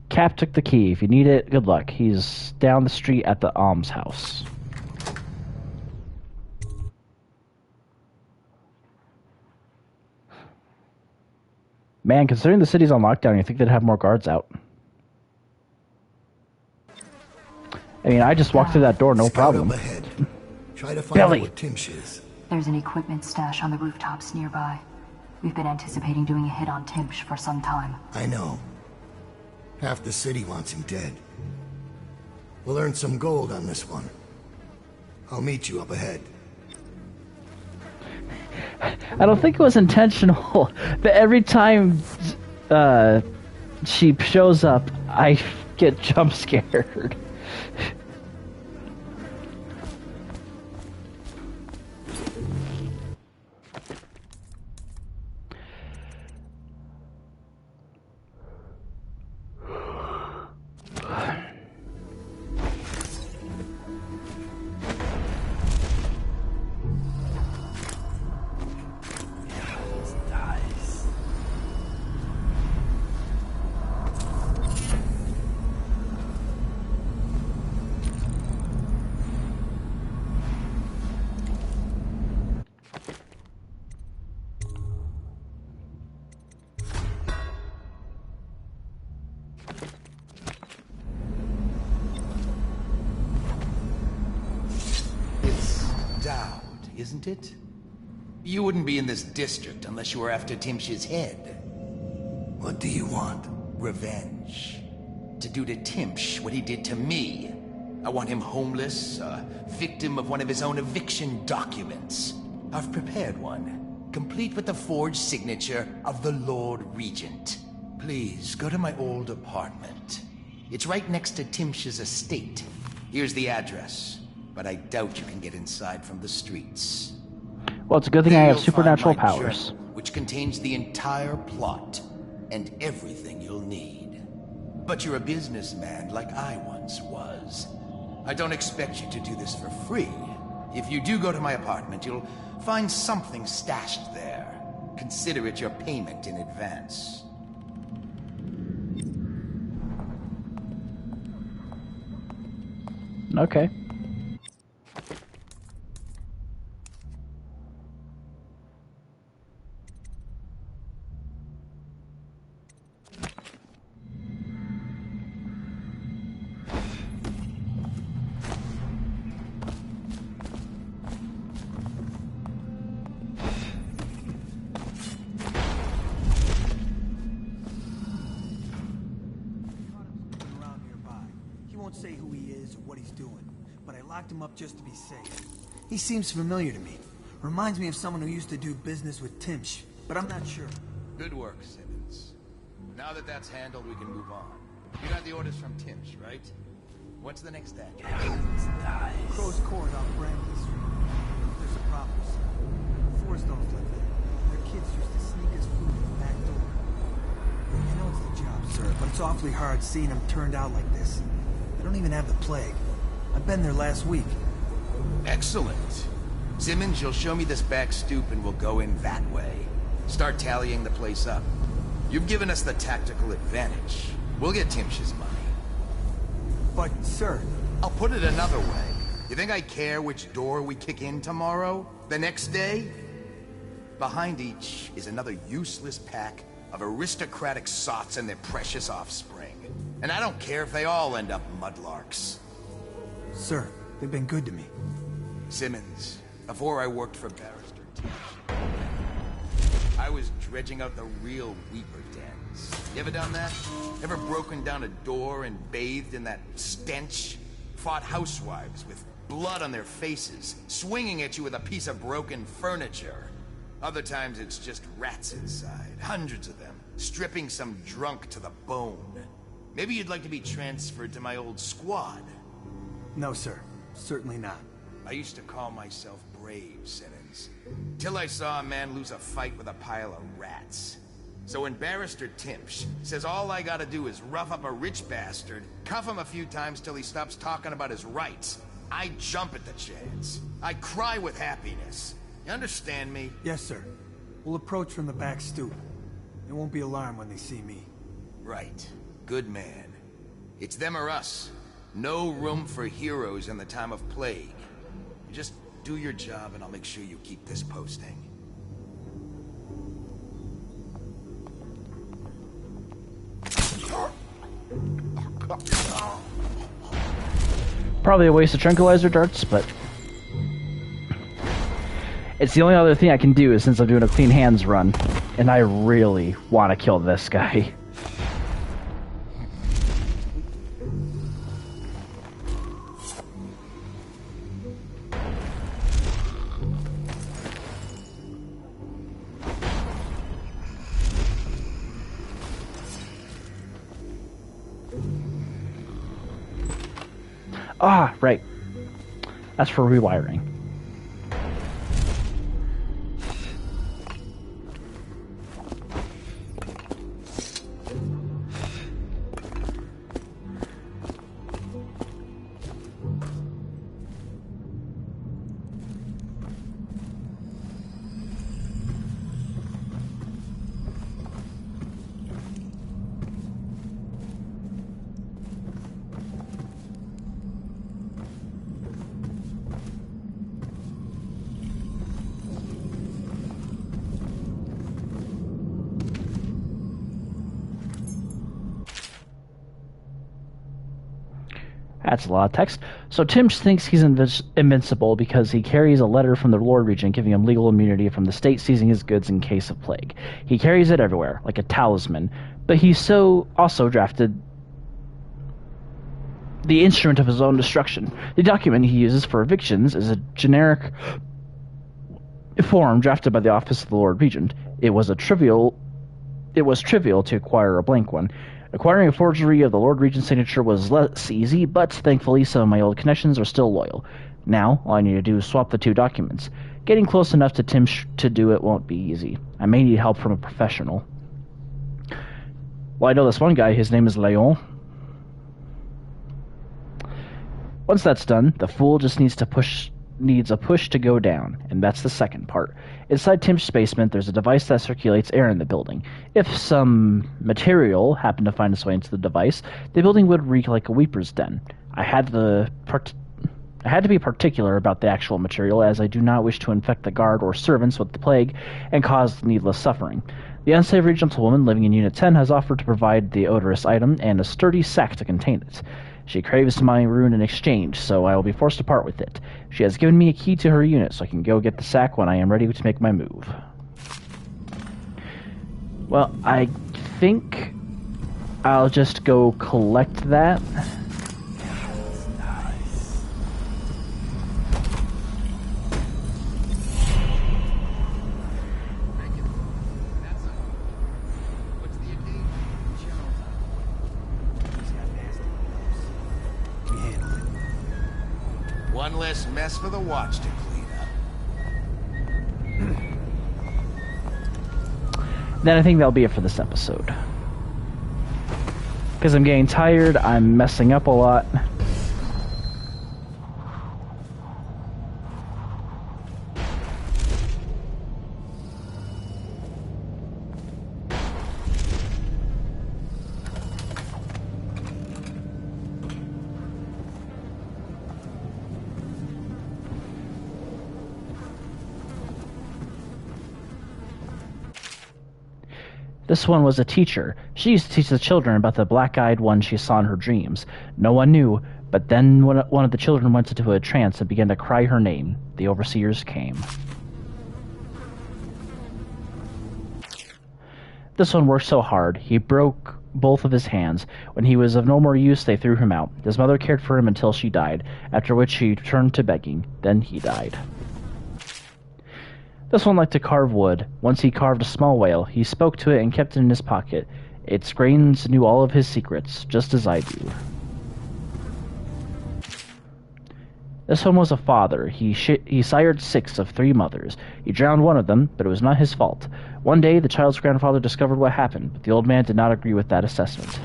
Cap took the key. If you need it, good luck. He's down the street at the almshouse. Man, considering the city's on lockdown, you think they'd have more guards out. I mean, I just walked through that door, no problem. Try to find Billy! out what Timsh is. There's an equipment stash on the rooftops nearby. We've been anticipating doing a hit on Timsh for some time. I know. Half the city wants him dead. We'll earn some gold on this one. I'll meet you up ahead. I don't think it was intentional, but every time she shows up, I get jump scared. Isn't it? You wouldn't be in this district unless you were after Timsh's head. What do you want? Revenge. To do to Timsh what he did to me. I want him homeless, a victim of one of his own eviction documents. I've prepared one, complete with the forged signature of the Lord Regent. Please, go to my old apartment. It's right next to Timsh's estate. Here's the address. But I doubt you can get inside from the streets. Well, it's a good thing I have supernatural Find my powers. journal, which contains the entire plot and everything you'll need. But you're a businessman like I once was. I don't expect you to do this for free. If you do go to my apartment, you'll find something stashed there. Consider it your payment in advance. Okay. Say who he is or what he's doing, but I locked him up just to be safe. He seems familiar to me. Reminds me of someone who used to do business with Timsh, but I'm not sure. Good work, Simmons. Now that that's handled, we can move on. You got the orders from Timsh, right? What's the next address? Crow's Court on Bramley Street. There's a problem, sir. Forstones live there. Their kids used to sneak us food in the back door. I know it's the job, sir, but it's awfully hard seeing them turned out like this. They don't even have the plague. I've been there last week. Excellent. Simmons, you'll show me this back stoop and we'll go in that way. Start tallying the place up. You've given us the tactical advantage. We'll get Timsh's money. But, sir... I'll put it another way. You think I care which door we kick in tomorrow? The next day? Behind each is another useless pack of aristocratic sots and their precious offspring. And I don't care if they all end up mudlarks. Sir, they've been good to me. Simmons, before I worked for Barrister Tish, I was dredging out the real Weeper dens. You ever done that? Ever broken down a door and bathed in that stench? Fought housewives with blood on their faces, swinging at you with a piece of broken furniture. Other times it's just rats inside, hundreds of them, stripping some drunk to the bone. Maybe you'd like to be transferred to my old squad. No, sir. Certainly not. I used to call myself brave, Simmons. Till I saw a man lose a fight with a pile of rats. So when Barrister Timsh says all I gotta do is rough up a rich bastard, cuff him a few times till he stops talking about his rights, I jump at the chance. I cry with happiness. You understand me? Yes, sir. We'll approach from the back stoop. They won't be alarmed when they see me. Right. Good man. It's them or us. No room for heroes in the time of plague. You just do your job and I'll make sure you keep this posting. Probably a waste of tranquilizer darts, but it's the only other thing I can do is since I'm doing a clean hands run, and I really want to kill this guy. Ah, right. That's for rewiring. That's a lot of text. So Tim thinks he's invincible because he carries a letter from the Lord Regent giving him legal immunity from the state seizing his goods in case of plague. He carries it everywhere, like a talisman, but he's also drafted the instrument of his own destruction. The document he uses for evictions is a generic form drafted by the Office of the Lord Regent. It was trivial to acquire a blank one. Acquiring a forgery of the Lord Regent's signature was less easy, but thankfully some of my old connections are still loyal. Now, all I need to do is swap the two documents. Getting close enough to Tim to do it won't be easy. I may need help from a professional. Well, I know this one guy, his name is Leon. Once that's done, the fool just needs a push to go down, and that's the second part. Inside Tim's basement, there's a device that circulates air in the building. If some material happened to find its way into the device, the building would reek like a weeper's den. I had to be particular about the actual material, as I do not wish to infect the guard or servants with the plague and cause needless suffering. The unsavory gentlewoman living in Unit 10 has offered to provide the odorous item and a sturdy sack to contain it. She craves my rune in exchange, so I will be forced to part with it. She has given me a key to her unit, so I can go get the sack when I am ready to make my move. Well, I think I'll just go collect that. One less mess for the watch to clean up. Then I think that'll be it for this episode. Because I'm getting tired, I'm messing up a lot. This one was a teacher. She used to teach the children about the black-eyed one she saw in her dreams. No one knew, but then one of the children went into a trance and began to cry her name. The overseers came. This one worked so hard, he broke both of his hands. When he was of no more use, they threw him out. His mother cared for him until she died, after which he turned to begging. Then he died. This one liked to carve wood. Once he carved a small whale. He spoke to it and kept it in his pocket. Its grains knew all of his secrets, just as I do. This one was a father. He sired 6 of 3 mothers. He drowned one of them, but it was not his fault. One day, the child's grandfather discovered what happened, but the old man did not agree with that assessment.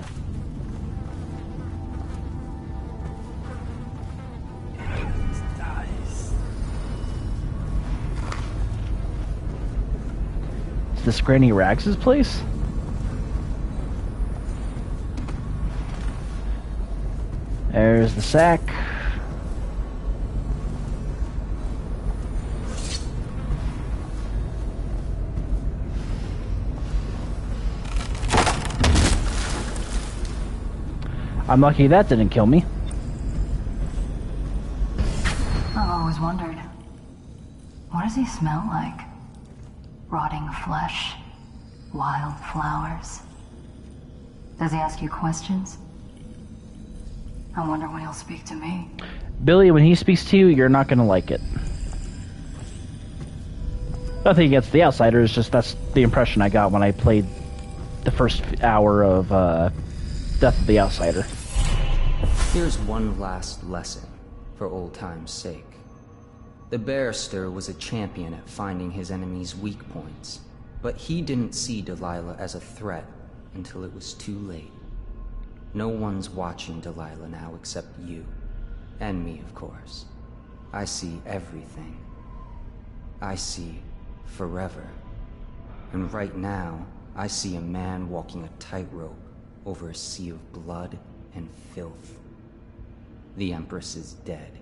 Is this Granny Rags' place? There's the sack. I'm lucky that didn't kill me. I've always wondered, what does he smell like? Rotting flesh? Wild flowers? Does he ask you questions? I wonder when he'll speak to me. Billy, when he speaks to you, you're not going to like it. Nothing against the Outsiders, just that's the impression I got when I played the first hour of Death of the Outsider. Here's one last lesson, for old time's sake. The barrister was a champion at finding his enemy's weak points, but he didn't see Delilah as a threat until it was too late. No one's watching Delilah now except you. And me, of course. I see everything. I see forever. And right now, I see a man walking a tightrope over a sea of blood and filth. The Empress is dead,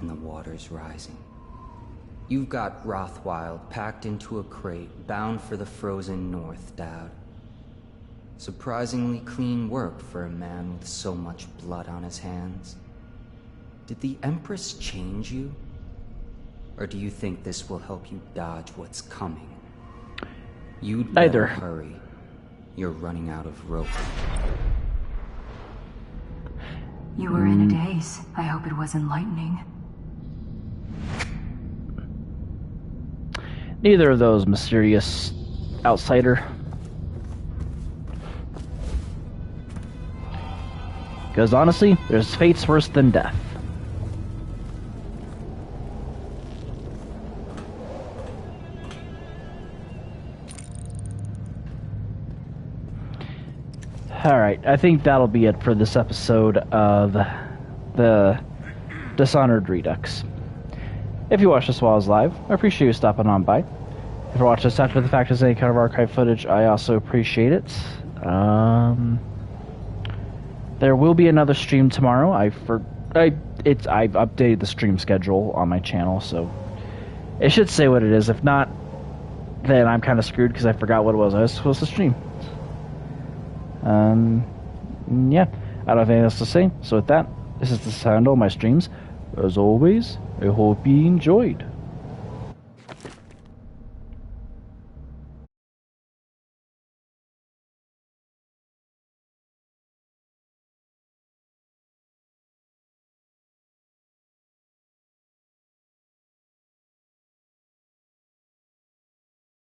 and the water's rising. You've got Rothwild packed into a crate, bound for the frozen north, Dowd. Surprisingly clean work for a man with so much blood on his hands. Did the Empress change you? Or do you think this will help you dodge what's coming? You'd better hurry. You're running out of rope. You were in a daze. I hope it was enlightening. Neither of those, mysterious outsider. Because honestly, there's fates worse than death. Alright, I think that'll be it for this episode of the Dishonored Redux. If you watched this while I was live, I appreciate you stopping on by. If you watched this after the fact as any kind of archive footage, I also appreciate it. There will be another stream tomorrow. I've updated the stream schedule on my channel, so it should say what it is. If not, then I'm kind of screwed because I forgot what it was I was supposed to stream. Yeah, I don't have anything else to say. So with that, this is the sound of my streams. As always, I hope you enjoyed.